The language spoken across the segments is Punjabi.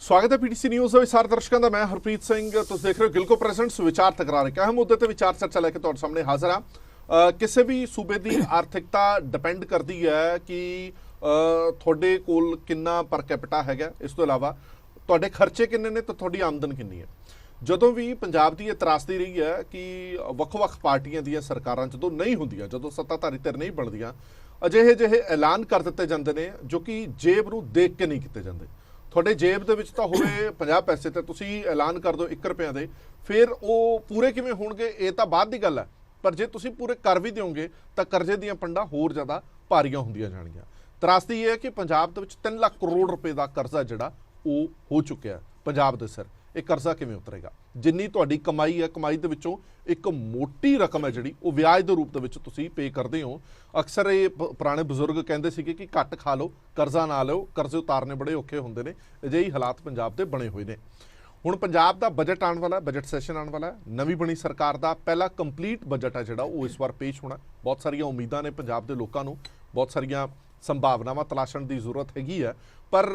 स्वागत है पीटीसी न्यूज़ ਦੇ ਸਾਰੇ ਦਰਸ਼ਕਾਂ ਦਾ। ਮੈਂ ਹਰਪ੍ਰੀਤ ਸਿੰਘ, ਤੁਸੀਂ ਦੇਖ ਰਹੇ ਹੋ ਗਿਲਕੋ ਪ੍ਰੈਜ਼ੈਂਟਸ ਵਿਚਾਰ ਤਕਰਾਰ। ਇੱਕ ਅਹਿਮ ਮੁੱਦੇ ਤੇ ਵਿਚਾਰ ਚਰਚਾ ਲੈ ਕੇ ਤੁਹਾਡੇ ਸਾਹਮਣੇ ਹਾਜ਼ਰ ਹਾਂ। ਕਿਸੇ ਵੀ ਸੂਬੇ ਦੀ ਆਰਥਿਕਤਾ ਡਿਪੈਂਡ ਕਰਦੀ ਹੈ ਕਿ ਤੁਹਾਡੇ ਕੋਲ ਕਿੰਨਾ ਪਰ ਕੈਪੀਟਾ ਹੈਗਾ, ਇਸ ਤੋਂ ਇਲਾਵਾ ਤੁਹਾਡੇ ਖਰਚੇ ਕਿੰਨੇ ਨੇ ਤੇ ਤੁਹਾਡੀ ਆਮਦਨ ਕਿੰਨੀ ਹੈ। ਜਦੋਂ ਵੀ ਪੰਜਾਬ ਦੀ ਇਹ ਤਰਾਸਦੀ ਰਹੀ ਹੈ ਕਿ ਵੱਖ-ਵੱਖ ਪਾਰਟੀਆਂ ਦੀਆਂ ਸਰਕਾਰਾਂ ਜਦੋਂ ਨਹੀਂ ਹੁੰਦੀਆਂ, ਜਦੋਂ ਸੱਤਾਧਾਰੀ ਧਿਰ ਨਹੀਂ ਬਣਦੀਆਂ, ਅਜਿਹੇ ਜਿਹੇ ਐਲਾਨ ਕਰ ਦਿੱਤੇ ਜਾਂਦੇ ਨੇ ਜੋ ਕਿ ਜੇਬ ਨੂੰ ਦੇਖ ਕੇ ਨਹੀਂ ਕੀਤੇ ਜਾਂਦੇ। ਤੁਹਾਡੇ ਜੇਬ ਦੇ ਵਿੱਚ ਤਾਂ ਹੋਵੇ 50 ਪੈਸੇ ਤੇ ਤੁਸੀਂ ਐਲਾਨ ਕਰ ਦਿਓ 1 ਰੁਪਏ ਦੇ, ਫਿਰ ਉਹ ਪੂਰੇ ਕਿਵੇਂ ਹੋਣਗੇ ਇਹ ਤਾਂ ਬਾਅਦ ਦੀ ਗੱਲ ਹੈ। ਪਰ ਜੇ ਤੁਸੀਂ ਪੂਰੇ ਕਰ ਵੀ ਦਿਓਗੇ ਤਾਂ ਕਰਜ਼ੇ ਦੀਆਂ ਪੰਡਾਂ ਹੋਰ ਜ਼ਿਆਦਾ ਭਾਰੀਆਂ ਹੁੰਦੀਆਂ ਜਾਣਗੀਆਂ। ਤਰਾਸਦੀ ਇਹ ਹੈ ਕਿ ਪੰਜਾਬ ਦੇ ਵਿੱਚ 3 ਲੱਖ ਕਰੋੜ ਰੁਪਏ ਦਾ ਕਰਜ਼ਾ ਜਿਹੜਾ ਉਹ ਹੋ ਚੁੱਕਿਆ ਪੰਜਾਬ ਦੇ ਸਿਰ। ਇਹ ਕਰਜ਼ਾ ਕਿਵੇਂ ਉਤਰੇਗਾ? ਜਿੰਨੀ ਤੁਹਾਡੀ ਕਮਾਈ ਹੈ, ਕਮਾਈ ਦੇ ਵਿੱਚੋਂ ਇੱਕ ਮੋਟੀ ਰਕਮ ਹੈ ਜਿਹੜੀ ਉਹ ਵਿਆਜ ਦੇ ਰੂਪ ਦੇ ਵਿੱਚ ਤੁਸੀਂ ਪੇ ਕਰਦੇ ਹੋ। ਅਕਸਰ ਇਹ ਪੁਰਾਣੇ ਬਜ਼ੁਰਗ ਕਹਿੰਦੇ ਸੀਗੇ ਕਿ ਘੱਟ ਖਾ ਲਓ, ਕਰਜ਼ਾ ਨਾ ਲਓ, ਕਰਜ਼ੇ ਉਤਾਰਨੇ ਬੜੇ ਔਖੇ ਹੁੰਦੇ ਨੇ। ਅਜਿਹੇ ਹਾਲਾਤ ਪੰਜਾਬ ਦੇ ਬਣੇ ਹੋਏ ਨੇ। ਹੁਣ ਪੰਜਾਬ ਦਾ ਬਜਟ ਆਉਣ ਵਾਲਾ, ਬਜਟ ਸੈਸ਼ਨ ਆਉਣ ਵਾਲਾ, ਨਵੀਂ ਬਣੀ ਸਰਕਾਰ ਦਾ ਪਹਿਲਾ ਕੰਪਲੀਟ ਬਜਟ ਹੈ ਜਿਹੜਾ ਉਹ ਇਸ ਵਾਰ ਪੇਸ਼ ਹੋਣਾ। ਬਹੁਤ ਸਾਰੀਆਂ ਉਮੀਦਾਂ ਨੇ ਪੰਜਾਬ ਦੇ ਲੋਕਾਂ ਨੂੰ, ਬਹੁਤ ਸਾਰੀਆਂ ਸੰਭਾਵਨਾਵਾਂ ਤਲਾਸ਼ਣ ਦੀ ਜ਼ਰੂਰਤ ਹੈਗੀ ਹੈ। ਪਰ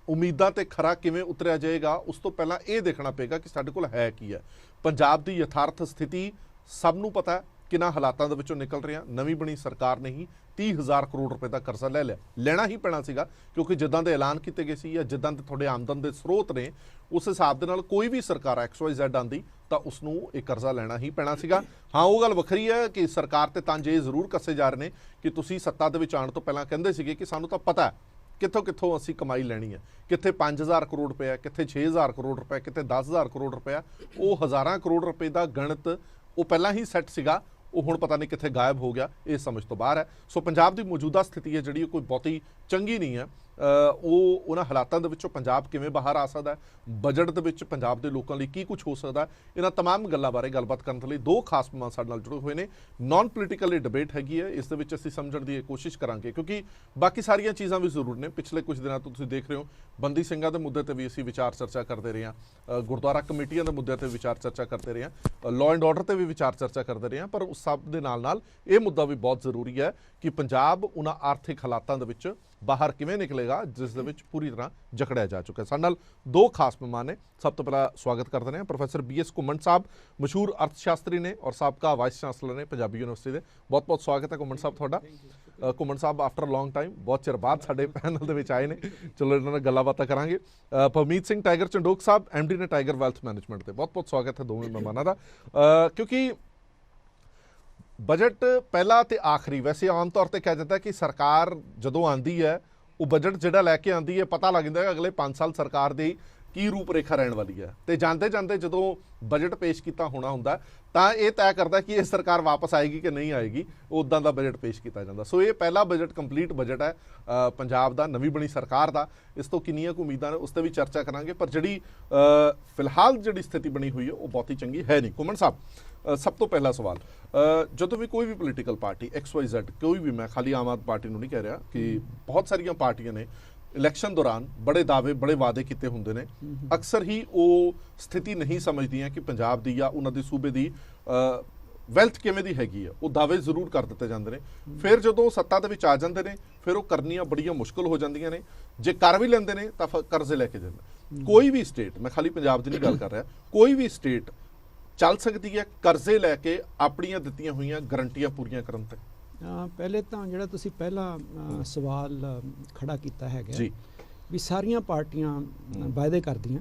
ਉਮੀਦਾਂ ਤੇ ਖਰਾ ਕਿਵੇਂ ਉਤਰਿਆ ਜਾਏਗਾ ਉਸ ਤੋਂ ਪਹਿਲਾਂ ਇਹ ਦੇਖਣਾ ਪਏਗਾ ਕਿ ਸਾਡੇ ਕੋਲ ਹੈ ਕੀ ਹੈ। ਪੰਜਾਬ ਦੀ ਯਥਾਰਥ ਸਥਿਤੀ ਸਭ ਨੂੰ ਪਤਾ ਹੈ, ਕਿੰਨਾ ਹਾਲਾਤਾਂ ਦੇ ਵਿੱਚੋਂ ਨਿਕਲ ਰਿਹਾ। ਨਵੀਂ ਬਣੀ ਸਰਕਾਰ ਨੇ ਹੀ 30,000 ਕਰੋੜ ਰੁਪਏ ਦਾ ਕਰਜ਼ਾ ਲੈ ਲਿਆ। ਲੈਣਾ ਹੀ ਪੈਣਾ ਸੀਗਾ ਕਿਉਂਕਿ ਜਿੱਦਾਂ ਦੇ ਐਲਾਨ ਕੀਤੇ ਗਏ ਸੀ ਜਾਂ ਜਿੱਦਾਂ ਦੇ ਤੁਹਾਡੇ ਆਮਦਨ ਦੇ ਸਰੋਤ ਨੇ, ਉਸ ਹਿਸਾਬ ਦੇ ਨਾਲ ਕੋਈ ਵੀ ਸਰਕਾਰ XYZ ਆਉਂਦੀ ਤਾਂ ਉਸ ਨੂੰ ਇਹ ਕਰਜ਼ਾ ਲੈਣਾ ਹੀ ਪੈਣਾ ਸੀਗਾ। ਹਾਂ, ਉਹ ਗੱਲ ਵੱਖਰੀ ਹੈ ਕਿ ਸਰਕਾਰ ਤੇ ਤੰਜ ਇਹ ਜ਼ਰੂਰ ਕੱਸੇ ਜਾ ਰਹੇ ਨੇ ਕਿ ਤੁਸੀਂ ਸੱਤਾ ਦੇ ਵਿੱਚ ਆਉਣ ਤੋਂ ਪਹਿਲਾਂ ਕਹਿੰਦੇ ਸੀਗੇ ਕਿ ਸਾਨੂੰ ਤਾਂ ਪਤਾ ਹੈ ਕਿੱਥੋਂ ਕਿੱਥੋਂ ਅਸੀਂ ਕਮਾਈ ਲੈਣੀ ਹੈ, ਕਿੱਥੇ 5,000 ਕਰੋੜ ਰੁਪਇਆ, ਕਿੱਥੇ 6,000 ਕਰੋੜ ਰੁਪਇਆ, ਕਿੱਥੇ 10,000 ਕਰੋੜ ਰੁਪਇਆ। ਉਹ ਹਜ਼ਾਰਾਂ ਕਰੋੜ ਰੁਪਏ ਦਾ ਗਣਿਤ ਉਹ ਪਹਿਲਾਂ ਹੀ ਸੈੱਟ ਸੀਗਾ, ਉਹ ਹੁਣ ਪਤਾ ਨਹੀਂ ਕਿੱਥੇ ਗਾਇਬ ਹੋ ਗਿਆ, ਇਹ ਸਮਝ ਤੋਂ ਬਾਹਰ ਹੈ। ਸੋ ਪੰਜਾਬ ਦੀ ਮੌਜੂਦਾ ਸਥਿਤੀ ਹੈ ਜਿਹੜੀ ਉਹ ਕੋਈ ਬਹੁਤੀ ਚੰਗੀ ਨਹੀਂ ਹੈ। ਉਹ ਉਹਨਾਂ ਹਾਲਾਤਾਂ ਦੇ ਵਿੱਚੋਂ ਪੰਜਾਬ ਕਿਵੇਂ ਬਾਹਰ ਆ ਸਕਦਾ ਹੈ, ਬਜਟ ਦੇ ਵਿੱਚ ਪੰਜਾਬ ਦੇ ਲੋਕਾਂ ਲਈ ਕੀ ਕੁਝ ਹੋ ਸਕਦਾ, ਇਹਨਾਂ ਤਮਾਮ ਗੱਲਾਂ ਬਾਰੇ ਗੱਲਬਾਤ ਕਰਨ ਦੇ ਲਈ ਦੋ ਖਾਸ ਮਹਿਮਾਨ ਸਾਡੇ ਨਾਲ ਜੁੜੇ ਹੋਏ ਨੇ। ਨਾਨ ਪੋਲੀਟੀਕਲ ਇਹ ਡਿਬੇਟ ਹੈਗੀ ਹੈ, ਇਸ ਦੇ ਵਿੱਚ ਅਸੀਂ ਸਮਝਣ ਦੀ ਕੋਸ਼ਿਸ਼ ਕਰਾਂਗੇ ਕਿਉਂਕਿ ਬਾਕੀ ਸਾਰੀਆਂ ਚੀਜ਼ਾਂ ਵੀ ਜ਼ਰੂਰ ਨੇ। ਪਿਛਲੇ ਕੁਝ ਦਿਨਾਂ ਤੋਂ ਤੁਸੀਂ ਦੇਖ ਰਹੇ ਹੋ ਬੰਦੀ ਸਿੰਘਾਂ ਦੇ ਮੁੱਦੇ ਤੇ ਵੀ ਅਸੀਂ ਵਿਚਾਰ ਚਰਚਾ ਕਰਦੇ ਰਹੇ ਹਾਂ, ਗੁਰਦੁਆਰਾ ਕਮੇਟੀਆਂ ਦੇ ਮੁੱਦਿਆਂ ਤੇ ਵਿਚਾਰ ਚਰਚਾ ਕਰਦੇ ਰਹੇ ਹਾਂ, ਲਾਅ ਐਂਡ ਆਰਡਰ ਤੇ ਵੀ ਵਿਚਾਰ ਚਰਚਾ ਕਰਦੇ ਰਹੇ ਹਾਂ। ਪਰ ਉਸ ਸਭ ਦੇ ਨਾਲ ਨਾਲ ਇਹ ਮੁੱਦਾ ਵੀ ਬਹੁਤ ਜ਼ਰੂਰੀ ਹੈ ਕਿ ਪੰਜਾਬ ਉਹਨਾਂ ਆਰਥਿਕ ਹਾਲਾਤਾਂ ਦੇ ਵਿੱਚ ਬਾਹਰ ਕਿਵੇਂ ਨਿਕਲੇਗਾ ਜਿਸ ਦੇ ਵਿੱਚ ਪੂਰੀ ਤਰ੍ਹਾਂ ਜਕੜਿਆ ਜਾ ਚੁੱਕਾ। ਸਾਡੇ ਨਾਲ ਦੋ ਖਾਸ ਮਹਿਮਾਨ ਨੇ। ਸਭ ਤੋਂ ਪਹਿਲਾਂ ਸਵਾਗਤ ਕਰਦੇ ਹਾਂ ਪ੍ਰੋਫੈਸਰ BS ਘੁੰਮਣ ਸਾਹਿਬ, ਮਸ਼ਹੂਰ ਅਰਥ ਸ਼ਾਸਤਰੀ ਨੇ ਔਰ ਸਾਬਕਾ ਵਾਈਸ ਚਾਂਸਲਰ ਨੇ ਪੰਜਾਬੀ ਯੂਨੀਵਰਸਿਟੀ ਦੇ। ਬਹੁਤ ਬਹੁਤ ਸਵਾਗਤ ਹੈ ਘੁੰਮਣ ਸਾਹਿਬ ਤੁਹਾਡਾ। ਘੁੰਮਣ ਸਾਹਿਬ ਆਫਟਰ ਲੌਂਗ ਟਾਈਮ, ਬਹੁਤ ਚਿਰ ਬਾਅਦ ਸਾਡੇ ਪੈਨਲ ਦੇ ਵਿੱਚ ਆਏ ਨੇ। ਚਲੋ ਇਹਨਾਂ ਨਾਲ ਗੱਲਾਂ ਬਾਤਾਂ ਕਰਾਂਗੇ। ਪਰਮੀਤ ਸਿੰਘ ਟਾਈਗਰ ਚੰਡੋਕ ਸਾਹਿਬ MD ਨੇ ਟਾਈਗਰ ਵੈਲਥ ਮੈਨੇਜਮੈਂਟ ਤੇ। ਬਹੁਤ ਬਹੁਤ ਸਵਾਗਤ ਹੈ ਦੋਵੇਂ ਮਹਿਮਾਨਾਂ ਦਾ। ਕਿਉਂਕਿ ਬਜਟ ਪਹਿਲਾ ਤੇ ਆਖਰੀ, ਵੈਸੇ ਆਮ ਤੌਰ ਤੇ ਕਿਹਾ ਜਾਂਦਾ ਕਿ ਸਰਕਾਰ ਜਦੋਂ ਆਉਂਦੀ ਹੈ ਉਹ ਬਜਟ ਜਿਹੜਾ ਲੈ ਕੇ ਆਉਂਦੀ ਹੈ ਪਤਾ ਲੱਗ ਜਾਂਦਾ ਅਗਲੇ 5 ਸਾਲ ਸਰਕਾਰ ਦੀ ਕੀ ਰੂਪ ਰੇਖਾ ਰਹਿਣ ਵਾਲੀ ਹੈ। ਤੇ ਜਾਂਦੇ ਜਾਂਦੇ ਜਦੋਂ ਬਜਟ ਪੇਸ਼ ਕੀਤਾ ਹੋਣਾ ਹੁੰਦਾ ਤਾਂ ਇਹ ਤੈਅ ਕਰਦਾ ਕਿ ਇਹ ਸਰਕਾਰ ਵਾਪਸ ਆਏਗੀ ਕਿ ਨਹੀਂ ਆਏਗੀ, ਉੱਦਾਂ ਦਾ ਬਜਟ ਪੇਸ਼ ਕੀਤਾ ਜਾਂਦਾ। ਸੋ ਇਹ ਪਹਿਲਾ ਬਜਟ ਕੰਪਲੀਟ ਬਜਟ ਹੈ ਪੰਜਾਬ ਦਾ, ਨਵੀਂ ਬਣੀ ਸਰਕਾਰ ਦਾ। ਇਸ ਤੋਂ ਕਿੰਨੀਆਂ ਕੁ ਉਮੀਦਾਂ ਨੇ ਉਸ ਤੇ ਵੀ ਚਰਚਾ ਕਰਾਂਗੇ। ਪਰ ਜਿਹੜੀ ਫਿਲਹਾਲ ਜਿਹੜੀ ਸਥਿਤੀ ਬਣੀ ਹੋਈ ਹੈ ਉਹ ਬਹੁਤੀ ਚੰਗੀ ਹੈ ਨਹੀਂ। ਘੁੰਮਣ ਸਾਹਿਬ, ਸਭ ਤੋਂ ਪਹਿਲਾ ਸਵਾਲ, ਜਦੋਂ ਵੀ ਕੋਈ ਵੀ ਪੋਲੀਟੀਕਲ ਪਾਰਟੀ XYZ, ਕੋਈ ਵੀ, ਮੈਂ ਖਾਲੀ ਆਮ ਆਦਮੀ ਪਾਰਟੀ ਨੂੰ ਨਹੀਂ ਕਹਿ ਰਿਹਾ, ਕਿ ਬਹੁਤ ਸਾਰੀਆਂ ਪਾਰਟੀਆਂ ਨੇ ਇਲੈਕਸ਼ਨ ਦੌਰਾਨ ਬੜੇ ਦਾਅਵੇ, ਬੜੇ ਵਾਅਦੇ ਕੀਤੇ ਹੁੰਦੇ ਨੇ, ਅਕਸਰ ਹੀ ਉਹ ਸਥਿਤੀ ਨਹੀਂ ਸਮਝਦੀਆਂ ਕਿ ਪੰਜਾਬ ਦੀ ਜਾਂ ਉਹਨਾਂ ਦੇ ਸੂਬੇ ਦੀ ਵੈਲਥ ਕਿਵੇਂ ਦੀ ਹੈਗੀ ਆ। ਉਹ ਦਾਅਵੇ ਜ਼ਰੂਰ ਕਰ ਦਿੱਤੇ ਜਾਂਦੇ ਨੇ, ਫਿਰ ਜਦੋਂ ਸੱਤਾ ਦੇ ਵਿੱਚ ਆ ਜਾਂਦੇ ਨੇ ਫਿਰ ਉਹ ਕਰਨੀਆਂ ਬੜੀਆਂ ਮੁਸ਼ਕਲ ਹੋ ਜਾਂਦੀਆਂ ਨੇ। ਜੇ ਕਰ ਵੀ ਲੈਂਦੇ ਨੇ ਤਾਂ ਕਰਜ਼ੇ ਲੈ ਕੇ ਜਾਂਦੇ। ਕੋਈ ਵੀ ਸਟੇਟ, ਮੈਂ ਖਾਲੀ ਪੰਜਾਬ ਦੀ ਨਹੀਂ ਗੱਲ ਕਰ ਰਿਹਾ, ਕੋਈ ਵੀ ਸਟੇਟ ਚੱਲ ਸਕਦੀ ਹੈ ਕਰਜ਼ੇ ਲੈ ਕੇ ਆਪਣੀਆਂ ਦਿੱਤੀਆਂ ਹੋਈਆਂ ਗਰੰਟੀਆਂ ਪੂਰੀਆਂ ਕਰਨ ਤੇ? ਪਹਿਲੇ ਤਾਂ ਜਿਹੜਾ ਤੁਸੀਂ ਪਹਿਲਾ ਸਵਾਲ ਖੜਾ ਕੀਤਾ ਹੈਗਾ ਜੀ, ਵੀ ਸਾਰੀਆਂ ਪਾਰਟੀਆਂ ਵਾਅਦੇ ਕਰਦੀਆਂ,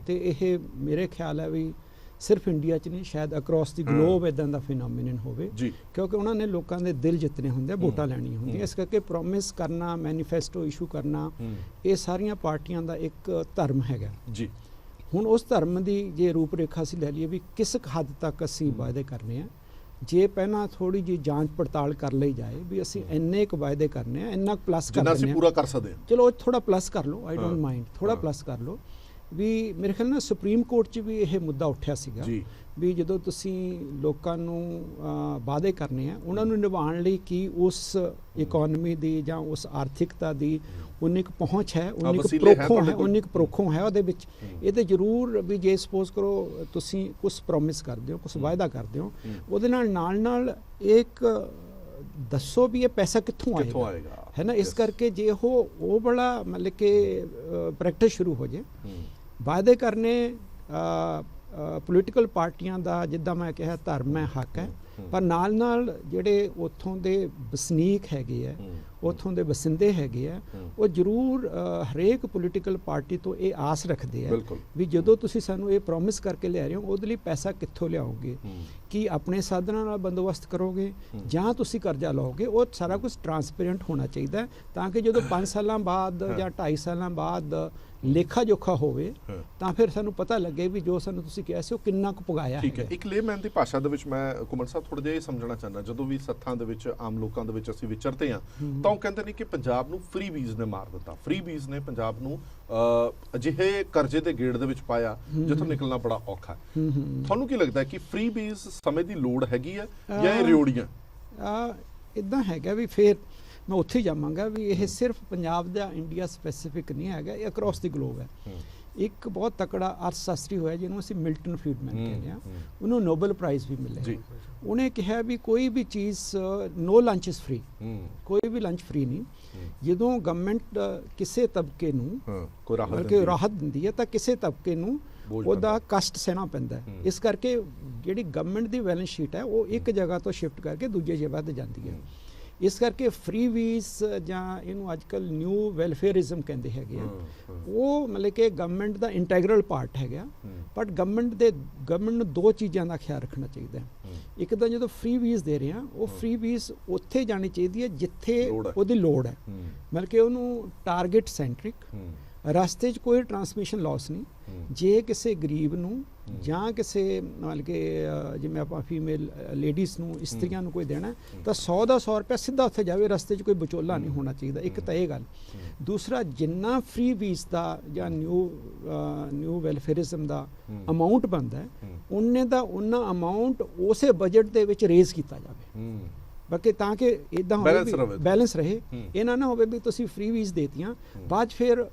ਤੇ ਇਹ ਮੇਰੇ ਖਿਆਲ ਹੈ ਵੀ ਸਿਰਫ ਇੰਡੀਆ 'ਚ ਨਹੀਂ, ਸ਼ਾਇਦ ਅਕ੍ਰੋਸ ਦੀ ਗਲੋਬ ਇੱਦਾਂ ਦਾ ਫਿਨੋਮੀਨਨ ਹੋਵੇ, ਕਿਉਂਕਿ ਉਹਨਾਂ ਨੇ ਲੋਕਾਂ ਦੇ ਦਿਲ ਜਿੱਤਨੇ ਹੁੰਦੇ, ਵੋਟਾਂ ਲੈਣੀਆਂ ਹੁੰਦੀਆਂ। ਇਸ ਕਰਕੇ ਪ੍ਰੋਮਿਸ ਕਰਨਾ, ਮੈਨੀਫੈਸਟੋ ਇਸ਼ੂ ਕਰਨਾ, ਇਹ ਸਾਰੀਆਂ ਪਾਰਟੀਆਂ ਦਾ ਇੱਕ ਧਰਮ ਹੈਗਾ ਜੀ। ਹੁਣ ਉਸ ਧਰਮ ਦੀ ਜੇ ਰੂਪ ਰੇਖਾ ਅਸੀਂ ਲੈ ਲਈਏ ਵੀ ਕਿਸ ਹੱਦ ਤੱਕ ਅਸੀਂ ਵਾਅਦੇ ਕਰਨੇ ਆ, ਜੇ ਪਹਿਲਾਂ ਥੋੜੀ ਜਿਹੀ ਜਾਂਚ ਪੜਤਾਲ ਕਰ ਲਈ ਜਾਏ ਵੀ ਅਸੀਂ ਇੰਨੇ ਕੁ ਵਾਅਦੇ ਕਰਨੇ ਆ, ਇੰਨਾ ਪਲੱਸ ਕਰਨਾ, ਅਸੀਂ ਪੂਰਾ ਕਰ ਸਕਦੇ ਹਾਂ, ਚਲੋ ਥੋੜਾ ਪਲੱਸ ਕਰ ਲਓ, ਆਈ ਡੋਂਟ ਮਾਈਂਡ, ਥੋੜਾ ਪਲੱਸ ਕਰ ਲਓ। ਵੀ ਮੇਰੇ ਖਿਆਲ ਨਾਲ ਸੁਪਰੀਮ ਕੋਰਟ 'ਚ ਵੀ ਇਹ ਮੁੱਦਾ ਉੱਠਿਆ ਸੀਗਾ ਵੀ ਜਦੋਂ ਤੁਸੀਂ ਲੋਕਾਂ ਨੂੰ ਵਾਅਦੇ ਕਰਨੇ ਆ, ਉਹਨਾਂ ਨੂੰ ਨਿਭਾਉਣ ਲਈ ਕੀ ਉਸ ਇਕੋਨਮੀ ਦੀ ਜਾਂ ਉਸ ਆਰਥਿਕਤਾ ਦੀ ਉਨੀ ਕੁ ਪਹੁੰਚ ਹੈ, ਉਨੀ ਕੁ ਪਰੋਖੋਂ ਹੈ ਉਹਦੇ ਵਿੱਚ। ਇਹ ਤਾਂ ਜ਼ਰੂਰ ਵੀ ਜੇ ਸਪੋਜ਼ ਕਰੋ ਤੁਸੀਂ ਕੁਛ ਪ੍ਰੋਮਿਸ ਕਰਦੇ ਹੋ, ਕੁਛ ਵਾਅਦਾ ਕਰਦੇ ਹੋ, ਉਹਦੇ ਨਾਲ ਨਾਲ ਇੱਕ ਦੱਸੋ ਵੀ ਇਹ ਪੈਸਾ ਕਿੱਥੋਂ ਆਏਗਾ। है ना। इस करके जे वो बड़ा मतलब कि प्रैक्टिस शुरू हो जाए, वादे करने ਪੋਲੀਟੀਕਲ ਪਾਰਟੀਆਂ ਦਾ ਜਿੱਦਾਂ ਮੈਂ ਕਿਹਾ ਧਰਮ ਹੈ, ਹੱਕ ਹੈ, ਪਰ ਨਾਲ ਨਾਲ ਜਿਹੜੇ ਉੱਥੋਂ ਦੇ ਵਸਨੀਕ ਹੈਗੇ ਆ, ਉੱਥੋਂ ਦੇ ਵਸਿੰਦੇ ਹੈਗੇ ਆ, ਉਹ ਜ਼ਰੂਰ ਹਰੇਕ ਪੋਲੀਟੀਕਲ ਪਾਰਟੀ ਤੋਂ ਇਹ ਆਸ ਰੱਖਦੇ ਆ ਵੀ ਜਦੋਂ ਤੁਸੀਂ ਸਾਨੂੰ ਇਹ ਪ੍ਰੋਮਿਸ ਕਰਕੇ ਲਿਆ ਰਹੇ ਹੋ ਉਹਦੇ ਲਈ ਪੈਸਾ ਕਿੱਥੋਂ ਲਿਆਓਗੇ, ਕੀ ਆਪਣੇ ਸਾਧਨਾਂ ਨਾਲ ਬੰਦੋਬਸਤ ਕਰੋਗੇ ਜਾਂ ਤੁਸੀਂ ਕਰਜ਼ਾ ਲਓਗੇ। ਉਹ ਸਾਰਾ ਕੁਝ ਟਰਾਂਸਪੇਰੈਂਟ ਹੋਣਾ ਚਾਹੀਦਾ ਤਾਂ ਕਿ ਜਦੋਂ 5 ਸਾਲਾਂ ਬਾਅਦ ਜਾਂ 2.5 ਸਾਲਾਂ ਬਾਅਦ ਲੇਖਾ ਜੋਖਾ ਹੋਵੇ ਤਾਂ ਫਿਰ ਸਾਨੂੰ ਪਤਾ ਲੱਗੇ ਵੀ ਜੋ ਸਾਨੂੰ ਤੁਸੀਂ ਕਿਹਾ ਸੀ ਉਹ ਕਿੰਨਾ ਕੁ ਪੁਗਾਇਆ ਹੈ। ਠੀਕ ਹੈ, ਇੱਕ ਲੇਮੈਨ ਦੀ ਭਾਸ਼ਾ ਦੇ ਵਿੱਚ ਮੈਂ ਕੁਮਰ ਸਾਹਿਬ ਥੋੜਾ ਜਿਹਾ ਇਹ ਸਮਝਣਾ ਚਾਹੁੰਦਾ, ਜਦੋਂ ਵੀ ਸੱਥਾਂ ਦੇ ਵਿੱਚ ਆਮ ਲੋਕਾਂ ਦੇ ਵਿੱਚ ਅਸੀਂ ਵਿਚਰਦੇ ਹਾਂ ਤਾਂ ਉਹ ਕਹਿੰਦੇ ਨੇ ਕਿ ਪੰਜਾਬ ਨੂੰ ਫ੍ਰੀ ਬੀਜ਼ ਨੇ ਮਾਰ ਦਿੱਤਾ, ਫ੍ਰੀ ਬੀਜ਼ ਨੇ ਪੰਜਾਬ ਨੂੰ ਅਜਿਹੇ ਕਰਜ਼ੇ ਦੇ ਗੇੜ ਦੇ ਵਿੱਚ ਪਾਇਆ ਜਿੱਥੋਂ ਨਿਕਲਣਾ ਬੜਾ ਔਖਾ ਹੈ। ਤੁਹਾਨੂੰ ਕੀ ਲੱਗਦਾ ਕਿ ਫ੍ਰੀ ਬੀਜ਼ ਸਮੇਂ ਦੀ ਲੋੜ ਹੈਗੀ ਹੈ ਜਾਂ ਇਹ ਰਿਓੜੀਆਂ? ਇੱਦਾਂ ਹੈਗਾ ਵੀ ਫਿਰ ਮੈਂ ਉੱਥੇ ਹੀ ਜਾਵਾਂਗਾ ਵੀ ਇਹ ਸਿਰਫ ਪੰਜਾਬ ਦਾ ਇੰਡੀਆ ਸਪੈਸੀਫਿਕ ਨਹੀਂ ਹੈਗਾ, ਇਹ ਅਕ੍ਰੋਸ ਦੀ ਗਲੋਬ ਹੈ। ਇੱਕ ਬਹੁਤ ਤਕੜਾ ਅਰਥ ਸ਼ਾਸਤਰੀ ਹੋਇਆ ਜਿਹਨੂੰ ਅਸੀਂ ਮਿਲਟਨ ਫਰੀਡਮੈਨ ਕਹਿੰਦੇ ਹਾਂ, ਉਹਨੂੰ ਨੋਬਲ ਪ੍ਰਾਈਜ਼ ਵੀ ਮਿਲਿਆ। ਉਹਨੇ ਕਿਹਾ ਵੀ ਕੋਈ ਵੀ ਚੀਜ਼ ਨੋ ਲੰਚ ਇਜ਼ ਫ੍ਰੀ, ਕੋਈ ਵੀ ਲੰਚ ਫ੍ਰੀ ਨਹੀਂ। ਜਦੋਂ ਗਵਰਨਮੈਂਟ ਕਿਸੇ ਤਬਕੇ ਨੂੰ ਕੋਈ ਰਾਹਤ ਦਿੰਦੀ ਹੈ ਤਾਂ ਕਿਸੇ ਤਬਕੇ ਨੂੰ ਉਹਦਾ ਕਸ਼ਟ ਸਹਿਣਾ ਪੈਂਦਾ ਹੈ। ਇਸ ਕਰਕੇ ਜਿਹੜੀ ਗਵਰਨਮੈਂਟ ਦੀ ਬੈਲੈਂਸ ਸ਼ੀਟ ਹੈ ਉਹ ਇੱਕ ਜਗ੍ਹਾ ਤੋਂ ਸ਼ਿਫਟ ਕਰਕੇ ਦੂਜੀ ਜਗ੍ਹਾ ਤੇ ਜਾਂਦੀ ਹੈ। ਇਸ ਕਰਕੇ ਫ੍ਰੀ ਵੀਜ਼ ਜਾਂ ਇਹਨੂੰ ਅੱਜ ਕੱਲ੍ਹ ਨਿਊ ਵੈਲਫੇਅਰਿਜ਼ਮ ਕਹਿੰਦੇ ਹੈਗੇ ਆ, ਉਹ ਮਤਲਬ ਕਿ ਗਵਰਨਮੈਂਟ ਦਾ ਇੰਟੈਗਰਲ ਪਾਰਟ ਹੈਗਾ। ਬਟ ਗਵਰਨਮੈਂਟ ਨੂੰ ਦੋ ਚੀਜ਼ਾਂ ਦਾ ਖਿਆਲ ਰੱਖਣਾ ਚਾਹੀਦਾ ਹੈ। ਇੱਕ ਤਾਂ ਜਦੋਂ ਫ੍ਰੀ ਵੀਜ਼ ਦੇ ਰਹੇ ਆ ਉਹ ਫ੍ਰੀ ਵੀਜ਼ ਉੱਥੇ ਜਾਣੀ ਚਾਹੀਦੀ ਹੈ ਜਿੱਥੇ ਉਹਦੀ ਲੋੜ ਹੈ, ਮਤਲਬ ਕਿ ਉਹਨੂੰ ਟਾਰਗੇਟ ਸੈਂਟਰਿਕ, ਰਸਤੇ 'ਚ ਕੋਈ ਟਰਾਂਸਮਿਸ਼ਨ ਲਾਸ ਨਹੀਂ। ਜੇ ਕਿਸੇ ਗਰੀਬ ਨੂੰ ਜਾਂ ਕਿਸੇ ਮਤਲਬ ਕਿ ਜਿਵੇਂ ਆਪਾਂ ਫੀਮੇਲ ਲੇਡੀਜ਼ ਨੂੰ, ਇਸਤਰੀਆਂ ਨੂੰ ਕੋਈ ਦੇਣਾ ਤਾਂ 100 ਦਾ 100 ਰੁਪਇਆ ਸਿੱਧਾ ਉੱਥੇ ਜਾਵੇ, ਰਸਤੇ 'ਚ ਕੋਈ ਵਿਚੋਲਾ ਨਹੀਂ ਹੋਣਾ ਚਾਹੀਦਾ। ਇੱਕ ਤਾਂ ਇਹ ਗੱਲ। ਦੂਸਰਾ, ਜਿੰਨਾ ਫ੍ਰੀ ਵੀਜ਼ ਦਾ ਜਾਂ ਨਿਊ ਵੈਲਫੇਅਰਿਜ਼ਮ ਦਾ ਅਮਾਊਂਟ ਬਣਦਾ ਹੈ ਉਹਨੇ ਦਾ ਉਹਨਾਂ ਅਮਾਊਂਟ ਉਸੇ ਬਜਟ ਦੇ ਵਿੱਚ ਰੇਜ਼ ਕੀਤਾ ਜਾਵੇ, ਬਾਕੀ ਤਾਂ ਕਿ ਇੱਦਾਂ ਹੋਵੇ ਬੈਲੈਂਸ ਰਹੇ। ਇਹ ਨਾ ਹੋਵੇ ਵੀ ਤੁਸੀਂ ਫ੍ਰੀ ਵੀਜ਼ ਦੇਤੀਆਂ ਬਾਅਦ ਫਿਰ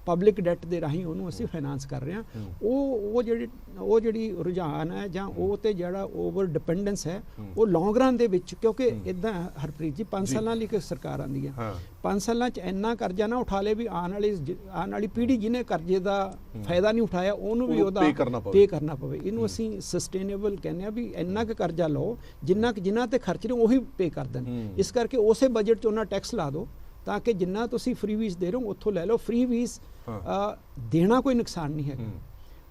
ਪਬਲਿਕ ਡੈਟ ਦੇ ਰਾਹੀਂ ਉਹਨੂੰ ਅਸੀਂ ਫਾਈਨਾਂਸ ਕਰ ਰਹੇ ਹਾਂ। ਉਹ ਜਿਹੜੀ ਰੁਝਾਨ ਹੈ ਜਾਂ ਉਹ ਤੇ ਜਿਹੜਾ ਓਵਰ ਡਿਪੈਂਡੈਂਸ ਹੈ ਉਹ ਲੌਂਗ ਰਨ ਦੇ ਵਿੱਚ, ਕਿਉਂਕਿ ਇੱਦਾਂ ਹਰਪ੍ਰੀਤ ਜੀ 5 ਸਾਲਾਂ ਲਈ ਇੱਕ ਸਰਕਾਰ ਆਉਂਦੀ ਹੈ, 5 ਸਾਲਾਂ 'ਚ ਇੰਨਾ ਕਰਜ਼ਾ ਨਾ ਉਠਾ ਲੇ ਵੀ ਆਉਣ ਵਾਲੀ ਪੀੜ੍ਹੀ ਜਿਹਨੇ ਕਰਜ਼ੇ ਦਾ ਫਾਇਦਾ ਨਹੀਂ ਉਠਾਇਆ ਉਹਨੂੰ ਵੀ ਉਹਦਾ ਪੇ ਕਰਨਾ ਪਵੇ। ਇਹਨੂੰ ਅਸੀਂ ਸਸਟੇਨੇਬਲ ਕਹਿੰਦੇ ਹਾਂ ਵੀ ਇੰਨਾ ਕੁ ਕਰਜ਼ਾ ਲਓ ਜਿੰਨਾ ਤੇ ਖਰਚ ਰਹੇ ਉਹੀ ਪੇ ਕਰ ਦੇਣ। ਇਸ ਕਰਕੇ ਉਸੇ ਬਜਟ 'ਚ ਉਹਨਾਂ ਟੈਕਸ ਲਾ ਦਿਓ ਤਾਂ ਕਿ ਜਿੰਨਾ ਤੁਸੀਂ ਫ੍ਰੀ ਵੀਜ਼ ਦੇ ਰਹੇ ਹੋ ਉੱਥੋਂ ਲੈ ਲਓ। ਫ੍ਰੀ ਵੀਜ਼ ਦੇਣਾ ਕੋਈ ਨੁਕਸਾਨ ਨਹੀਂ ਹੈਗਾ,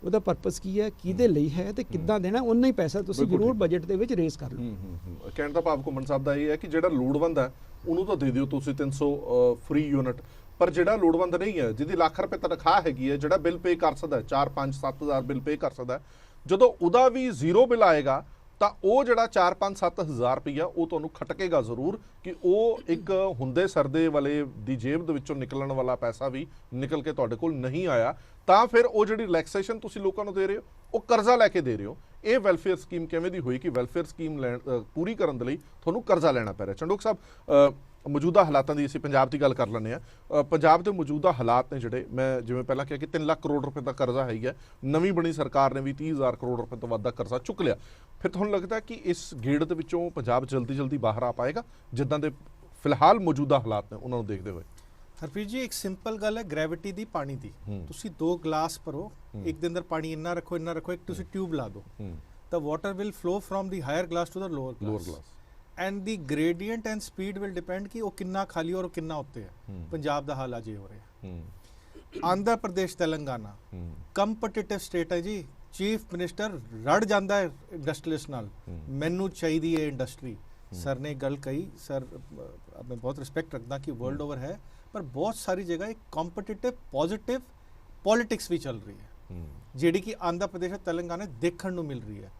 ਉਹਦਾ ਪਰਪਸ ਕੀ ਹੈ, ਕਿਹਦੇ ਲਈ ਹੈ ਤੇ ਕਿੱਦਾਂ ਦੇਣਾ, ਉਨਾ ਹੀ ਪੈਸਾ ਤੁਸੀਂ ਜ਼ਰੂਰ ਬਜਟ ਦੇ ਵਿੱਚ ਰੇਜ਼ ਕਰ ਲਓ। ਕਹਿਣ ਦਾ ਭਾਵ ਘੁੰਮਣ ਸਾਹਿਬ ਦਾ ਇਹ ਹੈ ਕਿ ਜਿਹੜਾ ਲੋੜਵੰਦ ਹੈ ਉਹਨੂੰ ਤਾਂ ਦੇ ਦਿਓ ਤੁਸੀਂ 300 ਫ੍ਰੀ ਯੂਨਿਟ, ਪਰ ਜਿਹੜਾ ਲੋੜਵੰਦ ਨਹੀਂ ਹੈ, ਜਿਹਦੀ ਲੱਖ ਰੁਪਏ ਤਨਖਾਹ ਹੈਗੀ ਹੈ, ਜਿਹੜਾ ਬਿੱਲ ਪੇ ਕਰ ਸਕਦਾ 4 5 7 ਹਜ਼ਾਰ ਬਿੱਲ ਪੇ ਕਰ ਸਕਦਾ, ਜਦੋਂ ਉਹਦਾ ਵੀ ਜ਼ੀਰੋ ਬਿੱਲ ਆਏਗਾ ਤਾਂ ਉਹ ਜਿਹੜਾ 4 5 7 ਹਜ਼ਾਰ ਰੁਪਈਆ ਉਹ ਤੁਹਾਨੂੰ ਖਟਕੇਗਾ ਜ਼ਰੂਰ ਕਿ ਉਹ ਇੱਕ ਹੁੰਦੇ ਸਰਦੇ ਵਾਲੇ ਦੀ ਜੇਬ ਦੇ ਵਿੱਚੋਂ ਨਿਕਲਣ ਵਾਲਾ ਪੈਸਾ ਵੀ ਨਿਕਲ ਕੇ ਤੁਹਾਡੇ ਕੋਲ ਨਹੀਂ ਆਇਆ। ਤਾਂ ਫਿਰ ਉਹ ਜਿਹੜੀ ਰਿਲੈਕਸੇਸ਼ਨ ਤੁਸੀਂ ਲੋਕਾਂ ਨੂੰ ਦੇ ਰਹੇ ਹੋ ਉਹ ਕਰਜ਼ਾ ਲੈ ਕੇ ਦੇ ਰਹੇ ਹੋ। ਇਹ ਵੈਲਫੇਅਰ ਸਕੀਮ ਕਿਵੇਂ ਦੀ ਹੋਈ ਕਿ ਵੈਲਫੇਅਰ ਸਕੀਮ ਪੂਰੀ ਕਰਨ ਦੇ ਲਈ ਤੁਹਾਨੂੰ ਕਰਜ਼ਾ ਲੈਣਾ ਪੈ ਰਿਹਾ? ਚੰਡੋਕ ਸਾਹਿਬ, ਮੌਜੂਦਾ ਹਾਲਾਤਾਂ ਦੀ ਅਸੀਂ ਪੰਜਾਬ ਦੀ ਗੱਲ ਕਰ ਲੈਂਦੇ ਹਾਂ। ਪੰਜਾਬ ਦੇ ਮੌਜੂਦਾ ਹਾਲਾਤ ਨੇ ਜਿਹੜੇ, ਮੈਂ ਜਿਵੇਂ ਪਹਿਲਾਂ ਕਿਹਾ ਕਿ 3 ਲੱਖ ਕਰੋੜ ਰੁਪਏ ਦਾ ਕਰਜ਼ਾ ਹੈ ਹੀ ਹੈ, ਨਵੀਂ ਬਣੀ ਸਰਕਾਰ ਨੇ ਵੀ 30,000 ਕਰੋੜ ਰੁਪਏ ਤੋਂ ਵੱਧ ਦਾ ਕਰਜ਼ਾ ਚੁੱਕ ਲਿਆ। ਫਿਰ ਤੁਹਾਨੂੰ ਲੱਗਦਾ ਕਿ ਇਸ ਗੇੜ ਦੇ ਵਿੱਚੋਂ ਪੰਜਾਬ ਜਲਦੀ ਬਾਹਰ ਆ ਪਾਏਗਾ ਜਿੱਦਾਂ ਦੇ ਫਿਲਹਾਲ ਮੌਜੂਦਾ ਹਾਲਾਤ ਨੇ ਉਹਨਾਂ ਨੂੰ ਦੇਖਦੇ ਹੋਏ? ਹਰਪ੍ਰੀਤ ਜੀ, ਇੱਕ ਸਿੰਪਲ ਗੱਲ ਹੈ ਗ੍ਰੈਵਿਟੀ ਦੀ, ਪਾਣੀ ਦੀ। ਤੁਸੀਂ 2 ਗਲਾਸ ਭਰੋ, ਇੱਕ ਦੇ ਅੰਦਰ ਪਾਣੀ ਇੰਨਾ ਰੱਖੋ, ਇੱਕ ਤੁਸੀਂ ਟਿਊਬ ਲਾ ਦਿਓ, the water will flow from the higher glass to the lower glass and the gradient and speed will depend ਕਿ ਉਹ ਕਿੰਨਾ ਖਾਲੀ ਔਰ ਕਿੰਨਾ ਉੱਤੇ ਹੈ। ਪੰਜਾਬ ਦਾ ਹਾਲ ਅੱਜ ਇਹ ਹੋ ਰਿਹਾ। ਆਂਧਰਾ ਪ੍ਰਦੇਸ਼, ਤੇਲੰਗਾਨਾ ਕੰਪੀਟੀਟਿਵ ਸਟੇਟ ਹੈ ਜੀ। ਚੀਫ ਮਿਨਿਸਟਰ ਰੜ ਜਾਂਦਾ ਹੈ ਇੰਡਸਟਰੀਲਿਸਟ ਨਾਲ, ਮੈਨੂੰ ਚਾਹੀਦੀ ਹੈ ਇੰਡਸਟਰੀ। ਸਰ ਨੇ ਗੱਲ ਕਹੀ, ਸਰ ਮੈਂ ਬਹੁਤ ਰਿਸਪੈਕਟ ਰੱਖਦਾ ਕਿ ਵਰਲਡ ਓਵਰ ਹੈ, ਪਰ ਬਹੁਤ ਸਾਰੀ ਜਗ੍ਹਾ ਇੱਕ ਕੰਪੀਟੀਟਿਵ ਪੋਜ਼ਿਟਿਵ ਪੋਲਿਟਿਕਸ ਵੀ ਚੱਲ ਰਹੀ ਹੈ ਜਿਹੜੀ ਕਿ ਆਂਧਰਾ ਪ੍ਰਦੇਸ਼ ਅਤੇ ਤੇਲੰਗਾਨਾ ਦੇਖਣ ਨੂੰ ਮਿਲ ਰਹੀ ਹੈ।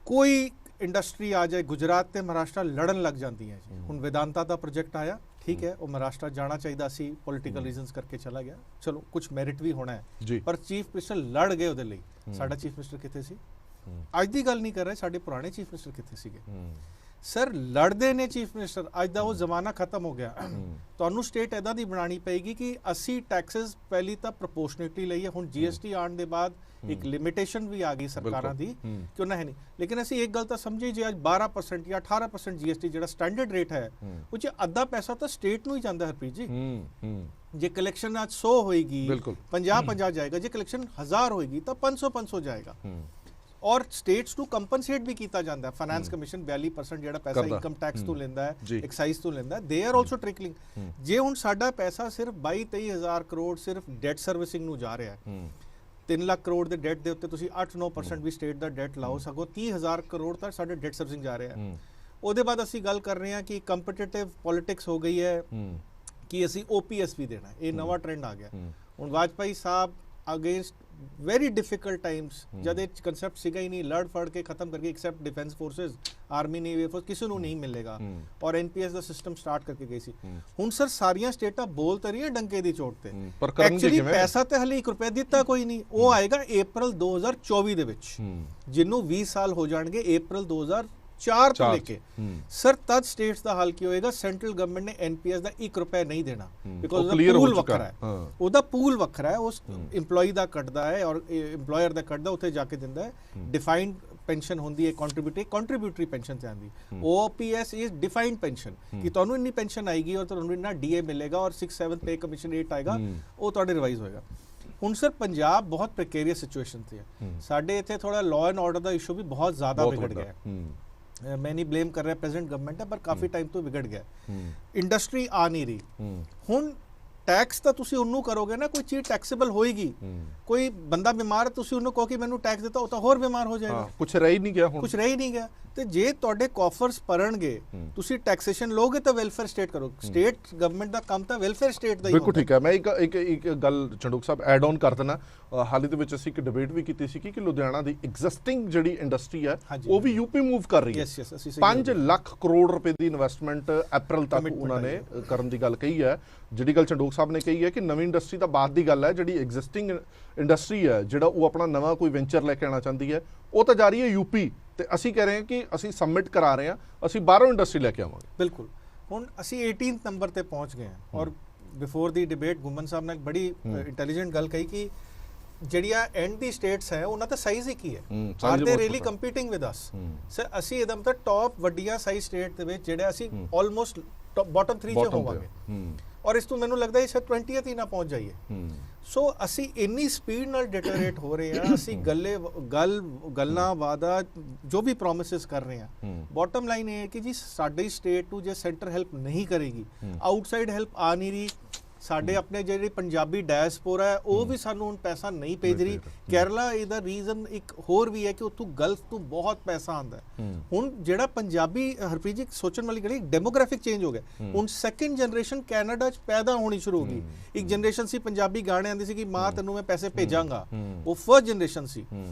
ਕੋਈ ਇੰਡਸਟਰੀ ਆ ਜਾਏ, ਗੁਜਰਾਤ ਤੇ ਮਹਾਰਾਸ਼ਟਰ ਲੜਨ ਲੱਗ ਜਾਂਦੀ ਹੈ ਜੀ। ਹੁਣ ਵੇਦਾਂਤਾ ਦਾ ਪ੍ਰੋਜੈਕਟ ਆਇਆ, ਠੀਕ ਹੈ, ਉਹ ਮਹਾਰਾਸ਼ਟਰ ਜਾਣਾ ਚਾਹੀਦਾ ਸੀ, ਪੋਲੀਟੀਕਲ ਰੀਜ਼ਨਸ ਕਰਕੇ ਚਲਾ ਗਿਆ, ਚਲੋ ਕੁਝ ਮੈਰਿਟ ਵੀ ਹੋਣਾ ਹੈ, ਪਰ ਚੀਫ ਮਿਨਿਸਟਰ ਲੜ ਗਏ ਉਹਦੇ ਲਈ। ਸਾਡਾ ਚੀਫ ਮਿਨਿਸਟਰ ਕਿੱਥੇ ਸੀ? ਅੱਜ ਦੀ ਗੱਲ ਨਹੀਂ ਕਰ ਰਹੇ, ਸਾਡੇ ਪੁਰਾਣੇ ਚੀਫ ਮਿਨਿਸਟਰ ਕਿੱਥੇ ਸੀਗੇ? ਸਰ ਲੜਦੇ ਨੇ ਚੀਫ ਮਿਨਿਸਟਰ, ਅੱਜ ਦਾ ਉਹ ਜ਼ਮਾਨਾ ਖਤਮ ਹੋ ਗਿਆ। ਤੁਹਾਨੂੰ ਸਟੇਟ ਇਦਾਂ ਦੀ ਬਣਾਉਣੀ ਪਏਗੀ ਕਿ ਅਸੀਂ ਟੈਕਸਸ ਪਹਿਲੀ ਤਾਂ ਪ੍ਰੋਪੋਰਸ਼ਨੇਟਲੀ ਲਈਏ। ਹੁਣ GST ਆਉਣ ਦੇ ਬਾਅਦ ਇੱਕ ਲਿਮਿਟੇਸ਼ਨ ਵੀ ਆ ਗਈ ਸਰਕਾਰਾਂ ਦੀ ਕਿ ਉਹਨਾਂ ਹੈ ਨਹੀਂ, ਲੇਕਿਨ ਅਸੀਂ ਇੱਕ ਗੱਲ ਤਾਂ ਸਮਝੀ, ਜੇ ਅੱਜ 12% ਜਾਂ 18% GST ਜਿਹੜਾ ਸਟੈਂਡਰਡ ਰੇਟ ਹੈ ਉਹ 'ਚ ਅੱਧਾ ਪੈਸਾ ਤਾਂ ਸਟੇਟ ਨੂੰ ਹੀ ਜਾਂਦਾ ਹਰਪ੍ਰੀਤ ਜੀ। ਜੇ ਕਲੈਕਸ਼ਨ ਅੱਜ 100 ਹੋਏਗੀ 50 ਜਾਏਗਾ, ਜੇ ਕਲੈਕਸ਼ਨ 1000 ਹੋਏਗੀ ਤਾਂ 500 ਜਾਏਗਾ। ਔਰ ਸਟੇਟਸ ਨੂੰ ਕੰਪਨਸੇਟ ਵੀ ਕੀਤਾ ਜਾਂਦਾ ਹੈ। ਫਾਈਨੈਂਸ ਕਮਿਸ਼ਨ 42% ਜਿਹੜਾ ਪੈਸਾ ਇਨਕਮ ਟੈਕਸ ਤੋਂ ਲੈਂਦਾ ਹੈ, ਐਕਸਾਈਜ਼ ਤੋਂ ਲੈਂਦਾ ਹੈ, ਦੇ ਆਰ ਆਲਸੋ ਟ੍ਰਿਕਲਿੰਗ। ਜੇ ਹੁਣ ਸਾਡਾ ਪੈਸਾ ਸਿਰਫ 22-23 ਹਜ਼ਾਰ ਕਰੋੜ ਸਿਰਫ ਡੈਟ ਸਰਵਿਸਿੰਗ ਨੂੰ ਜਾ ਰਿਹਾ ਹੈ, 3 ਲੱਖ ਕਰੋੜ ਦੇ ਡੈਟ ਦੇ ਉੱਤੇ ਤੁਸੀਂ 8-9% ਵੀ ਸਟੇਟ ਦਾ ਡੈਟ ਲਾਓ, ਸਗੋਂ 30 ਹਜ਼ਾਰ ਕਰੋੜ ਤੱਕ ਸਾਡੇ ਡੈਟ ਸਰਵਿਸਿੰਗ ਜਾ ਰਿਹਾ ਹੈ। ਉਹਦੇ ਬਾਅਦ ਅਸੀਂ ਗੱਲ ਕਰ ਰਹੇ ਹਾਂ ਕਿ ਕੰਪੀਟੀਟਿਵ ਪੋਲਿਟਿਕਸ ਹੋ ਗਈ ਹੈ ਕਿ ਅਸੀਂ OPS ਵੀ ਦੇਣਾ, ਇਹ ਨਵਾਂ ਟ੍ਰੈਂਡ ਆ ਗਿਆ। ਹੁਣ ਵਾਜਪਾਈ ਸਾਹਿਬ ਅਗੇਂਸਟ ਵੈਰੀ ਡਿਫਿਕਲਟ ਟਾਈਮਸ, ਜਦ ਇਹ ਕਨਸੈਪਟ ਸੀਗਾ ਹੀ ਨਹੀਂ, ਲੜ ਫੜ ਕੇ ਖਤਮ ਕਰਕੇ, accept defence forces, army navy force, ਕਿਸੇ ਨੂੰ ਨਹੀਂ ਮਿਲੇਗਾ, ਔਰ NPS ਦਾ ਸਿਸਟਮ ਸਟਾਰਟ ਕਰਕੇ ਗਈ ਸੀ। ਹੁਣ ਸਰ ਸਾਰੀਆਂ ਸਟੇਟਾਂ ਬੋਲ ਤਾਂ ਰਹੀਆਂ ਡੰਕੇ ਦੀ ਚੋਟ ਤੇ, ਐਕਚੁਅਲੀ ਪੈਸਾ ਤੇ ਹਲੇ 1 ਰੁਪਇਆ ਦਿੱਤਾ ਕੋਈ ਨਹੀਂ। ਉਹ ਆਏਗਾ April 2024 ਦੇ ਵਿੱਚ, ਜਿਹਨੂੰ 20 ਸਾਲ ਹੋ ਜਾਣਗੇ April 2004 ਤੋਂ ਲੈ ਕੇ। ਸਰ ਤਦ ਸਟੇਟਸ ਦਾ ਹਾਲ ਕੀ ਹੋਏਗਾ? ਸੈਂਟਰਲ ਗਵਰਨਮੈਂਟ ਨੇ NPS ਦਾ 1 ਰੁਪਇਆ ਨਹੀਂ ਦੇਣਾ, ਬਿਕੋਜ਼ ਉਹਦਾ ਪੂਲ ਵੱਖਰਾ ਹੈ, ਉਹਦਾ ਪੂਲ ਵੱਖਰਾ ਹੈ, ਉਸ EMPLOYE ਦਾ ਕੱਟਦਾ ਹੈ ਔਰ EMPLOYER ਦਾ ਕੱਟਦਾ, ਉੱਥੇ ਜਾ ਕੇ ਦਿੰਦਾ ਹੈ। ਡਿਫਾਈਨਡ ਪੈਨਸ਼ਨ ਹੁੰਦੀ ਹੈ, ਕੰਟਰੀਬਿਊਟਰੀ ਪੈਨਸ਼ਨ ਤੇ ਆਂਦੀ। OPS ਇਜ਼ ਡਿਫਾਈਨਡ ਪੈਨਸ਼ਨ, ਕਿ ਤੁਹਾਨੂੰ ਇੰਨੀ ਪੈਨਸ਼ਨ ਆਏਗੀ ਔਰ ਤੁਹਾਨੂੰ ਇੰਨਾ DA ਮਿਲੇਗਾ ਔਰ 6-7 ਪੇ ਕਮਿਸ਼ਨ ਰੇਟ ਆਏਗਾ, ਉਹ ਤੁਹਾਡੇ ਰਿਵਾਈਜ਼ ਹੋਏਗਾ। ਹੁਣ ਸਰ ਪੰਜਾਬ ਬਹੁਤ ਪ੍ਰੀਕੇਰੀਅਸ ਸਿਚੁਏਸ਼ਨ ਤੇ ਹੈ। ਸਾਡੇ ਇੱਥੇ ਥੋੜਾ ਲਾਅ ਐਂਡ ਆਰਡਰ ਦਾ ਇਸ਼ੂ ਵੀ ਬਹੁਤ ਜ਼ਿਆਦਾ ਵਿਗੜ ਗਿਆ ਹੈ। ਮੈਂ ਨਹੀਂ ਬਲੇਮ ਕਰ ਰਿਹਾ ਪ੍ਰੈਜ਼ੈਂਟ ਗਵਰਨਮੈਂਟ ਹੈ, ਪਰ ਕਾਫੀ ਟਾਈਮ ਤੋਂ ਵਿਗੜ ਗਿਆ। ਇੰਡਸਟਰੀ ਆ ਨਹੀਂ ਰਹੀ। ਹੁਣ ਟੈਕਸ ਤਾਂ ਤੁਸੀਂ ਉਹਨੂੰ ਕਰੋਗੇ ਨਾ, ਕੋਈ ਚੀਜ਼ ਟੈਕਸੇਬਲ ਹੋਏਗੀ। ਕੋਈ ਬੰਦਾ ਬਿਮਾਰ ਹੈ, ਤੁਸੀਂ ਉਹਨੂੰ ਕਹੋ ਕਿ ਮੈਨੂੰ ਟੈਕਸ ਦਿੱਤਾ, ਉਹ ਤਾਂ ਹੋਰ ਬਿਮਾਰ ਹੋ ਜਾਏਗਾ। ਕੁਝ ਰਹਿ ਹੀ ਨਹੀਂ ਗਿਆ ਹੁਣ, ਕੁਝ ਰਹਿ ਹੀ ਨਹੀਂ ਗਿਆ। ਤੇ ਜੇ ਤੁਹਾਡੇ ਕਾਫਰਸ ਭਰਨਗੇ, ਤੁਸੀਂ ਟੈਕਸੇਸ਼ਨ ਲੋਗੇ ਤਾਂ ਵੈਲਫੇਅਰ ਸਟੇਟ ਕਰੋ। ਸਟੇਟ ਗਵਰਨਮੈਂਟ ਦਾ ਕੰਮ ਤਾਂ ਵੈਲਫੇਅਰ ਸਟੇਟ ਦਾ ਹੀ ਹੁੰਦਾ। ਬਿਲਕੁਲ ਠੀਕ ਹੈ। ਮੈਂ ਇੱਕ ਗੱਲ ਚੰਡੂਕ ਸਾਹਿਬ ਐਡ ਆਨ ਕਰ ਦੇਣਾ। ਹਾਲ ਹੀ ਦੇ ਵਿੱਚ ਅਸੀਂ ਇੱਕ ਡਿਬੇਟ ਵੀ ਕੀਤੀ ਸੀ ਕਿ ਲੁਧਿਆਣਾ ਦੀ ਐਗਜ਼ਿਸਟਿੰਗ ਜਿਹੜੀ ਇੰਡਸਟਰੀ ਹੈ ਉਹ ਵੀ UP ਮੂਵ ਕਰ ਰਹੀ ਹੈ। 5 ਲੱਖ ਕਰੋੜ ਰੁਪਏ ਦੀ ਇਨਵੈਸਟਮੈਂਟ April ਤੱਕ ਉਹਨਾਂ ਨੇ ਕਰਨ ਦੀ ਗੱਲ ਕਹੀ ਹੈ। ਜਿਹੜੀ ਗੱਲ ਚੰਡੂਕ ਸਾਹਿਬ ਨੇ ਕਹੀ ਹੈ ਕਿ ਨਵੀਂ ਇੰਡਸਟਰੀ ਤਾਂ ਬਾਅਦ ਦੀ ਗੱਲ ਹੈ, ਜਿਹੜੀ ਐਗਜ਼ਿਸਟਿੰਗ ਇੰਡਸਟਰੀ ਹੈ, ਜਿਹੜਾ ਉਹ ਆਪਣਾ ਨਵਾਂ ਕੋਈ ਵੈਂਚਰ ਲੈ ਕੇ ਆਉਣਾ ਚਾਹੁੰਦੀ ਹੈ, ਉਹ ਤਾਂ ਜਾ ਰਹੀ ਹੈ UP। ਤੇ ਅਸੀਂ ਕਹਿ ਰਹੇ ਹਾਂ ਕਿ ਅਸੀਂ ਸਬਮਿਟ ਕਰਾ ਰਹੇ ਹਾਂ, ਅਸੀਂ ਬਾਹਰੋਂ ਇੰਡਸਟਰੀ ਲੈ ਕੇ ਆਵਾਂਗੇ। ਬਿਲਕੁਲ। ਹੁਣ ਅਸੀਂ 18 ਨੰਬਰ ਤੇ ਪਹੁੰਚ ਗਏ ਹਾਂ ਔਰ ਬਿਫੋਰ ਦੀ ਡਿਬੇਟ ਗੁੰਮਨ ਸਾਹਿਬ ਨੇ ਇੱਕ ਬੜੀ ਇੰਟੈਲੀਜੈਂਟ ਗੱਲ ਕਹੀ ਕਿ ਜਿਹੜੀਆਂ ਐਂਡ ਦੀ ਸਟੇਟਸ ਹੈ ਉਹਨਾਂ ਦਾ ਸਾਈਜ਼ ਹੀ ਕੀ ਹੈ, ਆਰ ਦੇ really competing with us. Sir ਅਸੀਂ ਇਹਦਾ ਮਤਲਬ ਟੌਪ ਵੱਡੀਆਂ ਸਾਈਜ਼ ਸਟੇਟ ਦੇ ਵਿੱਚ ਜਿਹੜੇ ਅਸੀਂ ਆਲਮੋਸਟ ਬਾਟਮ 3 ਚ ਹੋਵਾਂਗੇ, ਔਰ ਇਸ ਤੋਂ ਮੈਨੂੰ ਲੱਗਦਾ ਹੈ ਸ਼ਾਇਦ 20th ਹੀ ਨਾ ਪਹੁੰਚ ਜਾਈਏ। ਸੋ ਅਸੀਂ ਇੰਨੀ ਸਪੀਡ ਨਾਲ ਡਿਟਰੇਟ ਹੋ ਰਹੇ ਹਾਂ, ਅਸੀਂ ਗੱਲਾਂ ਵਾਦਾ ਜੋ ਵੀ ਪ੍ਰੋਮਿਸਿਸ ਕਰ ਰਹੇ ਹਾਂ। ਬਾਟਮ ਲਾਈਨ ਇਹ ਹੈ ਕਿ ਜੀ ਸਾਡੀ ਸਟੇਟ ਨੂੰ ਜੇ ਸੈਂਟਰ ਹੈਲਪ ਨਹੀਂ ਕਰੇਗੀ, ਆਊਟਸਾਈਡ ਹੈਲਪ ਆ ਨਹੀਂ ਰਹੀ, ਸਾਡੇ ਆਪਣੇ ਜਿਹੜੀ ਪੰਜਾਬੀ ਡਾਇਸਪੋਰਾ ਹੈ ਉਹ ਵੀ ਸਾਨੂੰ ਹੁਣ ਪੈਸਾ ਨਹੀਂ ਭੇਜ ਰਹੀ। ਕੇਰਲਾ ਇਹਦਾ ਰੀਜ਼ਨ ਇੱਕ ਹੋਰ ਵੀ ਹੈ ਕਿ ਉੱਥੋਂ ਗਲਫ ਤੋਂ ਬਹੁਤ ਪੈਸਾ ਆਉਂਦਾ ਹੈ। ਹੁਣ ਜਿਹੜਾ ਪੰਜਾਬੀ ਹਰਪ੍ਰੀਤ ਜੀ ਸੋਚਣ ਵਾਲੀ ਗੱਲ, ਡੈਮੋਗ੍ਰਾਫਿਕ ਚੇਂਜ ਹੋ ਗਿਆ। ਹੁਣ ਸੈਕੰਡ ਜਨਰੇਸ਼ਨ ਕੈਨੇਡਾ 'ਚ ਪੈਦਾ ਹੋਣੀ ਸ਼ੁਰੂ ਹੋ ਗਈ। ਇੱਕ ਜਨਰੇਸ਼ਨ ਸੀ ਪੰਜਾਬੀ ਗਾਣੇ ਆਉਂਦੇ ਸੀ ਕਿ ਮਾਂ ਤੈਨੂੰ ਮੈਂ ਪੈਸੇ ਭੇਜਾਂਗਾ, ਉਹ ਫਰਸਟ ਜਨਰੇਸ਼ਨ ਸੀ।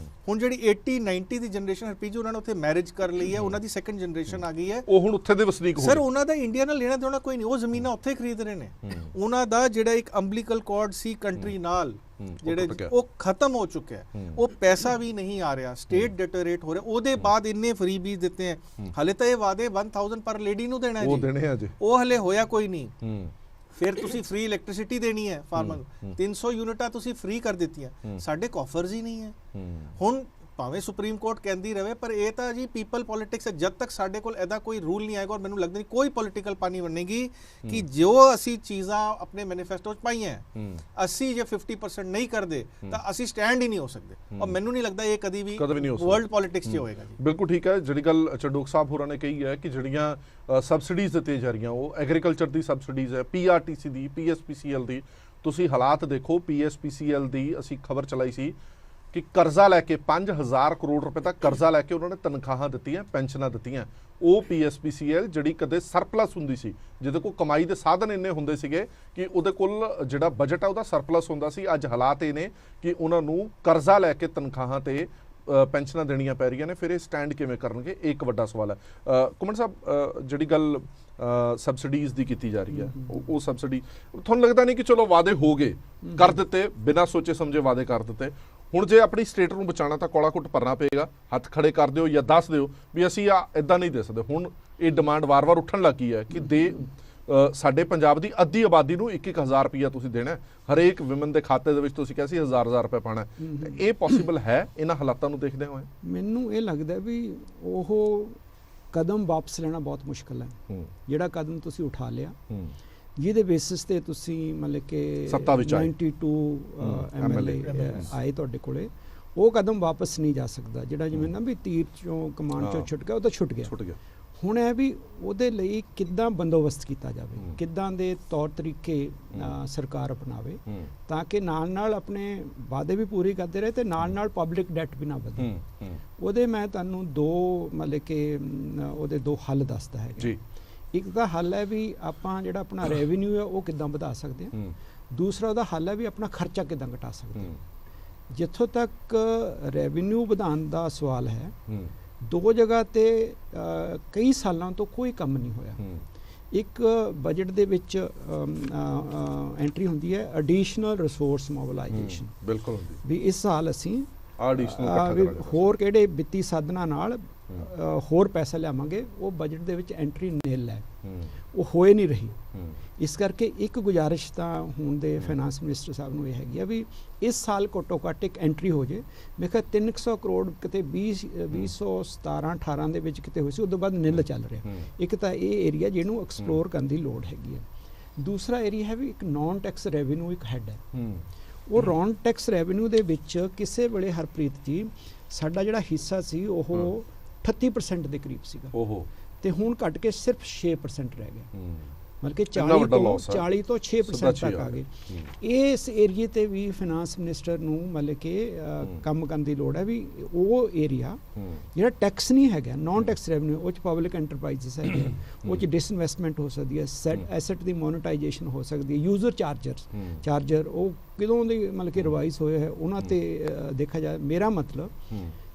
ਹੁਣ ਜਿਹੜੀ 80-90 ਦੀ ਜਨਰੇਸ਼ਨ ਹਰਪ੍ਰੀਤ ਜੀ ਉਹਨਾਂ ਨੇ ਉੱਥੇ ਮੈਰਿਜ ਕਰ ਲਈ ਹੈ, ਉਹਨਾਂ ਦੀ ਸੈਕੰਡ ਜਨਰੇਸ਼ਨ ਆ ਗਈ ਹੈ, ਉਹ ਹੁਣ ਉੱਥੇ ਦੇ ਵਸਨੀਕ ਹੋ ਗਏ। ਸਰ ਉਹਨਾਂ ਦਾ ਇੰਡੀਆ ਨਾਲ ਲੈਣਾ ਦੇਣਾ ਕੋਈ ਨਹੀਂ, ਉਹ ਜ਼ਮੀਨਾਂ ਉੱਥੇ ਖਰੀਦ ਰਹੇ ਨੇ। ਉਹਨਾਂ ਦਾ ਜਿਹੜਾ ਇੱਕ ਅੰਬਲੀਕਲ ਕਾਰਡ ਸੀ ਕੰਟਰੀ ਨਾਲ, ਜਿਹੜੇ ਉਹ ਖਤਮ ਹੋ ਚੁੱਕਿਆ ਹੈ, ਉਹ ਪੈਸਾ ਵੀ ਨਹੀਂ ਆ ਰਿਹਾ, ਸਟੇਟ ਡਿਟਰੇਟ ਹੋ ਰਿਹਾ। ਉਹਦੇ ਬਾਅਦ ਇੰਨੇ ਫਰੀਬੀਜ਼ ਦਿੱਤੇ ਹੈ, ਹਲੇ ਤਾਂ ਇਹ ਵਾਅਦੇ 1000 ਪਰ ਲੇਡੀ ਨੂੰ ਦੇਣਾ ਜੀ, ਉਹ ਹਲੇ ਹੋਇਆ ਕੋਈ ਨਹੀਂ। ਫਿਰ ਤੁਸੀਂ ਫ੍ਰੀ ਇਲੈਕਟ੍ਰਿਸਿਟੀ ਦੇਣੀ ਹੈ ਫਾਰਮਰ ਨੂੰ, 300 ਯੂਨਿਟਾਂ ਤੁਸੀਂ ਫ੍ਰੀ ਕਰ ਦਿੱਤੀਆਂ, ਸਾਡੇ ਕਾਫਰਸ ਹੀ ਨਹੀਂ ਹੈ। ਹੁਣ ਭਾਵੇਂ ਸੁਪਰੀਮ ਕੋਰਟ ਕਹਿੰਦੀ ਰਹੇ, ਪਰ ਇਹ ਤਾਂ ਜੀ ਪੀਪਲ ਪੋਲਿਟਿਕਸ ਹੈ। ਜਦ ਤੱਕ ਸਾਡੇ ਕੋਲ ਇਹਦਾ ਕੋਈ ਰੂਲ ਨਹੀਂ ਆਏਗਾ, ਔਰ ਮੈਨੂੰ ਲੱਗਦਾ ਨਹੀਂ ਕੋਈ ਪੋਲੀਟੀਕਲ ਪਾਣੀ ਬਣੇਗੀ ਕਿ ਜੋ ਅਸੀਂ ਚੀਜ਼ਾਂ ਆਪਣੇ ਮੈਨੀਫੈਸਟੋ 'ਚ ਪਾਈਆਂ, ਅਸੀਂ ਜੇ 50% ਨਹੀਂ ਕਰਦੇ ਤਾਂ ਅਸੀਂ ਸਟੈਂਡ ਹੀ ਨਹੀਂ ਹੋ ਸਕਦੇ। ਔਰ ਮੈਨੂੰ ਨਹੀਂ ਲੱਗਦਾ ਇਹ ਕਦੀ ਵੀ ਵਰਲਡ ਪੋਲਿਟਿਕਸ 'ਚ ਹੋਏਗਾ ਜੀ। ਬਿਲਕੁਲ ਠੀਕ ਹੈ। ਜਿਹੜੀ ਗੱਲ ਚੰਡੂਕ ਸਾਹਿਬ ਹੋਰਾਂ ਨੇ ਕਹੀ ਹੈ ਕਿ ਜਿਹੜੀਆਂ ਸਬਸਿਡੀਜ਼ ਦਿੱਤੀਆਂ ਜਾ ਰਹੀਆਂ, ਉਹ ਐਗਰੀਕਲਚਰ ਦੀ ਸਬਸਿਡੀਜ਼ ਹੈ, PRTC ਦੀ, PSPCL ਦੀ। ਤੁਸੀਂ ਹਾਲਾਤ ਦੇਖੋ, PSPCL ਦੀ ਅਸੀਂ ਖਬਰ ਚਲਾਈ ਸੀ ਕਿ ਕਰਜ਼ਾ ਲੈ ਕੇ 5000 ਕਰੋੜ ਰੁਪਏ ਤੱਕ ਕਰਜ਼ਾ ਲੈ ਕੇ ਉਹਨਾਂ ਨੇ ਤਨਖਾਹਾਂ ਦਿੱਤੀਆਂ, ਪੈਨਸ਼ਨਾਂ ਦਿੱਤੀਆਂ। ਉਹ PSPCL ਜਿਹੜੀ ਕਦੇ ਸਰਪਲਸ ਹੁੰਦੀ ਸੀ, ਜਿਹਦੇ ਕੋਲ ਕਮਾਈ ਦੇ ਸਾਧਨ ਇੰਨੇ ਹੁੰਦੇ ਸੀਗੇ ਕਿ ਉਹਦੇ ਕੋਲ ਜਿਹੜਾ ਬਜਟ ਆ ਉਹਦਾ ਸਰਪਲਸ ਹੁੰਦਾ ਸੀ। ਅੱਜ ਹਾਲਾਤ ਇਹ ਨੇ ਕਿ ਉਹਨਾਂ ਨੂੰ ਕਰਜ਼ਾ ਲੈ ਕੇ ਤਨਖਾਹਾਂ ਤੇ ਪੈਨਸ਼ਨਾਂ ਦੇਣੀਆਂ ਪੈ ਰਹੀਆਂ ਨੇ। ਫਿਰ ਇਹ ਸਟੈਂਡ ਕਿਵੇਂ ਕਰਨਗੇ, ਇਹ ਇੱਕ ਵੱਡਾ ਸਵਾਲ ਹੈ। ਕੁਮਨ ਸਾਹਿਬ, ਜਿਹੜੀ ਗੱਲ ਸਬਸਿਡੀਜ਼ ਦੀ ਕੀਤੀ ਜਾ ਰਹੀ ਹੈ, ਉਹ ਸਬਸਿਡੀ ਤੁਹਾਨੂੰ ਲੱਗਦਾ ਨਹੀਂ ਕਿ ਚਲੋ ਵਾਅਦੇ ਹੋ ਗਏ, ਕਰ ਦਿੱਤੇ, ਬਿਨਾਂ ਸੋਚੇ ਸਮਝੇ ਵਾਅਦੇ ਕਰ ਦਿੱਤੇ, ਹੁਣ ਜੇ ਆਪਣੀ ਸਟੇਟ ਨੂੰ ਬਚਾਉਣਾ ਤਾਂ ਕੋਲਾ ਘੁੱਟ ਭਰਨਾ ਪਏਗਾ, ਹੱਥ ਖੜੇ ਕਰ ਦਿਓ ਜਾਂ ਦੱਸ ਦਿਓ ਵੀ ਅਸੀਂ ਇਦਾਂ ਨਹੀਂ ਦੇ ਸਕਦੇ। ਹੁਣ ਇਹ ਡਿਮਾਂਡ ਵਾਰ-ਵਾਰ ਉੱਠਣ ਲੱਗੀ ਹੈ ਕਿ ਸਾਡੇ ਪੰਜਾਬ ਦੀ ਅੱਧੀ ਆਬਾਦੀ ਨੂੰ 1-1000 ਰੁਪਈਆ ਤੁਸੀਂ ਦੇਣਾ, ਹਰੇਕ ਵਿਮਨ ਦੇ ਖਾਤੇ ਦੇ ਵਿੱਚ ਤੁਸੀਂ ਕਿਹਾ ਸੀ 1000 ਰੁਪਏ ਪਾਣਾ। ਇਹ ਪੋਸੀਬਲ ਹੈ ਇਹਨਾਂ ਹਾਲਾਤਾਂ ਨੂੰ ਦੇਖਦੇ ਹੋਏ? ਮੈਨੂੰ ਇਹ ਲੱਗਦਾ ਵੀ ਉਹ ਕਦਮ ਵਾਪਸ ਲੈਣਾ ਬਹੁਤ ਮੁਸ਼ਕਲ ਹੈ। ਜਿਹੜਾ ਕਦਮ ਤੁਸੀਂ ਉਠਾ ਲਿਆ ਜਿਹਦੇ ਬੇਸਿਸ ਤੇ ਤੁਸੀਂ ਮਤਲਬ ਕਿ 92 MLA ਆਏ ਤੁਹਾਡੇ ਕੋਲੇ, ਉਹ ਕਦਮ ਵਾਪਸ ਨਹੀਂ ਜਾ ਸਕਦਾ। ਜਿਹੜਾ ਜਿਵੇਂ ਨਾ ਵੀ ਤੀਰ ਚੋਂ ਕਮਾਨ ਚੋਂ ਛੁੱਟ ਗਿਆ, ਉਹ ਤਾਂ ਛੁੱਟ ਗਿਆ। ਹੁਣ ਇਹ ਵੀ ਉਹਦੇ ਲਈ ਕਿੱਦਾਂ ਬੰਦੋਬਸਤ ਕੀਤਾ ਜਾਵੇ, ਕਿੱਦਾਂ ਦੇ ਤੌਰ ਤਰੀਕੇ ਸਰਕਾਰ ਅਪਣਾਵੇ ਤਾਂ ਕਿ ਨਾਲ ਆਪਣੇ ਵਾਅਦੇ ਵੀ ਪੂਰੇ ਕਰਦੇ ਰਹੇ ਤੇ ਨਾਲ ਪਬਲਿਕ ਡੈਟ ਵੀ ਨਾ ਵਧੇ। ਉਹਦੇ ਮੈਂ ਤੁਹਾਨੂੰ ਦੋ ਮਤਲਬ ਕਿ ਉਹਦੇ ਦੋ ਹੱਲ ਦੱਸਦਾ ਹੈ ਜੀ। ਇੱਕ ਤਾਂ ਹੱਲ ਹੈ ਵੀ ਆਪਾਂ ਜਿਹੜਾ ਆਪਣਾ ਰੈਵਨਿਊ ਹੈ ਉਹ ਕਿੱਦਾਂ ਵਧਾ ਸਕਦੇ ਹਾਂ। ਦੂਸਰਾ ਉਹਦਾ ਹੱਲ ਹੈ ਵੀ ਆਪਣਾ ਖਰਚਾ ਕਿੱਦਾਂ ਘਟਾ ਸਕਦੇ ਹਾਂ। ਜਿੱਥੋਂ ਤੱਕ ਰੈਵਨਿਊ ਵਧਾਉਣ ਦਾ ਸਵਾਲ ਹੈ, ਦੋ ਜਗ੍ਹਾ ਤੇ ਕਈ ਸਾਲਾਂ ਤੋਂ ਕੋਈ ਕੰਮ ਨਹੀਂ ਹੋਇਆ। ਇੱਕ ਬਜਟ ਦੇ ਵਿੱਚ ਐਂਟਰੀ ਹੁੰਦੀ ਹੈ ਐਡੀਸ਼ਨਲ ਰਿਸੋਰਸ ਮੋਬਿਲਾਈਜੇਸ਼ਨ। ਬਿਲਕੁਲ ਵੀ ਇਸ ਸਾਲ ਅਸੀਂ ਹੋਰ ਕਿਹੜੇ ਵਿੱਤੀ ਸਾਧਨਾਂ ਨਾਲ ਹੋਰ ਪੈਸਾ ਲਿਆਵਾਂਗੇ, ਉਹ ਬਜਟ ਦੇ ਵਿੱਚ ਐਂਟਰੀ ਨਿਲ ਹੈ, ਉਹ ਹੋਏ ਨਹੀਂ ਰਹੀ। ਇਸ ਕਰਕੇ ਇੱਕ ਗੁਜ਼ਾਰਿਸ਼ ਤਾਂ ਹੁਣ ਦੇ ਫਾਈਨਾਂਸ ਮਿਨਿਸਟਰ ਸਾਹਿਬ ਨੂੰ ਇਹ ਹੈਗੀ ਆ ਵੀ ਇਸ ਸਾਲ ਘੱਟੋ ਘੱਟ ਇੱਕ ਐਂਟਰੀ ਹੋ ਜੇ। ਮੈਂ ਕਿਹਾ 300 ਕਰੋੜ ਕਿਤੇ 2017-18 ਦੇ ਵਿੱਚ ਕਿਤੇ ਹੋਈ ਸੀ, ਉਸ ਤੋਂ ਬਾਅਦ ਨਿਲ ਚੱਲ ਰਿਹਾ। ਇੱਕ ਤਾਂ ਇਹ ਏਰੀਆ ਜਿਹਨੂੰ ਐਕਸਪਲੋਰ ਕਰਨ ਦੀ ਲੋੜ ਹੈਗੀ ਹੈ। ਦੂਸਰਾ ਏਰੀਆ ਹੈ ਵੀ ਇੱਕ ਨੌਨ ਟੈਕਸ ਰੈਵਨਿਊ ਇੱਕ ਹੈਡ ਹੈ। ਉਹ ਨੌਨ ਟੈਕਸ ਰੈਵਨਿਊ ਦੇ ਵਿੱਚ ਕਿਸੇ ਵੇਲੇ ਹਰਪ੍ਰੀਤ ਜੀ ਸਾਡਾ ਜਿਹੜਾ ਹਿੱਸਾ ਸੀ ਉਹ 38% ਦੇ ਕਰੀਬ ਸੀਗਾ ਤੇ ਹੁਣ ਘਟ ਕੇ ਸਿਰਫ 6% ਰਹਿ ਗਿਆ। ਮਤਲਬ ਕਿ 40 ਤੋਂ 6% ਤੱਕ ਆ ਗਏ। ਇਸ ਏਰੀਏ ਤੇ ਵੀ ਫਾਈਨਾਂਸ ਮਿਨਿਸਟਰ ਨੂੰ ਮਤਲਬ ਕਿ ਕੰਮ ਕਰਨ ਦੀ ਲੋੜ ਹੈ ਵੀ ਉਹ ਏਰੀਆ ਜਿਹੜਾ ਟੈਕਸ ਨਹੀਂ ਹੈਗਾ, ਨੌਨ ਟੈਕਸ ਰੈਵਨਿਊ, ਉਹ 'ਚ ਪਬਲਿਕ ਐਂਟਰਪ੍ਰਾਈਜ਼ਸ ਹੈਗੇ, ਉਹ 'ਚ ਡਿਸਇਨਵੈਸਟਮੈਂਟ ਹੋ ਸਕਦੀ ਹੈ, ਐਸੈਟ ਦੀ ਮੋਨੇਟਾਈਜੇਸ਼ਨ ਹੋ ਸਕਦੀ ਹੈ, ਯੂਜ਼ਰ ਚਾਰਜਰ ਉਹ ਕਦੋਂ ਦੇ ਮਤਲਬ ਕਿ ਰਿਵਾਈਜ਼ ਹੋਏ ਹੈ ਉਹਨਾਂ ਤੇ ਦੇਖਿਆ ਜਾਏ। ਮੇਰਾ ਮਤਲਬ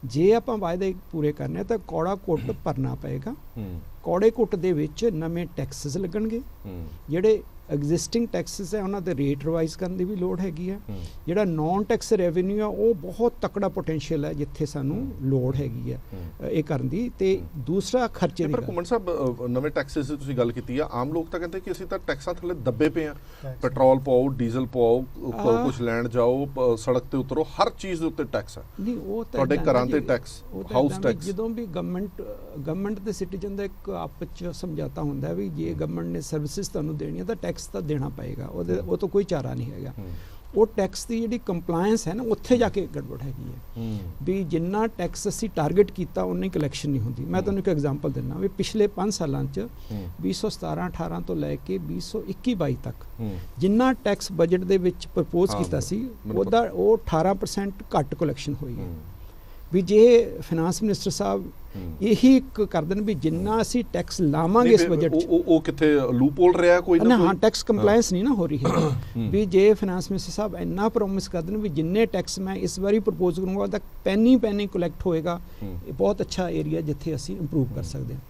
ਜੇ ਆਪਾਂ ਵਾਅਦੇ ਪੂਰੇ ਕਰਨੇ ਤਾਂ ਕੌੜਾ ਘੁੱਟ ਭਰਨਾ ਪਏਗਾ। ਕੌੜੇ ਘੁੱਟ ਦੇ ਵਿੱਚ ਨਵੇਂ ਟੈਕਸਸ ਲੱਗਣਗੇ, ਜਿਹੜੇ ਐਗਜ਼ਿਸਟਿੰਗ ਟੈਕਸਸ ਹੈ ਉਹਨਾਂ ਦੇ ਰੇਟ ਰਿਵਾਈਜ਼ ਕਰਨ ਦੀ ਵੀ ਲੋੜ ਹੈਗੀ ਹੈ। ਜਿਹੜਾ ਨੌਨ ਟੈਕਸ ਰੈਵਨਿਊ ਆ ਉਹ ਬਹੁਤ ਤਕੜਾ ਪੋਟੈਂਸ਼ੀਅਲ ਹੈ ਜਿੱਥੇ ਸਾਨੂੰ ਲੋੜ ਹੈਗੀ ਹੈ ਇਹ ਕਰਨ ਦੀ। ਤੇ ਦੂਸਰਾ ਖਰਚੇ ਦੀ। ਪਰ ਘੁੰਮਣ ਸਾਹਿਬ ਨਵੇਂ ਟੈਕਸਸ ਦੀ ਤੁਸੀਂ ਗੱਲ ਕੀਤੀ ਆ, ਆਮ ਲੋਕ ਤਾਂ ਕਹਿੰਦੇ ਕਿ ਅਸੀਂ ਤਾਂ ਟੈਕਸਾਂ ਥੱਲੇ ਦੱਬੇ ਪਏ ਆ, ਪੈਟਰੋਲ ਪਾਓ, ਡੀਜ਼ਲ ਪਾਓ, ਕੁਝ ਲੈਣ ਜਾਓ, ਸੜਕ ਤੇ ਉਤਰੋ, ਹਰ ਚੀਜ਼ ਦੇ ਉੱਤੇ ਟੈਕਸ ਹੈ। ਨਹੀਂ ਉਹ ਤਾਂ ਤੁਹਾਡੇ ਘਰਾਂ ਤੇ ਟੈਕਸ, ਹਾਊਸ ਟੈਕਸ। ਜਦੋਂ ਵੀ ਗਵਰਨਮੈਂਟ ਤੇ ਸਿਟੀਜ਼ਨ ਦਾ ਇੱਕ ਆਪਸ ਚ ਸਮਝੌਤਾ ਹੁੰਦਾ ਵੀ ਜੇ ਗਵਰਨਮੈਂਟ ਨੇ ਸਰਵਿਸਿਜ਼ ਤੁਹਾਨੂੰ ਦੇਣੀਆਂ ਤਾਂ ਟੈਕਸ ਤਾਂ ਦੇਣਾ ਪਏਗਾ, ਉਹ ਤੋਂ ਕੋਈ ਚਾਰਾ ਨਹੀਂ ਹੈਗਾ। ਉਹ ਟੈਕਸ ਦੀ ਜਿਹੜੀ ਕੰਪਲਾਇੰਸ ਹੈ ਨਾ ਉੱਥੇ ਜਾ ਕੇ ਗੜਬੜ ਹੈਗੀ ਹੈ ਵੀ ਜਿੰਨਾ ਟੈਕਸ ਅਸੀਂ ਟਾਰਗੇਟ ਕੀਤਾ ਉਨੀ ਕਲੈਕਸ਼ਨ ਨਹੀਂ ਹੁੰਦੀ। ਮੈਂ ਤੁਹਾਨੂੰ ਇੱਕ ਐਗਜ਼ਾਮਪਲ ਦਿੰਦਾ ਵੀ ਪਿਛਲੇ 5 ਸਾਲਾਂ 'ਚ 2017-18 ਤੋਂ ਲੈ ਕੇ 2021-22 ਤੱਕ ਜਿੰਨਾ ਟੈਕਸ ਬਜਟ ਦੇ ਵਿੱਚ ਪ੍ਰਪੋਜ਼ ਕੀਤਾ ਸੀ ਉਹਦਾ ਉਹ 18% ਘੱਟ ਕਲੈਕਸ਼ਨ ਹੋਈ ਹੈ। ਵੀ ਜੇ ਫਾਈਨਾਂਸ ਮਿਨਿਸਟਰ ਸਾਹਿਬ ਇਹੀ ਕਰ ਦੇਣ ਵੀ ਜਿੰਨਾ ਅਸੀਂ ਟੈਕਸ ਲਾਵਾਂਗੇ ਇਸ ਬਜਟ 'ਚ, ਉਹ ਕਿੱਥੇ ਲੂਪਹੋਲ ਰਿਹਾ ਕੋਈ ਨਾ? ਹਾਂ, ਟੈਕਸ ਕੰਪਲਾਇੰਸ ਨਹੀਂ ਨਾ ਹੋ ਰਹੀ ਹੈ। ਵੀ ਜੇ ਫਾਈਨਾਂਸ ਮਿਨਿਸਟਰ ਸਾਹਿਬ ਇੰਨਾ ਪ੍ਰੋਮਿਸ ਕਰ ਦੇਣ ਵੀ ਜਿੰਨੇ ਟੈਕਸ ਮੈਂ ਇਸ ਵਾਰੀ ਪ੍ਰਪੋਜ਼ ਕਰੂੰਗਾ ਉਹਦਾ ਪੈਨੀ ਕਲੈਕਟ ਹੋਏਗਾ, ਇਹ ਬਹੁਤ ਅੱਛਾ ਏਰੀਆ ਜਿੱਥੇ ਅਸੀਂ ਇੰਪਰੂਵ ਕਰ ਸਕਦੇ ਹਾਂ।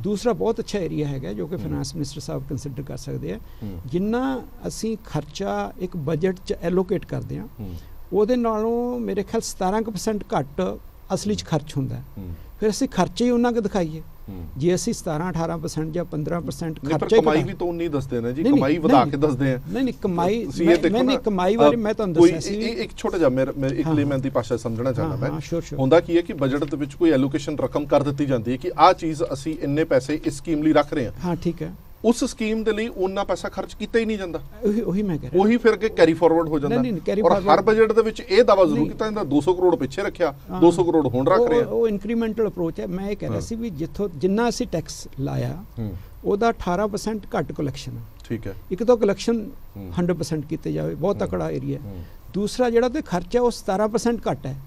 ਦੂਸਰਾ ਬਹੁਤ ਅੱਛਾ ਏਰੀਆ ਹੈਗਾ ਜੋ ਕਿ ਫਾਈਨਾਂਸ ਮਿਨਿਸਟਰ ਸਾਹਿਬ ਕੰਸੀਡਰ ਕਰ ਸਕਦੇ ਆ, ਜਿੰਨਾ ਅਸੀਂ ਖਰਚਾ ਇੱਕ ਬਜਟ 'ਚ ਐਲੋਕੇਟ ਕਰਦੇ ਹਾਂ ਉਹਦੇ ਨਾਲੋਂ ਮੇਰੇ ਖਿਆਲ 17% ਘੱਟ ਅਸਲੀ 'ਚ ਖਰਚ ਹੁੰਦਾ। ਫਿਰ ਅਸੀਂ ਖਰਚੇ ਹੀ ਉਹਨਾਂ ਕੁ ਦਿਖਾਈਏ। ਜੇ ਅਸੀਂ 17-18% ਜਾਂ 15% ਖਰਚੇ, ਕਮਾਈ ਵੀ ਤਾਂ ਉਨੀ ਦੱਸਦੇ ਨੇ ਜੀ, ਕਮਾਈ ਵਧਾ ਕੇ ਦੱਸਦੇ ਆ। ਨਹੀਂ ਕਮਾਈ ਬਾਰੇ ਮੈਂ ਤੁਹਾਨੂੰ ਦੱਸਿਆ ਸੀ। ਇੱਕ ਛੋਟਾ ਜਿਹਾ ਮੈਂ ਇੱਕ ਲੇਮੈਨ ਦੀ ਭਾਸ਼ਾ ਸਮਝਣਾ ਚਾਹੁੰਦਾ ਮੈਂ। ਹੁੰਦਾ ਕੀ ਹੈ ਕਿ ਬਜਟ ਦੇ ਵਿੱਚ ਕੋਈ ਐਲੋਕੇਸ਼ਨ ਰਕਮ ਕਰ ਦਿੱਤੀ ਜਾਂਦੀ ਹੈ ਕਿ ਆਹ ਚੀਜ਼ ਅਸੀਂ ਇੰਨੇ ਪੈਸੇ ਇਸ ਸਕੀਮ ਲਈ ਰੱਖ ਰਹੇ ਹਾਂ। ਹਾਂ, ਠੀਕ ਹੈ। ਉਸ ਸਕੀਮ ਦੇ ਲਈ ਉਹਨਾਂ ਪੈਸਾ ਖਰਚ ਕੀਤਾ ਹੀ ਨਹੀਂ ਜਾਂਦਾ। ਉਹੀ ਮੈਂ ਕਹਿ ਰਿਹਾ, ਉਹੀ ਫਿਰ ਕੇ ਕੈਰੀ ਫਾਰਵਰਡ ਹੋ ਜਾਂਦਾ। ਔਰ ਹਰ ਬਜਟ ਦੇ ਵਿੱਚ ਇਹ ਦਾਵਾ ਜ਼ਰੂਰ ਕੀਤਾ ਜਾਂਦਾ 200 ਕਰੋੜ ਪਿੱਛੇ ਰੱਖਿਆ, 200 ਕਰੋੜ ਹੁਣ ਰੱਖ ਰਹੇ ਆ। ਉਹ ਇਨਕਰੀਮੈਂਟਲ ਅਪਰੋਚ ਹੈ। ਮੈਂ ਇਹ ਕਹਿ ਰਿਹਾ ਸੀ ਵੀ ਜਿੰਨਾ ਅਸੀਂ ਟੈਕਸ ਲਾਇਆ ਉਹਦਾ 18% ਘੱਟ ਕਲੈਕਸ਼ਨ ਹੈ। ਠੀਕ ਹੈ। ਇੱਕ ਤਾਂ ਕਲੈਕਸ਼ਨ 100% ਕੀਤੇ ਜਾਵੇ, ਬਹੁਤ ਤਕੜਾ ਏਰੀਆ। ਦੂਸਰਾ ਜਿਹੜਾ ਤੇ ਖਰਚਾ ਉਹ 17% ਘੱਟ ਹੈ।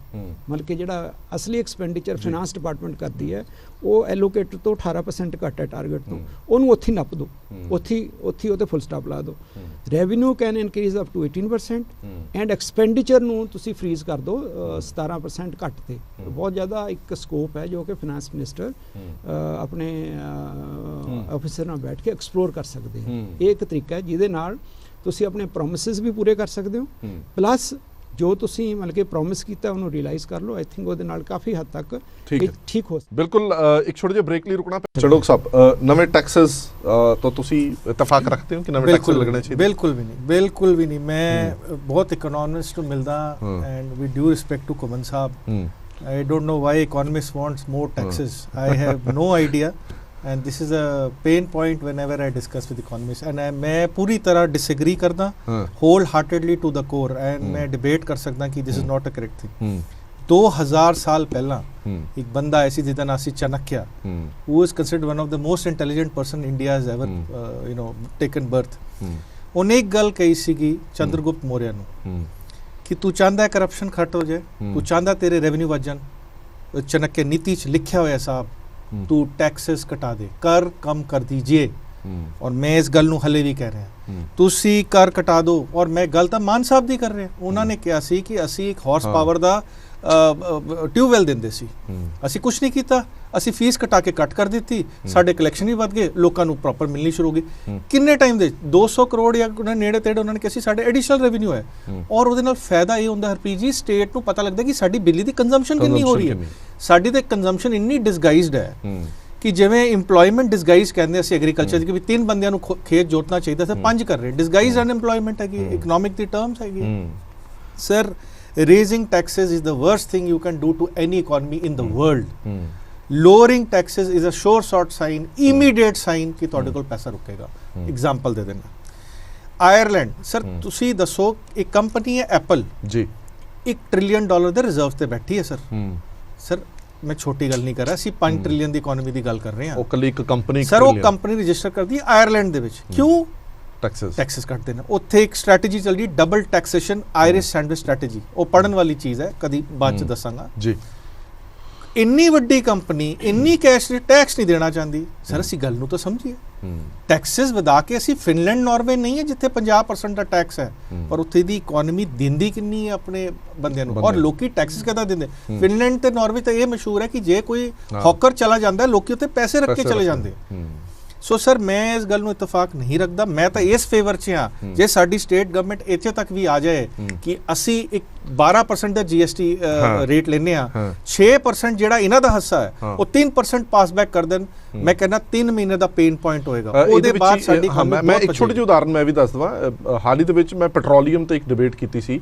ਮਤਲਬ ਕਿ ਜਿਹੜਾ ਅਸਲੀ ਐਕਸਪੈਂਡੀਚਰ ਫਾਈਨਾਂਸ ਡਿਪਾਰਟਮੈਂਟ ਕਰਦੀ ਹੈ ਉਹ ਐਲੋਕੇਟਡ ਤੋਂ 18% ਘੱਟ ਹੈ ਟਾਰਗੇਟ ਤੋਂ, ਉਹਨੂੰ ਉੱਥੇ ਨੱਪ ਦਿਓ, ਉੱਥੇ ਉਹਤੇ ਫੁੱਲ ਸਟਾਪ ਲਾ ਦਿਓ। Revenue can increase up to 18% and expenditure ਨੂੰ ਤੁਸੀਂ ਫਰੀਜ਼ ਕਰ ਦਿਓ 17% ਘੱਟ ਤੇ। ਬਹੁਤ ਜ਼ਿਆਦਾ ਇੱਕ ਸਕੋਪ ਹੈ ਜੋ ਕਿ ਫਾਈਨਾਂਸ ਮਿਨਿਸਟਰ ਆਪਣੇ ਅਫਸਰ ਨਾਲ ਬੈਠ ਕੇ ਐਕਸਪਲੋਰ ਕਰ ਸਕਦੇ ਹੈ। ਇਹ ਇੱਕ ਤਰੀਕਾ ਹੈ ਜਿਹਦੇ ਨਾਲ ਤੁਸੀਂ ਆਪਣੇ ਪ੍ਰੋਮਿਸਿਸ ਵੀ ਪੂਰੇ ਕਰ ਸਕਦੇ ਹੋ, ਪਲੱਸ ਜੋ ਤੁਸੀਂ ਮਤਲਬ ਕਿ ਪ੍ਰੋਮਿਸ ਕੀਤਾ ਉਹਨੂੰ ਰਿਅਲਾਈਜ਼ ਕਰ ਲਓ। ਆਈ ਥਿੰਕ ਉਹਦੇ ਨਾਲ ਕਾਫੀ ਹੱਦ ਤੱਕ ਠੀਕ ਹੋ ਬਿਲਕੁਲ। ਇੱਕ ਛੋਟੇ ਜਿਹੇ ਬ੍ਰੇਕ ਲਈ ਰੁਕਣਾ। ਚੜੋਕ ਸਾਹਿਬ, ਨਵੇਂ ਟੈਕਸਸ ਤੋਂ ਤੁਸੀਂ ਇਤਫਾਕ ਰੱਖਦੇ ਹੋ ਕਿ ਨਵੇਂ ਟੈਕਸ ਲੱਗਣੇ ਚਾਹੀਦੇ? ਬਿਲਕੁਲ ਵੀ ਨਹੀਂ, ਬਿਲਕੁਲ ਵੀ ਨਹੀਂ। ਮੈਂ ਬਹੁਤ ਇਕਨੋਮਿਸਟ ਨੂੰ ਮਿਲਦਾ and with due respect to ਕੁਮਨ ਸਾਹਿਬ, I don't know why economists wants more taxes. I have no idea, and this is a pain point whenever I discuss with economists. And मैं पूरी तरह disagree करदा wholeheartedly to the core, and मैं debate कर सकदा कि this is not a correct thing. 2000 साल पहला एक बंदा ऐसी जिसका नाम सी Chanakya, who is considered one of the most intelligent person India has ever taken birth. उन्हें एक गल कही सीगी चंद्रगुप्त मौर्य ਨੂੰ कि तू चाहता है करप्शन घट हो जाए, तू चाहता तेरे रेवेन्यू वजन, चाणक्य नीति च लिखा हुआ साहब, तू टैक्सेस घटा दे, कर कम कर दीजिए। और मैं इस गल नूं हले भी कह रहा तुसी कर घटा दो। और मैं गल तां मान साहब दी कर रहे हैं। उन्होंने कहा सी कि असी एक हॉर्स पावर दा ट्यूबवैल दिंदे सी, असी कुछ नहीं कीता, ਅਸੀਂ ਫੀਸ ਘਟਾ ਕੇ ਕੱਟ ਕਰ ਦਿੱਤੀ, ਸਾਡੇ ਕਲੈਕਸ਼ਨ ਵੀ ਵੱਧ ਗਏ, ਲੋਕਾਂ ਨੂੰ ਪ੍ਰੋਪਰ ਮਿਲਣੀ ਸ਼ੁਰੂ ਹੋ ਗਈ। ਕਿੰਨੇ ਟਾਈਮ ਦੇ 200 ਕਰੋੜ ਜਾਂ ਉਹਨਾਂ ਨੇੜੇ ਤੇੜੇ ਉਹਨਾਂ ਨੇ ਕਿਹਾ ਸੀ ਸਾਡੇ ਐਡੀਸ਼ਨਲ ਰੈਵਨਿਊ ਹੈ। ਔਰ ਉਹਦੇ ਨਾਲ ਫਾਇਦਾ ਇਹ ਹੁੰਦਾ ਹਰਪ੍ਰੀਤ ਜੀ, ਸਟੇਟ ਨੂੰ ਪਤਾ ਲੱਗਦਾ ਕਿ ਸਾਡੀ ਬਿਜਲੀ ਦੀ ਕੰਜ਼ੰਪਸ਼ਨ ਕਿੰਨੀ ਹੋ ਰਹੀ ਹੈ। ਸਾਡੀ ਤੇ ਕੰਜ਼ੰਪਸ਼ਨ ਇੰਨੀ ਡਿਸਗਾਈਜ਼ਡ ਹੈ ਕਿ ਜਿਵੇਂ ਇੰਪਲੋਇਮੈਂਟ ਡਿਸਗਾਈਜ਼ ਕਹਿੰਦੇ ਅਸੀਂ ਐਗਰੀਕਲਚਰ ਦੀ ਕਿ ਵੀ 3 ਬੰਦਿਆਂ ਨੂੰ ਖੇਤ ਜੋਤਣਾ ਚਾਹੀਦਾ ਸੀ, 5 ਕਰ ਰਹੇ। ਡਿਸਗਾਈਜ਼ਡ ਅਨਐਮਪਲੋਇਮੈਂਟ ਹੈਗੀ, ਇਕਨੋਮਿਕ ਦੀ ਟਰਮਸ ਹੈਗੀ। Sir, raising taxes is the worst thing you can do to any economy in the world. Lowering taxes is a sure shot sign, immediate sign कि ਤੁਹਾਡੇ ਕੋਲ ਪੈਸਾ ਰੁਕੇਗਾ। एग्जांपल ਦੇ ਦੇਣਾ, ਆਇਰਲੈਂਡ ਸਰ ਤੁਸੀਂ ਦੱਸੋ, ਇੱਕ ਕੰਪਨੀ ਹੈ ਐਪਲ ਜੀ, $1 ਟ੍ਰਿਲੀਅਨ ਦੇ ਰਿਜ਼ਰਵ ਤੇ ਬੈਠੀ ਹੈ। ਸਰ ਮੈਂ ਛੋਟੀ ਗੱਲ ਨਹੀਂ ਕਰ ਰਿਹਾ, ਅਸੀਂ 5 ਟ੍ਰਿਲੀਅਨ ਦੀ ਇਕਨੋਮੀ ਦੀ ਗੱਲ ਕਰ ਰਹੇ ਹਾਂ। ਉਹ ਕੱਲੀ ਇੱਕ ਕੰਪਨੀ ਸਰ, ਉਹ ਕੰਪਨੀ ਰਜਿਸਟਰ ਕਰਦੀ ਹੈ ਆਇਰਲੈਂਡ ਦੇ ਵਿੱਚ। ਕਿਉਂ? टैक्सेस ਕੱਟਦੇ ਨੇ। ਉੱਥੇ ਇੱਕ ਸਟ੍ਰੈਟਜੀ ਚੱਲ ਰਹੀ, double taxation, Irish sandwich strategy. ਉਹ ਪੜਨ ਵਾਲੀ ਚੀਜ਼ ਹੈ, ਕਦੀ ਬਾਅਦ ਚ ਦੱਸਾਂਗਾ ਜੀ। ਇੰਨੀ ਵੱਡੀ ਕੰਪਨੀ ਇੰਨੀ ਕੈਸ਼ ਟੈਕਸ ਨਹੀਂ ਦੇਣਾ ਚਾਹੁੰਦੀ। ਸਰ ਅਸੀਂ ਗੱਲ ਨੂੰ ਤਾਂ ਸਮਝੀਏ, ਟੈਕਸਸ ਵਧਾ ਕੇ ਅਸੀਂ ਫਿਨਲੈਂਡ ਨਾਰਵੇ ਨਹੀਂ ਹੈ ਜਿੱਥੇ 50% ਦਾ ਟੈਕਸ ਹੈ, ਪਰ ਉੱਥੇ ਦੀ ਇਕਨੋਮੀ ਦਿੰਦੀ ਕਿੰਨੀ ਹੈ ਆਪਣੇ ਬੰਦਿਆਂ ਨੂੰ, ਔਰ ਲੋਕੀ ਟੈਕਸਸ ਕਿੱਦਾਂ ਦਿੰਦੇ। ਫਿਨਲੈਂਡ ਤੇ ਨਾਰਵੇ ਤਾਂ ਇਹ ਮਸ਼ਹੂਰ ਹੈ ਕਿ ਜੇ ਕੋਈ ਹੌਕਰ ਚਲਾ ਜਾਂਦਾ ਲੋਕੀ ਉੱਥੇ ਪੈਸੇ ਰੱਖ ਕੇ ਚਲੇ ਜਾਂਦੇ। ਸੋ ਸਰ ਮੈਂ ਇਸ ਗੱਲ ਨੂੰ ਇਤਫਾਕ ਨਹੀਂ ਰੱਖਦਾ। ਮੈਂ ਤਾਂ ਇਸ ਫੇਵਰ 'ਚ ਹਾਂ ਜੇ ਸਾਡੀ ਸਟੇਟ ਗਵਰਨਮੈਂਟ ਇੱਥੇ ਤੱਕ ਵੀ ਆ ਜਾਏ ਕਿ ਅਸੀਂ ਇੱਕ 12% ਦਾ GST ਰੇਟ ਲੈਨੇ ਆ, 6% ਜਿਹੜਾ ਇਹਨਾਂ ਦਾ ਹਿੱਸਾ ਹੈ ਉਹ 3% ਪਾਸ ਬੈਕ ਕਰ ਦੇਣ। ਮੈਂ ਕਹਿੰਦਾ 3 ਮਹੀਨੇ ਦਾ ਪੇਨ ਪੁਆਇੰਟ ਹੋਏਗਾ। ਉਹਦੇ ਬਾਅਦ ਸਾਡੀ ਮੈਂ ਇੱਕ ਛੋਟੀ ਜਿਹੀ ਉਦਾਹਰਨ ਮੈਂ ਵੀ ਦੱਸ ਦਵਾਂ। ਹਾਲ ਹੀ ਦੇ ਵਿੱਚ ਮੈਂ ਪੈਟਰੋਲੀਅਮ ਤੇ ਇੱਕ ਡਿਬੇਟ ਕੀਤੀ ਸੀ।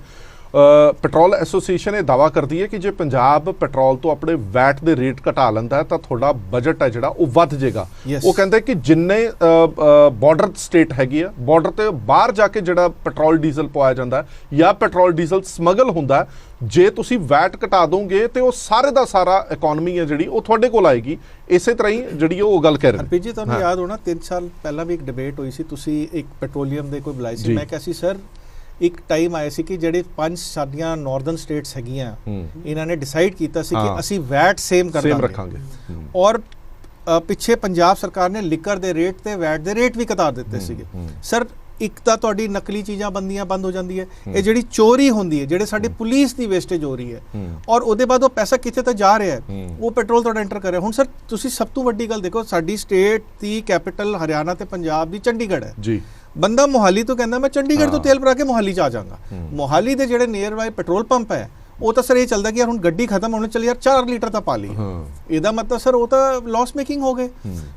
ਪੈਟਰੋਲ ਐਸੋਸੀਏਸ਼ਨ ਇਹ ਦਾਵਾ ਕਰਦੀ ਹੈ ਕਿ ਜੇ ਪੰਜਾਬ ਪੈਟਰੋਲ ਤੋਂ ਆਪਣੇ ਵੈਟ ਦੇ ਰੇਟ ਘਟਾ ਲੈਂਦਾ ਤਾਂ ਤੁਹਾਡਾ ਬਜਟ ਹੈ ਜਿਹੜਾ ਉਹ ਵੱਧ ਜਾਏਗਾ। ਉਹ ਕਹਿੰਦੇ ਕਿ ਜਿੰਨੇ ਬਾਰਡਰ ਸਟੇਟ ਹੈਗੀ ਆ, ਬਾਰਡਰ ਤੇ ਬਾਹਰ ਜਾ ਕੇ ਜਿਹੜਾ ਪੈਟਰੋਲ ਡੀਜ਼ਲ ਪਵਾਇਆ ਜਾਂਦਾ ਜਾਂ ਪੈਟਰੋਲ ਡੀਜ਼ਲ ਸਮਗਲ ਹੁੰਦਾ, ਜੇ ਤੁਸੀਂ ਵੈਟ ਘਟਾ ਦੋਗੇ ਤੇ ਉਹ ਸਾਰੇ ਦਾ ਸਾਰਾ ਇਕਨੋਮੀ ਹੈ ਜਿਹੜੀ ਉਹ ਤੁਹਾਡੇ ਕੋਲ ਆਏਗੀ। ਇਸੇ ਤਰ੍ਹਾਂ ਹੀ ਜਿਹੜੀ ਉਹ ਗੱਲ ਕਹਿ ਰਹੇ ਹਰਪ੍ਰੀਤ ਜੀ, ਤੁਹਾਨੂੰ ਯਾਦ ਹੋਣਾ 3 ਸਾਲ ਪਹਿਲਾਂ ਵੀ ਇੱਕ ਡਿਬੇਟ ਹੋਈ ਸੀ, ਤੁਸੀਂ ਇੱਕ ਪੈਟਰੋਲੀਅਮ ਦੇ ਕੋਈ ਬੁਲਾਏ ਸੀ। ਮੈਂ ਕਿਹਾ ਸੀ ਸਰ ਇੱਕ ਟਾਈਮ ਆਇਆ ਸੀ ਕਿ ਜਿਹੜੇ 5 ਸਾਡੀਆਂ ਨਾਰਦਰਨ ਸਟੇਟਸ ਹੈਗੀਆਂ, ਇਹਨਾਂ ਨੇ ਡਿਸਾਈਡ ਕੀਤਾ ਸੀ ਕਿ ਅਸੀਂ ਵੈਟ ਸੇਮ ਰੱਖਾਂਗੇ। ਔਰ ਪਿੱਛੇ ਪੰਜਾਬ ਸਰਕਾਰ ਨੇ ਲਿਕਰ ਦੇ ਰੇਟ ਤੇ ਵੈਟ ਦੇ ਰੇਟ ਵੀ ਘਟਾ ਦਿੱਤੇ ਸੀਗੇ। ਸਰ ਇੱਕ ਤਾਂ ਤੁਹਾਡੀ ਨਕਲੀ ਚੀਜ਼ਾਂ ਬੰਦੀਆਂ ਬੰਦ ਹੋ ਜਾਂਦੀ ਹੈ, ਇਹ ਜਿਹੜੀ ਚੋਰੀ ਹੁੰਦੀ ਹੈ, ਜਿਹੜੇ ਸਾਡੀ ਪੁਲਿਸ ਦੀ ਵੇਸਟੇਜ ਹੋ ਰਹੀ ਹੈ, ਔਰ ਉਹਦੇ ਬਾਅਦ ਉਹ ਪੈਸਾ ਕਿੱਥੇ ਤੱਕ ਜਾ ਰਿਹਾ ਹੈ, ਉਹ ਪੈਟਰੋਲ ਤੁਹਾਡਾ ਐਂਟਰ ਕਰ ਰਿਹਾ। ਹੁਣ ਸਰ ਤੁਸੀਂ ਸਭ ਤੋਂ ਵੱਡੀ ਗੱਲ ਦੇਖੋ, ਸਾਡੀ ਸਟੇਟ ਦੀ ਕੈਪੀਟਲ ਹਰਿਆਣਾ ਤੇ ਪੰਜਾਬ ਦੀ ਚੰਡੀਗੜ੍ਹ ਹੈ ਜੀ। ਬੰਦਾ ਮੋਹਾਲੀ ਤੋਂ ਕਹਿੰਦਾ ਮੈਂ ਚੰਡੀਗੜ੍ਹ ਤੋਂ ਤੇਲ ਭਰਾ ਕੇ ਮੋਹਾਲੀ ਚ ਆ ਜਾਵਾਂਗਾ। ਮੋਹਾਲੀ ਦੇ ਜਿਹੜੇ ਨੀਅਰ ਬਾਈ ਪੈਟਰੋਲ ਪੰਪ ਹੈ ਉਹ ਤਾਂ ਸਰ ਇਹ ਚੱਲਦਾ ਕਿ ਯਾਰ ਹੁਣ ਗੱਡੀ ਖਤਮ ਹੋਣੀ, ਚੱਲ ਯਾਰ 4 ਲੀਟਰ ਤਾਂ ਪਾ ਲਈ। ਇਹਦਾ ਮਤਲਬ ਸਰ ਉਹ ਤਾਂ ਲਾਸ ਮੇਕਿੰਗ ਹੋ ਗਏ।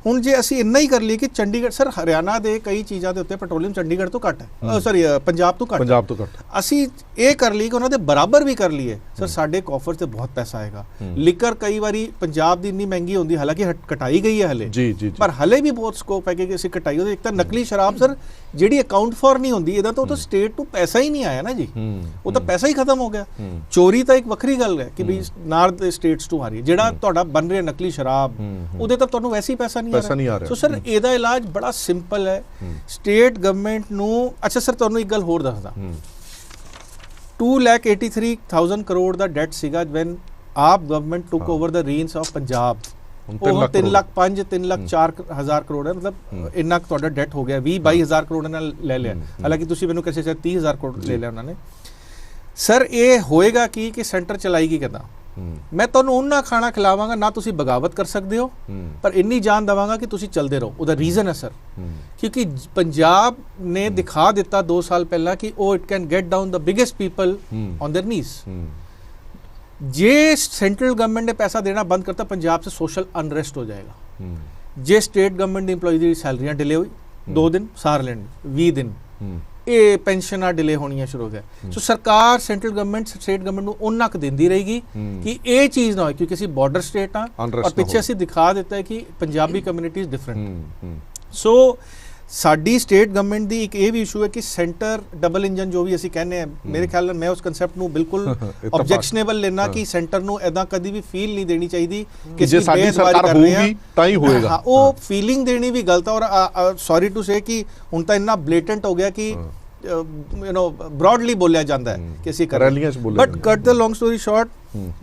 ਹੁਣ ਜੇ ਅਸੀਂ ਇੰਨਾ ਹੀ ਕਰ ਲਈਏ ਕਿ ਚੰਡੀਗੜ੍ਹ, ਸਰ ਹਰਿਆਣਾ ਦੇ ਕਈ ਚੀਜ਼ਾਂ ਦੇ ਉੱਤੇ ਪੈਟਰੋਲੀਅਮ ਚੰਡੀਗੜ੍ਹ ਤੋਂ ਘੱਟ ਹੈ, ਸੌਰੀ ਪੰਜਾਬ ਤੋਂ ਘੱਟ। ਅਸੀਂ ਇਹ ਕਰ ਲਈ ਕਿ ਉਹਨਾਂ ਦੇ ਬਰਾਬਰ ਵੀ ਕਰ ਲਈਏ, ਸਰ ਸਾਡੇ ਕੋਫਰ ਤੇ ਬਹੁਤ ਪੈਸਾ ਆਏਗਾ। ਲਿਕਰ ਕਈ ਵਾਰੀ ਪੰਜਾਬ ਦੀ ਇੰਨੀ ਮਹਿੰਗੀ ਹੁੰਦੀ, ਹਾਲਾਂਕਿ ਘਟਾਈ ਗਈ ਹੈ ਹਲੇ, ਪਰ ਹਲੇ ਵੀ ਬਹੁਤ ਸਕੋਪ ਹੈ ਕਿ ਅਸੀਂ ਘਟਾਈ। ਉਹਦੇ ਇੱਕ ਤਾਂ ਨਕਲੀ ਸ਼ਰਾਬ ਸਰ ਜਿਹੜੀ ਅਕਾਊਂਟ ਫॉर ਨਹੀਂ ਹੁੰਦੀ, ਇਹਦਾ ਤਾਂ ਉਹ ਤਾਂ ਸਟੇਟ ਨੂੰ ਪੈਸਾ ਹੀ ਨਹੀਂ ਆਇਆ ਨਾ ਜੀ, ਉਹ ਤਾਂ ਪੈਸਾ ਹੀ ਖਤਮ ਹੋ ਗਿਆ। ਚੋਰੀ ਤਾਂ ਇੱਕ ਵੱਖਰੀ ਗੱਲ ਹੈ ਕਿ ਵੀ ਨਾਰਥ ਸਟੇਟਸ ਤੋਂ ਆ ਰਹੀ ਹੈ, ਜਿਹੜਾ ਤੁਹਾਡਾ ਬਣ ਰਿਹਾ ਨਕਲੀ ਸ਼ਰਾਬ ਉਹਦੇ ਤਾਂ ਤੁਹਾਨੂੰ ਵੈਸੇ ਹੀ ਪੈਸਾ ਨਹੀਂ ਆ ਰਿਹਾ। ਸੋ ਸਰ ਇਹਦਾ ਇਲਾਜ ਬੜਾ ਸਿੰਪਲ ਹੈ, ਸਟੇਟ ਗਵਰਨਮੈਂਟ ਨੂੰ। ਅੱਛਾ ਸਰ ਤੁਹਾਨੂੰ ਇੱਕ ਗੱਲ ਹੋਰ ਦੱਸਦਾ, 2,83,000 ਕਰੋੜ ਦਾ ਡੈਟ ਸੀਗਾ ਵੈਨ ਆਪ government took over the rains of Punjab. ਉਹ 3,05,000 3,04,000 ਕਰੋੜ ਹੈ, ਮਤਲਬ ਇੰਨਾ ਤੁਹਾਡਾ ਡੈਟ ਹੋ ਗਿਆ। 20-22,000 ਕਰੋੜ ਨਾਲ ਲੈ ਲਿਆ, ਹਾਲਾਂਕਿ ਤੁਸੀਂ ਮੈਨੂੰ ਕਿਸੇ 30,000 ਕਰੋੜ ਲੈ ਲਿਆ ਉਹਨਾਂ ਨੇ। ਸਰ ਇਹ ਹੋਏਗਾ ਕਿ ਸੈਂਟਰ ਚਲਾਏਗੀ ਕਿੱਦਾਂ? ਮੈਂ ਤੁਹਾਨੂੰ ਉਹਨਾਂ ਖਾਣਾ ਖਿਲਾਵਾਂਗਾ ਨਾ ਤੁਸੀਂ ਬਗਾਵਤ ਕਰ ਸਕਦੇ ਹੋ, ਪਰ ਇੰਨੀ ਜਾਨ ਦਵਾਂਗਾ ਕਿ ਤੁਸੀਂ ਚੱਲਦੇ ਰਹੋ। ਉਹਦਾ ਰੀਜ਼ਨ ਹੈ ਸਰ, ਕਿਉਂਕਿ ਪੰਜਾਬ ਨੇ ਦਿਖਾ ਦਿੱਤਾ 2 ਸਾਲ ਪਹਿਲਾਂ ਕਿ ਉਹ it can get down the biggest people on their नीज। ਜੇ ਸੈਂਟਰਲ ਗਵਰਨਮੈਂਟ ਨੇ ਪੈਸਾ ਦੇਣਾ ਬੰਦ ਕਰਤਾ, ਪੰਜਾਬ 'ਚ ਸੋਸ਼ਲ ਅਨਰੈਸਟ ਹੋ ਜਾਏਗਾ। ਜੇ ਸਟੇਟ ਗਵਰਨਮੈਂਟ ਦੀ ਇੰਪਲੋਈ ਦੀ ਸੈਲਰੀਆਂ ਡਿਲੇ ਹੋਈ 2 ਦਿਨ, ਸਾਰ ਲੈਣ 20 ਦਿਨ, ਇਹ ਪੈਨਸ਼ਨਾਂ ਡਿਲੇ ਹੋਣੀਆਂ ਸ਼ੁਰੂ ਹੋ ਗਿਆ। ਸੋ ਸਰਕਾਰ, ਸੈਂਟਰਲ ਗਵਰਨਮੈਂਟ ਸਟੇਟ ਗਵਰਨਮੈਂਟ ਨੂੰ ਉਹਨਾਂ ਕੁ ਦਿੰਦੀ ਰਹੇਗੀ ਕਿ ਇਹ ਚੀਜ਼ ਨਾ ਹੋਏ, ਕਿਉਂਕਿ ਅਸੀਂ ਬਾਰਡਰ ਸਟੇਟ ਆ ਔਰ ਪਿੱਛੇ ਅਸੀਂ ਦਿਖਾ ਦਿੱਤਾ ਹੈ ਕਿ ਪੰਜਾਬੀ ਕਮਿਊਨਿਟੀ ਇਜ਼ ਡਿਫਰੈਂਟ। ਸੋ ਸਾਡੀ ਸਟੇਟ ਗਵਰਨਮੈਂਟ ਦੀ ਇੱਕ ਇਹ ਵੀ ਇਸ਼ੂ ਹੈ ਕਿ ਸੈਂਟਰ ਡਬਲ ਇੰਜਨ ਜੋ ਵੀ ਅਸੀਂ ਕਹਿੰਦੇ ਆ, ਮੇਰੇ ਖਿਆਲ ਨਾਲ ਮੈਂ ਉਸ ਕਨਸੈਪਟ ਨੂੰ ਬਿਲਕੁਲ ਆਬਜੈਕਸ਼ਨੇਬਲ ਲੈਣਾ ਕਿ ਸੈਂਟਰ ਨੂੰ ਐਦਾਂ ਕਦੀ ਵੀ ਫੀਲ ਨਹੀਂ ਦੇਣੀ ਚਾਹੀਦੀ ਕਿ ਜੇ ਸਾਡੀ ਸਰਕਾਰ ਹੋਊਗੀ ਤਾਂ ਹੀ ਹੋਏਗਾ। ਉਹ ਫੀਲਿੰਗ ਦੇਣੀ ਵੀ ਗਲਤ ਹੈ। ਔਰ ਸੌਰੀ ਟੂ ਸੇ ਕਿ ਹੁਣ ਤਾਂ ਇੰਨਾ ਬਲੇਟੈਂਟ ਹੋ ਗਿਆ ਕਿ broadly ਬੋਲਿਆ ਜਾਂਦਾ ਹੈ ਕਿ ਅਸੀਂ ਕਰ ਰੈਲੀਆਂ 'ਚ ਬੋਲਿਆ। ਬਟ ਕੱਟ ਦ ਲੌਂਗ ਸਟੋਰੀ ਸ਼ਾਰਟ,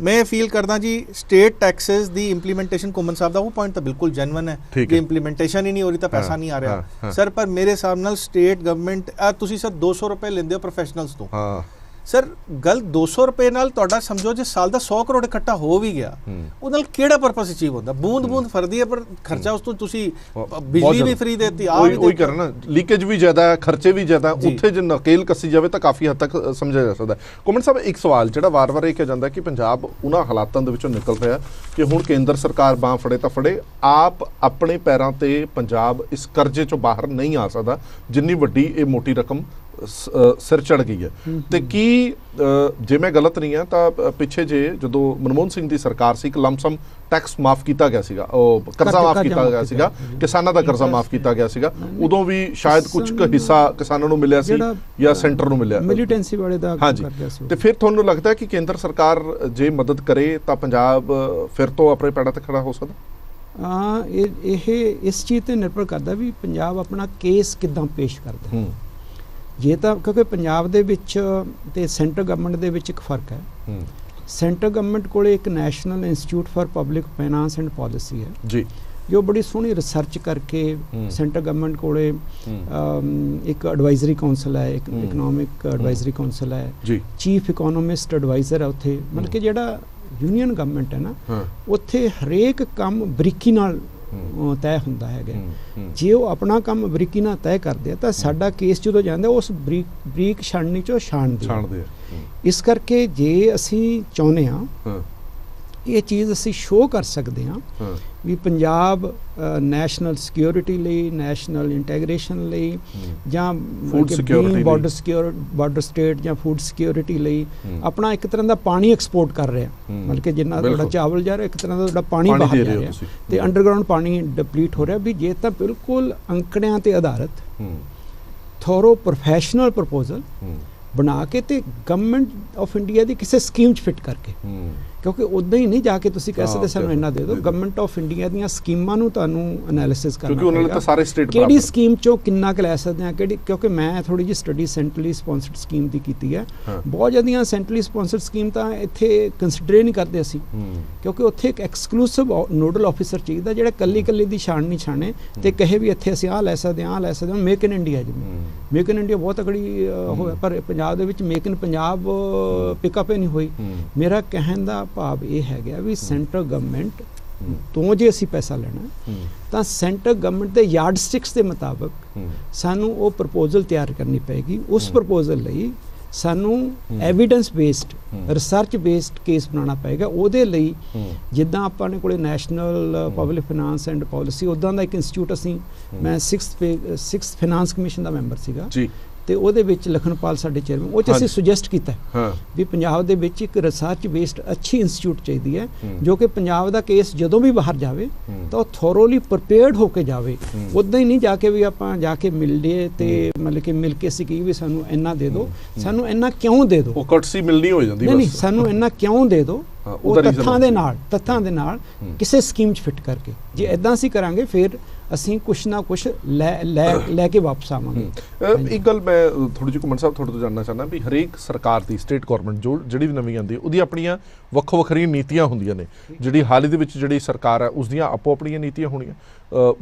ਮੈਂ ਫੀਲ ਕਰਦਾ ਜੀ ਸਟੇਟ ਟੈਕਸਸ ਦੀ ਇੰਪਲੀਮੈਂਟੇਸ਼ਨ, ਘੁੰਮਣ ਸਾਹਿਬ ਦਾ ਉਹ ਪੁਆਇੰਟ ਤਾਂ ਬਿਲਕੁਲ ਜੈਨੂਇਨ ਹੈ ਕਿ ਇੰਪਲੀਮੈਂਟੇਸ਼ਨ ਹੀ ਨਹੀਂ ਹੋ ਰਹੀ ਤਾਂ ਪੈਸਾ ਨਹੀਂ ਆ ਰਿਹਾ ਸਰ। ਪਰ ਮੇਰੇ ਹਿਸਾਬ ਨਾਲ ਸਟੇਟ ਗਵਰਨਮੈਂਟ, ਤੁਸੀਂ ਸਰ 200 ਰੁਪਏ ਲੈਂਦੇ ਹੋ ਪ੍ਰੋਫੈਸ਼ਨਲਸ ਤੋਂ, ਸਰ ਗੱਲ 200 ਰੁਪਏ ਨਾਲ ਤੁਹਾਡਾ ਸਮਝੋ ਜੇ ਸਾਲ ਦਾ 100 ਕਰੋੜ ਇਕੱਠਾ ਹੋ ਵੀ ਗਿਆ, ਉਹਦੇ ਨਾਲ ਕਿਹੜਾ ਪਰਪਸ ਅਚੀਵ ਹੁੰਦਾ? ਬੂੰਦ ਫਰਦੀ ਹੈ, ਪਰ ਖਰਚਾ ਉਸ ਤੋਂ ਤੁਸੀਂ ਬਿਜਲੀ ਵੀ ਫ੍ਰੀ ਦੇਤੀ, ਉਹੀ ਕਰਨਾ, ਲੀਕੇਜ ਵੀ ਜ਼ਿਆਦਾ ਹੈ, ਖਰਚੇ ਵੀ ਜ਼ਿਆਦਾ। ਉੱਥੇ ਜੇ ਨਕੇਲ ਕੱਸੀ ਜਾਵੇ ਤਾਂ ਕਾਫੀ ਹੱਦ ਤੱਕ ਸਮਝਿਆ ਜਾ ਸਕਦਾ। ਕੋਮਨ ਸਾਹਿਬ, ਇੱਕ ਸਵਾਲ ਜਿਹੜਾ ਵਾਰ-ਵਾਰ ਇਹ ਕਿਹਾ ਜਾਂਦਾ ਕਿ ਪੰਜਾਬ ਉਹਨਾਂ ਹਾਲਾਤਾਂ ਦੇ ਵਿੱਚੋਂ ਨਿਕਲ ਰਿਹਾ ਕਿ ਹੁਣ ਕੇਂਦਰ ਸਰਕਾਰ ਬਾਂਹ ਫੜੇ ਤਾਂ ਫੜੇ, ਆਪ ਆਪਣੇ ਪੈਰਾਂ ਤੇ ਪੰਜਾਬ ਇਸ ਕਰਜ਼ੇ ਚੋਂ ਬਾਹਰ ਨਹੀਂ ਆ ਸਕਦਾ ਜਿੰਨੀ ਵੱਡੀ ਇਹ ਮੋਟੀ ਰਕਮ ਸਿਰ ਚੜ ਗਈ ਹੈ। ਤੇ ਕੀ ਜੇ ਮੈਂ ਗਲਤ ਨਹੀਂ ਹਾਂ ਤਾਂ ਪਿੱਛੇ ਜੇ ਜਦੋਂ ਮਨਮੋਹਨ ਸਿੰਘ ਦੀ ਸਰਕਾਰ ਸੀ, ਇੱਕ ਲੰਮਸਮ ਟੈਕਸ ਮਾਫ ਕੀਤਾ ਗਿਆ ਸੀਗਾ, ਉਹ ਕਰਜ਼ਾ ਮਾਫ ਕੀਤਾ ਗਿਆ ਸੀਗਾ, ਕਿਸਾਨਾਂ ਦਾ ਕਰਜ਼ਾ ਮਾਫ ਕੀਤਾ ਗਿਆ ਸੀਗਾ, ਉਦੋਂ ਵੀ ਸ਼ਾਇਦ ਕੁਝ ਕੁ ਹਿੱਸਾ ਕਿਸਾਨਾਂ ਨੂੰ ਮਿਲਿਆ ਸੀ ਜਾਂ ਸੈਂਟਰ ਨੂੰ ਮਿਲਿਆ, ਮਿਲੀਟੈਂਸੀ ਵਾਲੇ ਦਾ ਕਰ ਗਿਆ ਸੀ। ਤੇ ਫਿਰ ਤੁਹਾਨੂੰ ਲੱਗਦਾ ਹੈ ਕਿ ਕੇਂਦਰ ਸਰਕਾਰ ਜੇ ਮਦਦ ਕਰੇ ਤਾਂ ਪੰਜਾਬ ਫਿਰ ਤੋਂ ਆਪਣੇ ਪੈਰਾਂ ਤੇ ਖੜਾ ਹੋ ਸਕਦਾ? ਇਹ ਇਸ ਚੀਜ਼ ਤੇ ਨਿਰਭਰ ਕਰਦਾ ਵੀ ਪੰਜਾਬ ਆਪਣਾ ਕੇਸ ਕਿੱਦਾਂ ਪੇਸ਼ ਕਰਦਾ। ਜੇ ਤਾਂ ਕਿਉਂਕਿ ਪੰਜਾਬ ਦੇ ਵਿੱਚ ਤੇ ਸੈਂਟਰ ਗਵਰਨਮੈਂਟ ਦੇ ਵਿੱਚ ਇੱਕ ਫਰਕ ਹੈ। ਸੈਂਟਰ ਗਵਰਨਮੈਂਟ ਕੋਲੇ ਇੱਕ national institute for public finance and policy ਹੈ ਜੀ, ਜੋ ਬੜੀ ਸੋਹਣੀ ਰਿਸਰਚ ਕਰਕੇ ਸੈਂਟਰ ਗਵਰਨਮੈਂਟ ਕੋਲੇ ਇੱਕ ਐਡਵਾਈਜ਼ਰੀ ਕਾਉਂਸਲ ਹੈ, ਇੱਕ ਇਕਨੋਮਿਕ ਐਡਵਾਈਜ਼ਰੀ ਕਾਉਂਸਲ ਹੈ, ਚੀਫ ਇਕਨੋਮਿਸਟ ਐਡਵਾਈਜ਼ਰ ਹੈ ਉੱਥੇ। ਮਤਲਬ ਕਿ ਜਿਹੜਾ ਯੂਨੀਅਨ ਗਵਰਨਮੈਂਟ ਹੈ ਨਾ, ਉੱਥੇ ਹਰੇਕ ਕੰਮ ਬਰੀਕੀ ਨਾਲ ਤੈਅ ਹੁੰਦਾ ਹੈਗਾ। ਜੇ ਉਹ ਆਪਣਾ ਕੰਮ ਬਰੀਕੀ ਨਾਲ ਤੈਅ ਕਰਦੇ ਆ ਤਾਂ ਸਾਡਾ ਕੇਸ ਜਦੋਂ ਜਾਂਦਾ ਉਸ ਬਰੀਕ ਛਾਣਨੀ ਚੋਂ ਛਾਣਦੇ। ਇਸ ਕਰਕੇ ਜੇ ਅਸੀਂ ਚਾਹੁੰਦੇ ਹਾਂ ਇਹ ਚੀਜ਼ ਅਸੀਂ ਸ਼ੋਅ ਕਰ ਸਕਦੇ ਹਾਂ ਵੀ ਪੰਜਾਬ ਨੈਸ਼ਨਲ ਸਿਕਿਉਰਿਟੀ ਲਈ, ਨੈਸ਼ਨਲ ਇੰਟੈਗ੍ਰੇਸ਼ਨ ਲਈ ਜਾਂ ਬਾਰਡਰ ਸਟੇਟ ਜਾਂ ਫੂਡ ਸਿਕਿਉਰਿਟੀ ਲਈ ਆਪਣਾ ਇੱਕ ਤਰ੍ਹਾਂ ਦਾ ਪਾਣੀ ਐਕਸਪੋਰਟ ਕਰ ਰਿਹਾ। ਮਤਲਬ ਕਿ ਜਿੰਨਾ ਤੁਹਾਡਾ ਚਾਵਲ ਜਾ ਰਿਹਾ, ਇੱਕ ਤਰ੍ਹਾਂ ਦਾ ਤੁਹਾਡਾ ਪਾਣੀ ਬਾਹਰ ਜਾ ਰਿਹਾ ਤੇ ਅੰਡਰਗਰਾਉਂਡ ਪਾਣੀ ਡਿਪਲੀਟ ਹੋ ਰਿਹਾ। ਵੀ ਜੇ ਤਾਂ ਬਿਲਕੁਲ ਅੰਕੜਿਆਂ ਤੇ ਆਧਾਰਿਤ ਥੋਰੋ ਪ੍ਰੋਫੈਸ਼ਨਲ ਪ੍ਰਪੋਜ਼ਲ ਬਣਾ ਕੇ ਤੇ ਗਵਰਨਮੈਂਟ ਆਫ ਇੰਡੀਆ ਦੀ ਕਿਸੇ ਸਕੀਮ 'ਚ ਫਿੱਟ ਕਰਕੇ, ਕਿਉਂਕਿ ਉਦਾਂ ਹੀ ਨਹੀਂ ਜਾ ਕੇ ਤੁਸੀਂ ਕਹਿ ਸਕਦੇ ਸਾਨੂੰ ਇੰਨਾ ਦੇ ਦਿਓ। ਗਵਰਨਮੈਂਟ ਆਫ ਇੰਡੀਆ ਦੀਆਂ ਸਕੀਮਾਂ ਨੂੰ ਤੁਹਾਨੂੰ ਐਨਾਲਿਸਿਸ ਕਰਨਾ ਪਏਗਾ, ਕਿਉਂਕਿ ਉਹਨਾਂ ਨੇ ਤਾਂ ਸਾਰੇ ਸਟੇਟ ਕਿਹੜੀ ਸਕੀਮ ਚੋਂ ਕਿੰਨਾ ਕੁ ਲੈ ਸਕਦੇ ਆ, ਕਿਹੜੀ। ਕਿਉਂਕਿ ਮੈਂ ਥੋੜੀ ਜਿਹੀ ਸਟੱਡੀ ਸੈਂਟਰਲੀ ਸਪਾਂਸਰਡ ਸਕੀਮ ਦੀ ਕੀਤੀ ਹੈ। ਬਹੁਤ ਜ਼ਿਆਦੀਆਂ ਸੈਂਟਰਲੀ ਸਪਾਂਸਰਡ ਸਕੀਮ ਤਾਂ ਇੱਥੇ ਕੰਸੀਡਰ ਹੀ ਨਹੀਂ ਕਰਦੇ ਅਸੀਂ, ਕਿਉਂਕਿ ਉੱਥੇ ਇੱਕ ਐਕਸਕਲੂਸਿਵ ਨੋਡਲ ਆਫਿਸਰ ਚਾਹੀਦਾ ਜਿਹੜਾ ਕੱਲੀ ਦੀ ਛਾਣ ਛਾਣੇ ਤੇ ਕਹੇ ਵੀ ਇੱਥੇ ਅਸੀਂ ਆਹ ਲੈ ਸਕਦੇ ਹਾਂ, ਆਹ ਲੈ ਸਕਦੇ ਹਾਂ। ਮੇਕ ਇਨ ਇੰਡੀਆ, ਜਿਵੇਂ ਮੇਕ ਇਨ ਇੰਡੀਆ ਬਹੁਤ ਤਕੜੀ ਹੋਇਆ, ਪਰ ਪੰਜਾਬ ਦੇ ਵਿੱਚ ਮੇਕ ਇਨ ਪੰਜਾਬ ਪਿਕਅਪ ਹੀ ਨਹੀਂ ਹੋਈ। ਮੇਰਾ ਕਹਿਣ ਦਾ ਭਾਵ ਇਹ ਹੈਗਾ ਵੀ ਸੈਂਟਰ ਗਵਰਨਮੈਂਟ ਤੋਂ ਜੇ ਅਸੀਂ ਪੈਸਾ ਲੈਣਾ ਤਾਂ ਸੈਂਟਰ ਗਵਰਨਮੈਂਟ ਦੇ ਯਾਰਡ ਸਟਿਕਸ ਦੇ ਮੁਤਾਬਕ ਸਾਨੂੰ ਉਹ ਪ੍ਰਪੋਜ਼ਲ ਤਿਆਰ ਕਰਨੀ ਪਏਗੀ। ਉਸ ਪ੍ਰਪੋਜ਼ਲ ਲਈ ਸਾਨੂੰ evidence based, research based case ਬਣਾਉਣਾ ਪਏਗਾ। ਉਹਦੇ ਲਈ ਜਿੱਦਾਂ ਆਪਾਂ ਨੇ ਕੋਲੇ national public finance and policy, ਉੱਦਾਂ ਦਾ ਇੱਕ ਇੰਸਟੀਚਿਊਟ ਅਸੀਂ, ਮੈਂ 6th ਫਾਈਨਾਂਸ ਕਮਿਸ਼ਨ ਦਾ ਮੈਂਬਰ ਸੀਗਾ ਤੇ ਉਹਦੇ ਵਿੱਚ ਲਖਨਪਾਲ ਸਾਡੇ ਚੇਅਰਮੈਨ, ਉਹ 'ਚ ਅਸੀਂ ਸੁਜੈਸਟ ਕੀਤਾ ਵੀ ਪੰਜਾਬ ਦੇ ਵਿੱਚ ਇੱਕ ਰਿਸਰਚ ਬੇਸਡ ਅੱਛੀ ਇੰਸਟੀਚਿਊਟ ਚਾਹੀਦੀ ਹੈ ਜੋ ਕਿ ਪੰਜਾਬ ਦਾ ਕੇਸ ਜਦੋਂ ਵੀ ਬਾਹਰ ਜਾਵੇ ਤਾਂ ਉਹ ਥੋਰੋਲੀ ਪ੍ਰੀਪੇਅਰਡ ਹੋ ਕੇ ਜਾਵੇ। ਉੱਦਾਂ ਹੀ ਨਹੀਂ ਜਾ ਕੇ ਵੀ ਆਪਾਂ ਜਾ ਕੇ ਮਿਲ ਲਈਏ ਤੇ ਮਤਲਬ ਕਿ ਮਿਲ ਕੇ ਅਸੀਂ ਕਹੀ ਵੀ ਸਾਨੂੰ ਇੰਨਾ ਦੇ ਦਿਓ, ਸਾਨੂੰ ਇੰਨਾ ਕਿਉਂ ਦੇ ਦਿਓ, ਉਹ ਕਟਸੀ ਮਿਲਣੀ ਹੋ ਜਾਂਦੀ। ਨਹੀਂ, ਸਾਨੂੰ ਇੰਨਾ ਕਿਉਂ ਦੇ ਦਿਓ, ਉਹ ਤੱਥਾਂ ਦੇ ਨਾਲ ਕਿਸੇ ਸਕੀਮ 'ਚ ਫਿੱਟ ਕਰਕੇ। ਜੇ ਇੱਦਾਂ ਅਸੀਂ ਕਰਾਂਗੇ ਫਿਰ ਅਸੀਂ ਕੁਛ ਨਾ ਕੁਛ ਲੈ ਕੇ ਵਾਪਸ ਆਵਾਂਗੇ। ਇੱਕ ਗੱਲ ਮੈਂ ਥੋੜੀ ਜਿਹੀ ਘੁੰਮਣ ਸਾਹਿਬ ਤੁਹਾਡੇ ਤੋਂ ਜਾਣਨਾ ਚਾਹੁੰਦਾ ਵੀ ਹਰੇਕ ਸਰਕਾਰ ਦੀ, ਸਟੇਟ ਗਵਰਨਮੈਂਟ ਜਿਹੜੀ ਵੀ ਨਵੀਂ ਆਉਂਦੀ ਉਹਦੀ ਆਪਣੀਆਂ ਵੱਖੋ ਵੱਖਰੀਆਂ ਨੀਤੀਆਂ ਹੁੰਦੀਆਂ ਨੇ। ਜਿਹੜੀ ਹਾਲ ਹੀ ਦੇ ਵਿੱਚ ਜਿਹੜੀ ਸਰਕਾਰ ਹੈ ਉਸ ਦੀਆਂ ਆਪੋ ਆਪਣੀਆਂ ਨੀਤੀਆਂ ਹੋਣੀਆਂ।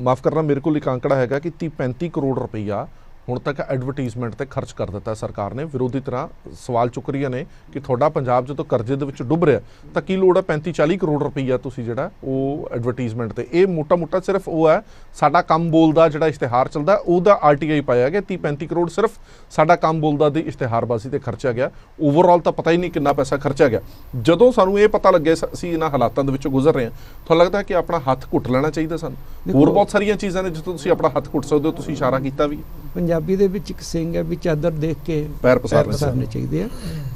ਮਾਫ ਕਰਨਾ, ਮੇਰੇ ਕੋਲ ਇੱਕ ਅੰਕੜਾ ਹੈਗਾ ਕਿ 30-35 ਕਰੋੜ ਰੁਪਈਆ ਹੁਣ ਤੱਕ ਐਡਵਰਟਾਈਜ਼ਮੈਂਟ ਤੇ ਖਰਚ ਕਰ ਦਿੱਤਾ ਸਰਕਾਰ ਨੇ। ਵਿਰੋਧੀ ਤਰ੍ਹਾਂ ਸਵਾਲ ਚੁੱਕ ਰਹੀਆਂ ਨੇ ਕਿ ਤੁਹਾਡਾ ਪੰਜਾਬ ਜਦੋਂ ਕਰਜ਼ੇ ਦੇ ਵਿੱਚ ਡੁੱਬ ਰਿਹਾ ਤਾਂ ਕੀ ਲੋੜ ਹੈ 35-40 ਕਰੋੜ ਰੁਪਈਆ ਤੁਸੀਂ ਜਿਹੜਾ ਉਹ ਐਡਵਰਟਾਈਜ਼ਮੈਂਟ ਤੇ। ਇਹ ਮੋਟਾ ਸਿਰਫ ਉਹ ਹੈ ਸਾਡਾ ਕੰਮ ਬੋਲਦਾ ਜਿਹੜਾ ਇਸ਼ਤਿਹਾਰ ਚੱਲਦਾ ਉਹਦਾ RTI ਪਾਇਆ ਗਿਆ 30-35 ਕਰੋੜ ਸਿਰਫ ਸਾਡਾ ਕੰਮ ਬੋਲਦਾ ਦੀ ਇਸ਼ਤਿਹਾਰਬਾਜ਼ੀ ਤੇ ਖਰਚਿਆ ਗਿਆ। ਓਵਰਆਲ ਤਾਂ ਪਤਾ ਹੀ ਨਹੀਂ ਕਿੰਨਾ ਪੈਸਾ ਖਰਚਿਆ ਗਿਆ। ਜਦੋਂ ਸਾਨੂੰ ਇਹ ਪਤਾ ਲੱਗੇ ਅਸੀਂ ਇਹਨਾਂ ਹਾਲਾਤਾਂ ਦੇ ਵਿੱਚੋਂ ਗੁਜ਼ਰ ਰਹੇ ਹਾਂ, ਤੁਹਾਨੂੰ ਲੱਗਦਾ ਕਿ ਆਪਣਾ ਹੱਥ ਘੁੱਟ ਲੈਣਾ ਚਾਹੀਦਾ ਸਾਨੂੰ? ਹੋਰ ਬਹੁਤ ਸਾਰੀਆਂ ਚੀਜ਼ਾਂ ਨੇ ਜਿੱਥੋਂ ਤੁਸੀਂ ਆਪਣਾ ਹੱਥ ਘੁੱਟ ਸਕਦੇ ਹੋ, ਤੁਸੀਂ ਇਸ਼ਾਰਾ ਕੀਤਾ ਵੀ। ਪੰਜਾਬੀ ਦੇ ਵਿੱਚ ਇੱਕ ਸਿੰਘ ਹੈ ਵੀ ਚਾਦਰ ਦੇਖ ਕੇ ਪੈਰ ਪਸਾਰਨੇ ਚਾਹੀਦੇ ਆ।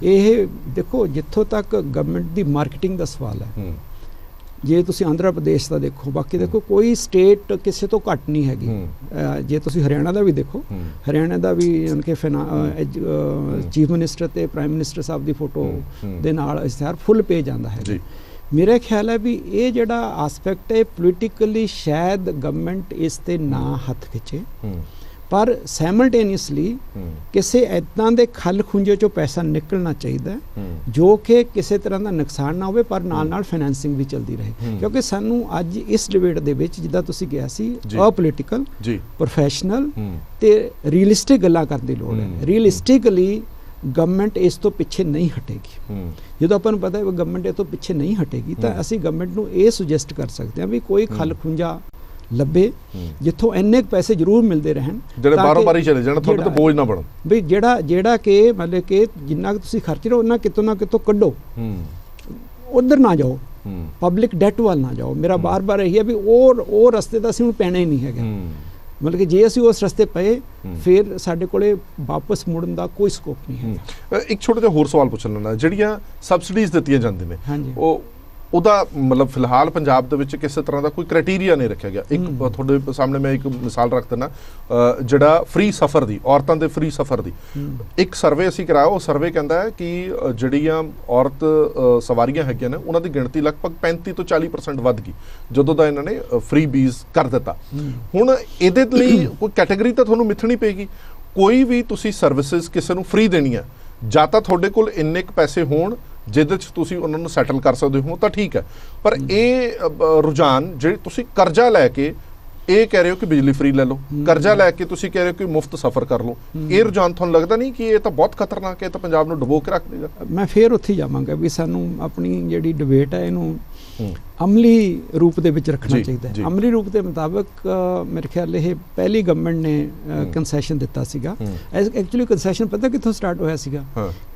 ਇਹ ਦੇਖੋ ਜਿੱਥੋਂ ਤੱਕ ਗਵਰਨਮੈਂਟ ਦੀ ਮਾਰਕੀਟਿੰਗ ਦਾ ਸਵਾਲ ਹੈ, ਜੇ ਤੁਸੀਂ ਆਂਧਰਾ ਪ੍ਰਦੇਸ਼ ਦਾ ਦੇਖੋ, ਬਾਕੀ ਦੇਖੋ ਕੋਈ ਸਟੇਟ ਕਿਸੇ ਤੋਂ ਘੱਟ ਨਹੀਂ ਹੈਗੀ। ਜੇ ਤੁਸੀਂ ਹਰਿਆਣਾ ਦਾ ਵੀ ਦੇਖੋ, ਹਰਿਆਣਾ ਦਾ ਵੀ ਉਨਕੇ ਚੀਫ ਮਿਨਿਸਟਰ ਤੇ ਪ੍ਰਾਈਮ ਮਿਨਿਸਟਰ ਸਾਹਿਬ ਦੀ ਫੋਟੋ ਦੇ ਨਾਲ ਇਸ਼ਤਿਹਾਰ ਫੁੱਲ ਪੇਜ ਆਉਂਦਾ ਹੈ। ਮੇਰਾ ਖਿਆਲ ਹੈ ਵੀ ਇਹ ਜਿਹੜਾ ਆਸਪੈਕਟ ਹੈ ਪੋਲੀਟੀਕਲੀ ਸ਼ਾਇਦ ਗਵਰਨਮੈਂਟ ਇਸ ਤੇ ਨਾ ਹੱਥ ਖਿੱਚੇ, ਪਰ ਸੈਮਲਟੇਨੀਅਸਲੀ ਕਿਸੇ ਇੱਦਾਂ ਦੇ ਖੱਲ ਖੁੰਝੇ ਚੋਂ ਪੈਸਾ ਨਿਕਲਣਾ ਚਾਹੀਦਾ ਜੋ ਕਿ ਕਿਸੇ ਤਰ੍ਹਾਂ ਦਾ ਨੁਕਸਾਨ ਨਾ ਹੋਵੇ, ਪਰ ਨਾਲ ਫਾਈਨੈਂਸਿੰਗ ਵੀ ਚੱਲਦੀ ਰਹੇ। ਕਿਉਂਕਿ ਸਾਨੂੰ ਅੱਜ ਇਸ ਡਿਬੇਟ ਦੇ ਵਿੱਚ ਜਿੱਦਾਂ ਤੁਸੀਂ ਕਿਹਾ ਸੀ ਅਪੋਲੀਟੀਕਲ, ਪ੍ਰੋਫੈਸ਼ਨਲ ਤੇ ਰੀਅਲਿਸਟਿਕ ਗੱਲਾਂ ਕਰਨ ਦੀ ਲੋੜ ਹੈ। ਰੀਅਲਿਸਟਿਕਲੀ ਗਵਰਨਮੈਂਟ ਇਸ ਤੋਂ ਪਿੱਛੇ ਨਹੀਂ ਹਟੇਗੀ। ਜਦੋਂ ਆਪਾਂ ਨੂੰ ਪਤਾ ਹੈ ਕਿ ਗਵਰਨਮੈਂਟ ਇਹ ਤੋਂ ਪਿੱਛੇ ਨਹੀਂ ਹਟੇਗੀ ਤਾਂ ਅਸੀਂ ਗਵਰਨਮੈਂਟ ਨੂੰ ਇਹ ਸੁਜੈਸਟ ਕਰ ਸਕਦੇ ਹਾਂ ਵੀ ਕੋਈ ਖੱਲ ਖੁੰਝਾ ਲੱਭੇ ਜਿੱਥੋਂ ਇੰਨੇ ਪੈਸੇ ਜ਼ਰੂਰ ਮਿਲਦੇ ਰਹਿਣ ਜਿਹੜੇ ਬਾਰੀ ਚਲੇ ਜਾਣ, ਤੁਹਾਡੇ ਤੋਂ ਬੋਝ ਨਾ ਬਣਨ। ਵੀ ਜਿਹੜਾ ਕਿ ਮਤਲਬ ਕਿ ਜਿੰਨਾ ਤੁਸੀਂ ਖਰਚ ਰਹੇ ਹੋ ਉਹਨਾਂ ਕਿਤੋਂ ਨਾ ਕਿਤੋਂ ਕੱਢੋ, ਉਧਰ ਨਾ ਜਾਓ, ਪਬਲਿਕ ਡੈਟ ਵੱਲ ਨਾ ਜਾਓ। ਮੇਰਾ ਬਾਰ-ਬਾਰ ਇਹੀ ਹੈ ਵੀ ਉਹ ਰਸਤੇ ਤਾਂ ਅਸੀਂ ਹੁਣ ਪੈਣਾ ਹੀ ਨਹੀਂ ਹੈਗਾ। ਮਤਲਬ ਕਿ ਜੇ ਅਸੀਂ ਉਸ ਰਸਤੇ ਪਏ ਫਿਰ ਸਾਡੇ ਕੋਲੇ ਵਾਪਸ ਮੁੜਨ ਦਾ ਕੋਈ ਸਕੋਪ ਨਹੀਂ ਹੈ। ਇੱਕ ਛੋਟਾ ਜਿਹਾ ਹੋਰ ਸਵਾਲ ਪੁੱਛਣ ਲੈਣਾ, ਜਿਹੜੀਆਂ ਸਬਸਿਡੀਜ਼ ਦਿੱਤੀਆਂ ਜਾਂਦੀਆਂ ਨੇ ਉਹਦਾ ਮਤਲਬ ਫਿਲਹਾਲ ਪੰਜਾਬ ਦੇ ਵਿੱਚ ਕਿਸੇ ਤਰ੍ਹਾਂ ਦਾ ਕੋਈ ਕ੍ਰਾਈਟੇਰੀਆ ਨਹੀਂ ਰੱਖਿਆ ਗਿਆ। ਇੱਕ ਤੁਹਾਡੇ ਸਾਹਮਣੇ ਮੈਂ ਇੱਕ ਮਿਸਾਲ ਰੱਖ ਦਿੰਦਾ, ਜਿਹੜਾ ਫ੍ਰੀ ਸਫ਼ਰ ਦੀ, ਔਰਤਾਂ ਦੇ ਫ੍ਰੀ ਸਫ਼ਰ ਦੀ ਇੱਕ ਸਰਵੇ ਅਸੀਂ ਕਰਾਇਆ। ਉਹ ਸਰਵੇ ਕਹਿੰਦਾ ਹੈ ਕਿ ਜਿਹੜੀਆਂ ਔਰਤ ਸਵਾਰੀਆਂ ਹੈਗੀਆਂ ਨੇ ਉਹਨਾਂ ਦੀ ਗਿਣਤੀ ਲਗਭਗ 35 ਤੋਂ 40% ਵੱਧ ਗਈ ਜਦੋਂ ਦਾ ਇਹਨਾਂ ਨੇ ਫ੍ਰੀ ਬੀਜ਼ ਕਰ ਦਿੱਤਾ। ਹੁਣ ਇਹਦੇ ਲਈ ਕੋਈ ਕੈਟਾਗਰੀ ਤਾਂ ਤੁਹਾਨੂੰ ਮਿਥਣੀ ਪਏਗੀ। ਕੋਈ ਵੀ ਤੁਸੀਂ ਸਰਵਿਸਿਜ਼ ਕਿਸੇ ਨੂੰ ਫ੍ਰੀ ਦੇਣੀ ਹੈ, ਜਾਂ ਤਾਂ ਤੁਹਾਡੇ ਕੋਲ ਇੰਨੇ ਕੁ ਪੈਸੇ ਹੋਣ ਜਿਹਦੇ 'ਚ ਤੁਸੀਂ ਉਹਨਾਂ ਨੂੰ ਸੈਟਲ ਕਰ ਸਕਦੇ ਹੋ ਤਾਂ ਠੀਕ ਹੈ, ਪਰ ਇਹ ਰੁਝਾਨ ਜਿਹੜੇ ਤੁਸੀਂ ਕਰਜ਼ਾ ਲੈ ਕੇ ਇਹ ਕਹਿ ਰਹੇ ਹੋ ਕਿ ਬਿਜਲੀ ਫ੍ਰੀ ਲੈ ਲਓ, ਕਰਜ਼ਾ ਲੈ ਕੇ ਤੁਸੀਂ ਕਹਿ ਰਹੇ ਹੋ ਕਿ ਮੁਫਤ ਸਫ਼ਰ ਕਰ ਲਓ, ਇਹ ਰੁਝਾਨ ਤੁਹਾਨੂੰ ਲੱਗਦਾ ਨਹੀਂ ਕਿ ਇਹ ਤਾਂ ਬਹੁਤ ਖਤਰਨਾਕ ਹੈ, ਇਹ ਤਾਂ ਪੰਜਾਬ ਨੂੰ ਡੁਬੋ ਕੇ ਰੱਖ ਦੇਗਾ? ਮੈਂ ਫੇਰ ਉੱਥੇ ਜਾਵਾਂਗਾ ਵੀ ਸਾਨੂੰ ਆਪਣੀ ਜਿਹੜੀ ਡਿਬੇਟ ਹੈ ਇਹਨੂੰ ਅਮਲੀ ਰੂਪ ਦੇ ਵਿੱਚ ਰੱਖਣਾ ਚਾਹੀਦਾ ਹੈ। ਅਮਲੀ ਰੂਪ ਦੇ ਮੁਤਾਬਕ ਮੇਰੇ ਖਿਆਲ ਇਹ ਪਹਿਲੀ ਗਵਰਨਮੈਂਟ ਨੇ ਕੰਸੈਸ਼ਨ ਦਿੱਤਾ ਸੀਗਾ। ਐਕਚੁਅਲੀ ਕੰਸੈਸ਼ਨ ਪਤਾ ਕਿੱਥੋਂ ਸਟਾਰਟ ਹੋਇਆ ਸੀਗਾ?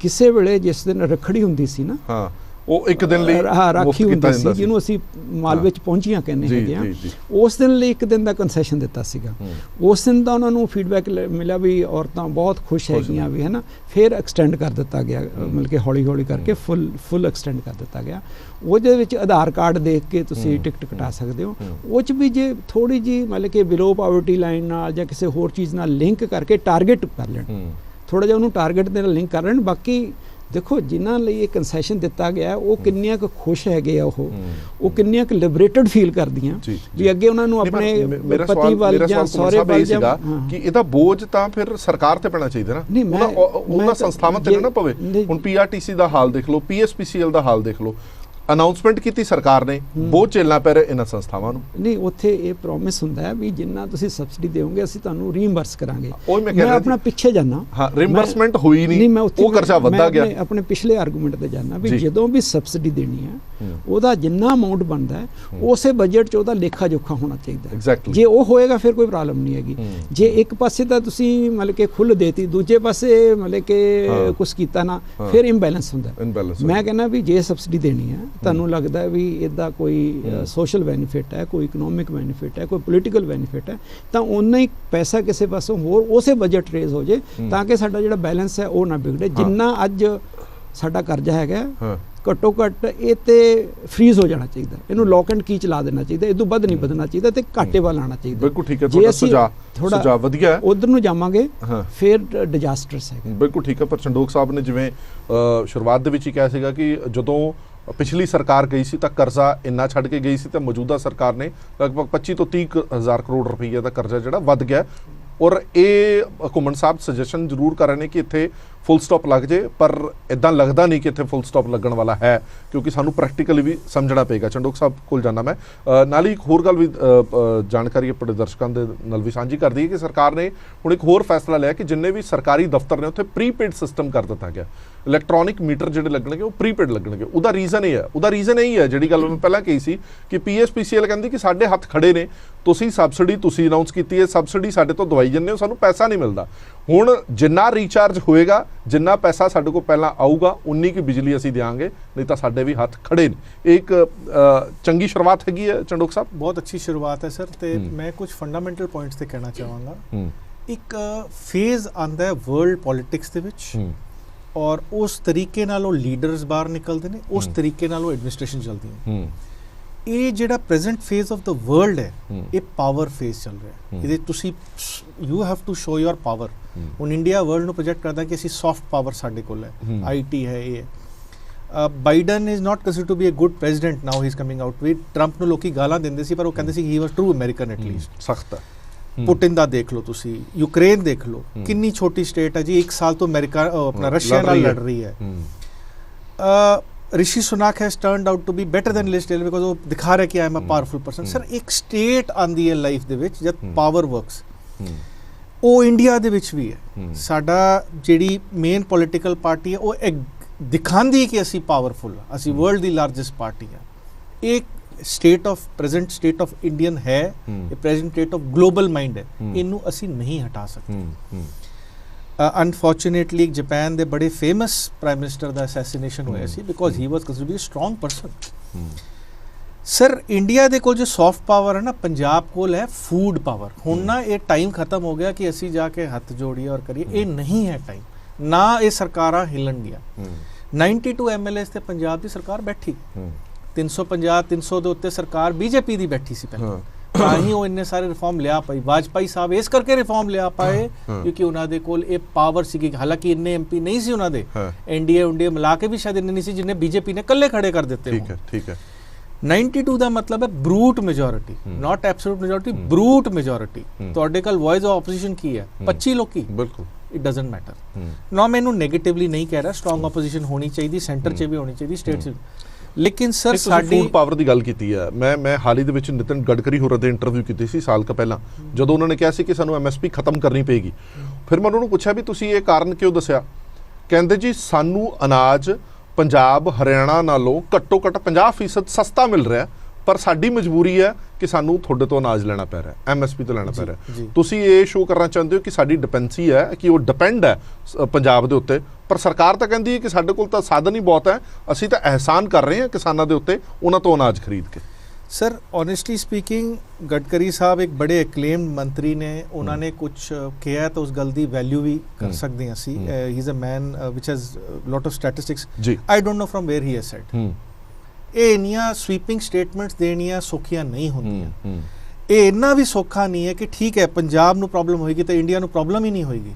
ਕਿਸੇ ਵੇਲੇ ਜਿਸ ਦਿਨ ਰੱਖੜੀ ਹੁੰਦੀ ਸੀ ਨਾ, ਉਹ ਇੱਕ ਦਿਨ ਲਈ ਰਾਖੀ ਹੁੰਦੀ ਸੀ ਜਿਹਨੂੰ ਅਸੀਂ ਮਾਲਵੇ ਚ ਪਹੁੰਚੀਆਂ ਕਹਿੰਦੇ ਹੈਗੇ ਆ, ਉਸ ਦਿਨ ਲਈ ਇੱਕ ਦਿਨ ਦਾ ਕੰਸੈਸ਼ਨ ਦਿੱਤਾ ਸੀਗਾ। ਉਸ ਦਿਨ ਦਾ ਉਹਨਾਂ ਨੂੰ ਫੀਡਬੈਕ ਮਿਲਿਆ ਵੀ ਔਰਤਾਂ ਬਹੁਤ ਖੁਸ਼ ਹੈਗੀਆਂ ਵੀ, ਹੈ ਨਾ। ਫਿਰ ਐਕਸਟੈਂਡ ਕਰ ਦਿੱਤਾ ਗਿਆ, ਮਤਲਬ ਕਿ ਹੌਲੀ ਹੌਲੀ ਕਰਕੇ ਫੁੱਲ ਐਕਸਟੈਂਡ ਕਰ ਦਿੱਤਾ ਗਿਆ। ਉਹਦੇ ਵਿੱਚ ਆਧਾਰ ਕਾਰਡ ਦੇਖ ਕੇ ਤੁਸੀਂ ਟਿਕਟ ਕਟਾ ਸਕਦੇ ਹੋ। ਉਹ 'ਚ ਵੀ ਜੇ ਥੋੜੀ ਜੀ ਮਤਲਬ ਕਿ ਬਿਲੋ ਪਾਵਰਟੀ ਲਾਈਨ ਨਾਲ ਜਾਂ ਕਿਸੇ ਹੋਰ ਚੀਜ਼ ਨਾਲ ਲਿੰਕ ਕਰਕੇ ਟਾਰਗੇਟ ਕਰ ਲੈਣ, ਥੋੜਾ ਜਿਹਾ ਉਹਨੂੰ ਟਾਰਗੇਟ ਦੇ ਨਾਲ ਲਿੰਕ ਕਰ ਲੈਣ। ਬਾਕੀ ਦੇਖੋ ਜਿਨ੍ਹਾਂ ਲਈ ਇਹ ਕੰਸੈਸ਼ਨ ਦਿੱਤਾ ਗਿਆ ਉਹ ਕਿੰਨੀਆਂ ਕੁ ਖੁਸ਼ ਹੈਗੇ ਆ, ਉਹ ਕਿੰਨੀਆਂ ਕੁ ਲਿਬਰੇਟਡ ਫੀਲ ਕਰਦੀਆਂ ਵੀ ਅੱਗੇ ਉਹਨਾਂ ਨੂੰ ਆਪਣੇ ਪਤੀ ਵੱਲ ਜਾਂ ਸਹੁਰੇ ਵੱਲ ਜਾਂ ਕਿ ਇਹਦਾ ਬੋਝ ਤਾਂ ਫਿਰ ਸਰਕਾਰ ਤੇ ਪੈਣਾ ਚਾਹੀਦਾ ਨਾ, ਉਹਨਾਂ ਸੰਸਥਾਵਾਂ ਤੇ ਨਾ ਪਵੇ। ਹੁਣ PRTC ਦਾ ਹਾਲ ਦੇਖ ਲਓ, PSPCL ਦਾ ਹਾਲ ਦੇਖ ਲਓ, ਅਨਾਉਂਸਮੈਂਟ ਕੀਤੀ ਸਰਕਾਰ ਨੇ, ਬਹੁਤ ਝੇਲਣਾ ਪੈ ਰਿਹਾ ਇਹਨਾਂ ਸੰਸਥਾਵਾਂ ਨੂੰ। ਨਹੀਂ, ਉੱਥੇ ਇਹ ਪ੍ਰੋਮਿਸ ਹੁੰਦਾ ਹੈ ਵੀ ਜਿੰਨਾ ਤੁਸੀਂ ਸਬਸਿਡੀ ਦਿਓਗੇ ਅਸੀਂ ਤੁਹਾਨੂੰ ਰੀਇੰਬਰਸ ਕਰਾਂਗੇ। ਮੈਂ ਆਪਣਾ ਪਿੱਛੇ ਜਾਣਾ, ਹਾਂ ਰੀਇੰਬਰਸਮੈਂਟ ਹੋਈ ਨਹੀਂ, ਉਹ ਕਰਜ਼ਾ ਵੱਧਦਾ ਗਿਆ। ਆਪਣੇ ਪਿਛਲੇ ਆਰਗੂਮੈਂਟ ਤੇ ਜਾਣਾ ਵੀ ਜਦੋਂ ਵੀ ਸਬਸਿਡੀ ਦੇਣੀ ਹੈ ਉਹਦਾ ਜਿੰਨਾ ਅਮਾਉਂਟ ਬਣਦਾ ਹੈ ਉਸੇ ਬਜਟ 'ਚ ਉਹਦਾ ਲੇਖਾ ਜੋਖਾ ਹੋਣਾ ਚਾਹੀਦਾ। ਜੇ ਉਹ ਹੋਏਗਾ ਫਿਰ ਕੋਈ ਪ੍ਰੋਬਲਮ ਨਹੀਂ ਹੈਗੀ। ਜੇ ਇੱਕ ਪਾਸੇ ਤਾਂ ਤੁਸੀਂ ਮਤਲਬ ਕਿ ਖੁੱਲ੍ਹ ਦੇਤੀ, ਦੂਜੇ ਪਾਸੇ ਮਤਲਬ ਕਿ ਕੁਛ ਕੀਤਾ ਨਾ, ਫਿਰ ਇੰਬੈਲੈਂਸ ਹੁੰਦਾ। ਮੈਂ ਕਹਿੰਦਾ ਵੀ ਜੇ ਸਬਸਿਡੀ ਦੇਣੀ ਹੈ ਤੁਹਾਨੂੰ ਲੱਗਦਾ ਵੀ ਇਹਦਾ ਕੋਈ ਸੋਸ਼ਲ ਬੈਨੀਫਿਟ ਹੈ, ਕੋਈ ਇਕਨੋਮਿਕ ਬੈਨੀਫਿਟ ਹੈ, ਕੋਈ ਪੋਲੀਟੀਕਲ ਬੈਨੀਫਿਟ ਹੈ, ਤਾਂ ਉਨਾ ਹੀ ਪੈਸਾ ਕਿਸੇ ਪਾਸੋਂ ਹੋਰ ਉਸੇ ਬਜਟ ਰੇਜ਼ ਹੋ ਜੇ ਤਾਂ ਕਿ ਸਾਡਾ ਜਿਹੜਾ ਬੈਲੈਂਸ ਹੈ ਉਹ ਨਾ ਵਿਗੜੇ। ਜਿੰਨਾ ਅੱਜ ਸਾਡਾ ਕਰਜ਼ਾ ਹੈਗਾ ਘੱਟੋ ਘੱਟ ਇਹ ਤੇ ਫਰੀਜ਼ ਹੋ ਜਾਣਾ ਚਾਹੀਦਾ, ਇਹਨੂੰ ਲੌਕ ਐਂਡ ਕੀ ਚਲਾ ਦੇਣਾ ਚਾਹੀਦਾ, ਇਹ ਤੋਂ ਵੱਧ ਨਹੀਂ ਵਧਣਾ ਚਾਹੀਦਾ ਤੇ ਘਾਟੇ ਵੱਲ ਆਉਣਾ ਚਾਹੀਦਾ। ਬਿਲਕੁਲ ਠੀਕ ਹੈ, ਤੁਹਾਡਾ ਸੁਝਾਅ ਵਧੀਆ ਹੈ। ਉਧਰ ਨੂੰ ਜਾਵਾਂਗੇ ਫਿਰ ਡਿਜ਼ਾਸਟਰਸ ਹੈ। ਬਿਲਕੁਲ ਠੀਕ ਹੈ, ਪਰ ਸੰਡੋਕ ਸਾਹਿਬ ਨੇ ਜਿਵੇਂ ਸ਼ੁਰੂਆਤ ਦੇ ਵਿੱਚ ਹੀ ਕਿਹਾ ਸੀਗਾ ਕਿ ਜਦੋਂ ਪਿਛਲੀ ਸਰਕਾਰ ਗਈ ਸੀ ਤਾਂ ਕਰਜ਼ਾ ਇੰਨਾ ਛੱਡ ਕੇ ਗਈ ਸੀ ਤਾਂ ਮੌਜੂਦਾ ਸਰਕਾਰ ਨੇ ਲਗਭਗ 25 ਤੋਂ 30 ਹਜ਼ਾਰ ਕਰੋੜ ਰੁਪਈਏ ਦਾ ਕਰਜ਼ਾ ਜਿਹੜਾ ਵੱਧ ਗਿਆ। ਔਰ ਇਹ ਘੁੰਮਣ ਸਾਹਿਬ ਸੁਜੈਸ਼ਨ ਜ਼ਰੂਰ ਕਰ ਰਹੇ ਨੇ ਕਿ ਇੱਥੇ ਫੁੱਲ ਸਟਾਪ ਲੱਗ ਜੇ, ਪਰ ਇਦਾਂ ਲੱਗਦਾ ਨਹੀਂ ਕਿ ਇੱਥੇ ਫੁੱਲ ਸਟਾਪ ਲੱਗਣ ਵਾਲਾ ਹੈ, ਕਿਉਂਕਿ ਸਾਨੂੰ ਪ੍ਰੈਕਟੀਕਲੀ ਵੀ ਸਮਝਣਾ ਪਏਗਾ। ਚੰਡੋਕ ਸਾਹਿਬ ਕੋਲ ਜਾਣਾ ਮੈਂ, ਨਾਲ ਹੀ ਇੱਕ ਹੋਰ ਗੱਲ ਵੀ ਜਾਣਕਾਰੀ ਆਪਣੇ ਦਰਸ਼ਕਾਂ ਦੇ ਨਾਲ ਵੀ ਸਾਂਝੀ ਕਰਦੀ ਹੈ ਕਿ ਸਰਕਾਰ ਨੇ ਹੁਣ ਇੱਕ ਹੋਰ ਫੈਸਲਾ ਲਿਆ ਕਿ ਜਿੰਨੇ ਵੀ ਸਰਕਾਰੀ ਦਫ਼ਤਰ ਨੇ ਉੱਥੇ ਪ੍ਰੀਪੇਡ ਸਿਸਟਮ ਕਰ ਦਿੱਤਾ ਗਿਆ। ਇਲੈਕਟ੍ਰੋਨਿਕ ਮੀਟਰ ਜਿਹੜੇ ਲੱਗਣਗੇ ਉਹ ਪ੍ਰੀਪੇਡ ਲੱਗਣਗੇ। ਉਹਦਾ ਰੀਜ਼ਨ ਇਹ ਹੈ ਜਿਹੜੀ ਗੱਲ ਮੈਂ ਪਹਿਲਾਂ ਕਹੀ ਸੀ ਕਿ PSPCL ਕਹਿੰਦੀ ਕਿ ਸਾਡੇ ਹੱਥ ਖੜੇ ਨੇ, ਤੁਸੀਂ ਸਬਸਿਡੀ ਤੁਸੀਂ ਅਨਾਉਂਸ ਕੀਤੀ ਹੈ, ਸਬਸਿਡੀ ਸਾਡੇ ਤੋਂ ਦਵਾਈ ਜਾਂਦੇ ਹੋ, ਸਾਨੂੰ ਪੈਸਾ ਨਹੀਂ ਮਿਲਦਾ। ਹੁਣ ਜਿੰਨਾ ਰੀਚਾਰਜ ਹੋਏਗਾ, ਜਿੰਨਾ ਪੈਸਾ ਸਾਡੇ ਕੋਲ ਪਹਿਲਾਂ ਆਊਗਾ, ਉਨੀ ਕੀ ਬਿਜਲੀ ਅਸੀਂ ਦਿਆਂਗੇ, ਨਹੀਂ ਤਾਂ ਸਾਡੇ ਵੀ ਹੱਥ ਖੜੇ ਨੇ। ਇਹ ਇੱਕ ਚੰਗੀ ਸ਼ੁਰੂਆਤ ਹੈਗੀ ਹੈ ਚੰਡੋਕ ਸਾਹਿਬ। ਬਹੁਤ ਅੱਛੀ ਸ਼ੁਰੂਆਤ ਹੈ ਸਰ, ਤੇ ਮੈਂ ਕੁਝ ਫੰਡਾਮੈਂਟਲ ਪੁਆਇੰਟਸ ਤੇ ਕਹਿਣਾ ਚਾਹਾਂਗਾ। ਇੱਕ ਫੇਜ਼ ਆਉਂਦਾ ਹੈ ਵਰਲਡ ਪੋਲਿਟਿਕਸ ਦੇ ਵਿੱਚ, ਔਰ ਉਸ ਤਰੀਕੇ ਨਾਲ ਉਹ ਲੀਡਰਸ ਬਾਹਰ ਨਿਕਲਦੇ ਨੇ, ਉਸ ਤਰੀਕੇ ਨਾਲ ਉਹ ਐਡਮਿਨਿਸਟ੍ਰੇਸ਼ਨ ਚੱਲਦੀ ਹੈ। ਇਹ ਜਿਹੜਾ present phase of the world ਹੈ, ਇਹ ਪਾਵਰ ਫੇਜ਼ ਚੱਲ ਰਿਹਾ ਹੈ। ਇਹਦੇ ਤੁਸੀਂ you have to show your power. ਹੁਣ ਇੰਡੀਆ ਵਰਲਡ ਨੂੰ ਪ੍ਰੋਜੈਕਟ ਕਰਦਾ ਕਿ ਅਸੀਂ ਸੌਫਟ ਪਾਵਰ ਸਾਡੇ ਕੋਲ ਹੈ, IT ਹੈ, ਇਹ ਹੈ। Biden is not considered to be a good president, now he is coming out with. Trump ਨੂੰ ਲੋਕੀ ਗਾਲਾਂ ਦਿੰਦੇ ਸੀ, ਪਰ ਉਹ ਕਹਿੰਦੇ ਸੀ he was true American at least. ਸਖਤ ਹੈ। ਪੁਟਿਨ ਦਾ ਦੇਖ ਲਓ ਤੁਸੀਂ, ਯੂਕਰੇਨ ਦੇਖ ਲਓ, ਕਿੰਨੀ ਛੋਟੀ ਸਟੇਟ ਹੈ ਜੀ, 1 ਸਾਲ ਤੋਂ ਅਮਰੀਕਾ ਆਪਣਾ ਰਸ਼ੀਆ ਨਾਲ ਲੜ ਰਹੀ ਹੈ। Rishi Sunak has turned out to be better than Liz Truss because वो दिखा रहा है कि I am a powerful person. Sir एक स्टेट आंदी है लाइफ दे विच जद पावर वर्क्स, वो इंडिया दे विच भी है। साडा जिहड़ी मेन पॉलिटिकल पार्टी है वो एक दिखांदी है कि असी पावरफुल, असी वर्ल्ड दी लार्जेस्ट पार्टी है। एक state of present state of Indian है, ये present state of global mind है, इनू असी नहीं हटा सकते। अनफॉर्चुनेटली जापान दे बड़े फेमस प्राइम मिनिस्टर दा असैसिनेशन होया सी because he was considered a strong person. Sir India दे कोल जो सॉफ्ट पावर है ना, पंजाब कोल है फूड पावर। हुण ना ये टाइम खत्म हो गया कि असी जाके हाथ जोड़िए और करिए, ये नहीं है टाइम ना। ये सरकारां हिलन गया। 92 MLAs ते पंजाब दी सरकार बैठी, 350 300 ਦੇ ਉੱਤੇ ਸਰਕਾਰ ਬੀਜੇਪੀ ਦੀ ਬੈਠੀ ਸੀ ਪਹਿਲਾਂ, ਤਾਂ ਹੀ ਉਹ ਇੰਨੇ ਸਾਰੇ ਰਿਫਾਰਮ ਲਿਆ ਪਾਈ। ਵਾਜਪਾਈ ਸਾਹਿਬ ਇਸ ਕਰਕੇ ਰਿਫਾਰਮ ਲਿਆ ਪਾਏ ਕਿਉਂਕਿ ਉਹਨਾਂ ਦੇ ਕੋਲ ਇਹ ਪਾਵਰ ਸੀਗੀ। ਹਾਲਾਂਕਿ ਇੰਨੇ MP ਨਹੀਂ ਸੀ ਉਹਨਾਂ ਦੇ, NDA ਮਿਲਾ ਕੇ ਵੀ ਸ਼ਾਇਦ ਇੰਨੇ ਨਹੀਂ ਸੀ ਜਿੰਨੇ ਬੀਜੇਪੀ ਨੇ ਇਕੱਲੇ ਖੜੇ ਕਰ ਦਿੱਤੇ। ਠੀਕ ਹੈ 92 ਦਾ ਮਤਲਬ ਹੈ ਬਰੂਟ ਮੈਜੋਰਿਟੀ, ਨਾਟ ਐਬਸੋਲੂਟ ਮੈਜੋਰਿਟੀ, ਬਰੂਟ ਮੈਜੋਰਿਟੀ। ਤੁਹਾਡੇ ਕੋਲ ਵੌਇਸ ਆਫ ਆਪੋਜੀਸ਼ਨ ਕੀ ਹੈ? 25 ਲੋਕੀ। ਬਿਲਕੁਲ, ਇਟ ਡਜ਼ਨਟ ਮੈਟਰ ਨਾ। ਮੈਂ ਇਹਨੂੰ ਨੈਗੇਟਿਵਲੀ ਨਹੀਂ ਕਹਿ ਰਿਹਾ, ਸਟਰੋਂਗ ਆਪੋਜੀਸ਼ਨ ਹੋਣੀ ਚਾਹੀਦੀ, ਸੈਂਟਰ 'ਚ ਵੀ ਹੋਣੀ ਚਾਹੀਦੀ, ਸਟੇਟ 'ਚ। ਲੇਕਿਨ ਸਰ ਸਾਡੀ ਫੂਡ ਪਾਵਰ ਦੀ ਗੱਲ ਕੀਤੀ ਹੈ, ਮੈਂ ਹਾਲ ਹੀ ਦੇ ਵਿੱਚ ਨਿਤਿਨ ਗਡਕਰੀ ਹੋਰਾਂ ਦੇ ਇੰਟਰਵਿਊ ਕੀਤੀ ਸੀ ਸਾਲ ਕੁ ਪਹਿਲਾਂ, ਜਦੋਂ ਉਹਨਾਂ ਨੇ ਕਿਹਾ ਸੀ ਕਿ ਸਾਨੂੰ MSP ਖਤਮ ਕਰਨੀ ਪਏਗੀ। ਫਿਰ ਮੈਂ ਉਹਨਾਂ ਨੂੰ ਪੁੱਛਿਆ ਵੀ ਤੁਸੀਂ ਇਹ ਕਾਰਨ ਕਿਉਂ ਦੱਸਿਆ? ਕਹਿੰਦੇ ਜੀ ਸਾਨੂੰ ਅਨਾਜ ਪੰਜਾਬ ਹਰਿਆਣਾ ਨਾਲੋਂ ਘੱਟੋ ਘੱਟ 50% ਸਸਤਾ ਮਿਲ ਰਿਹਾ, ਪਰ ਸਾਡੀ ਮਜਬੂਰੀ ਹੈ ਕਿ ਸਾਨੂੰ ਤੁਹਾਡੇ ਤੋਂ ਅਨਾਜ ਲੈਣਾ ਪੈ ਰਿਹਾ, MSP ਤੋਂ ਲੈਣਾ ਪੈ ਰਿਹਾ। ਤੁਸੀਂ ਇਹ ਸ਼ੋਅ ਕਰਨਾ ਚਾਹੁੰਦੇ ਹੋ ਕਿ ਸਾਡੀ ਡਿਪੈਂਡੈਂਸੀ ਹੈ, ਕਿ ਉਹ ਡਿਪੈਂਡ ਹੈ ਪੰਜਾਬ ਦੇ ਉੱਤੇ, ਪਰ ਸਰਕਾਰ ਤਾਂ ਕਹਿੰਦੀ ਹੈ ਕਿ ਸਾਡੇ ਕੋਲ ਤਾਂ ਸਾਧਨ ਹੀ ਬਹੁਤ ਹੈ, ਅਸੀਂ ਤਾਂ ਅਹਿਸਾਨ ਕਰ ਰਹੇ ਹਾਂ ਕਿਸਾਨਾਂ ਦੇ ਉੱਤੇ ਉਹਨਾਂ ਤੋਂ ਅਨਾਜ ਖਰੀਦ ਕੇ। ਸਰ ऑनेस्टली स्पीकिंग गडकरी साहब एक बड़े एक्लेम्ड मंत्री ने, उन्होंने कुछ किया तो उस गल दी वैल्यू भी कर सकते हैं असी। He is a man which has lot of statistics. I don't know from where he has said. ਇਹ ਇੰਨੀਆਂ ਸਵੀਪਿੰਗ ਸਟੇਟਮੈਂਟਸ ਦੇਣੀਆਂ ਸੌਖੀਆਂ ਨਹੀਂ ਹੁੰਦੀਆਂ। ਇਹ ਇੰਨਾ ਵੀ ਸੌਖਾ ਨਹੀਂ ਹੈ ਕਿ ਠੀਕ ਹੈ ਪੰਜਾਬ ਨੂੰ ਪ੍ਰੋਬਲਮ ਹੋਏਗੀ ਤਾਂ ਇੰਡੀਆ ਨੂੰ ਪ੍ਰੋਬਲਮ ਹੀ ਨਹੀਂ ਹੋਏਗੀ।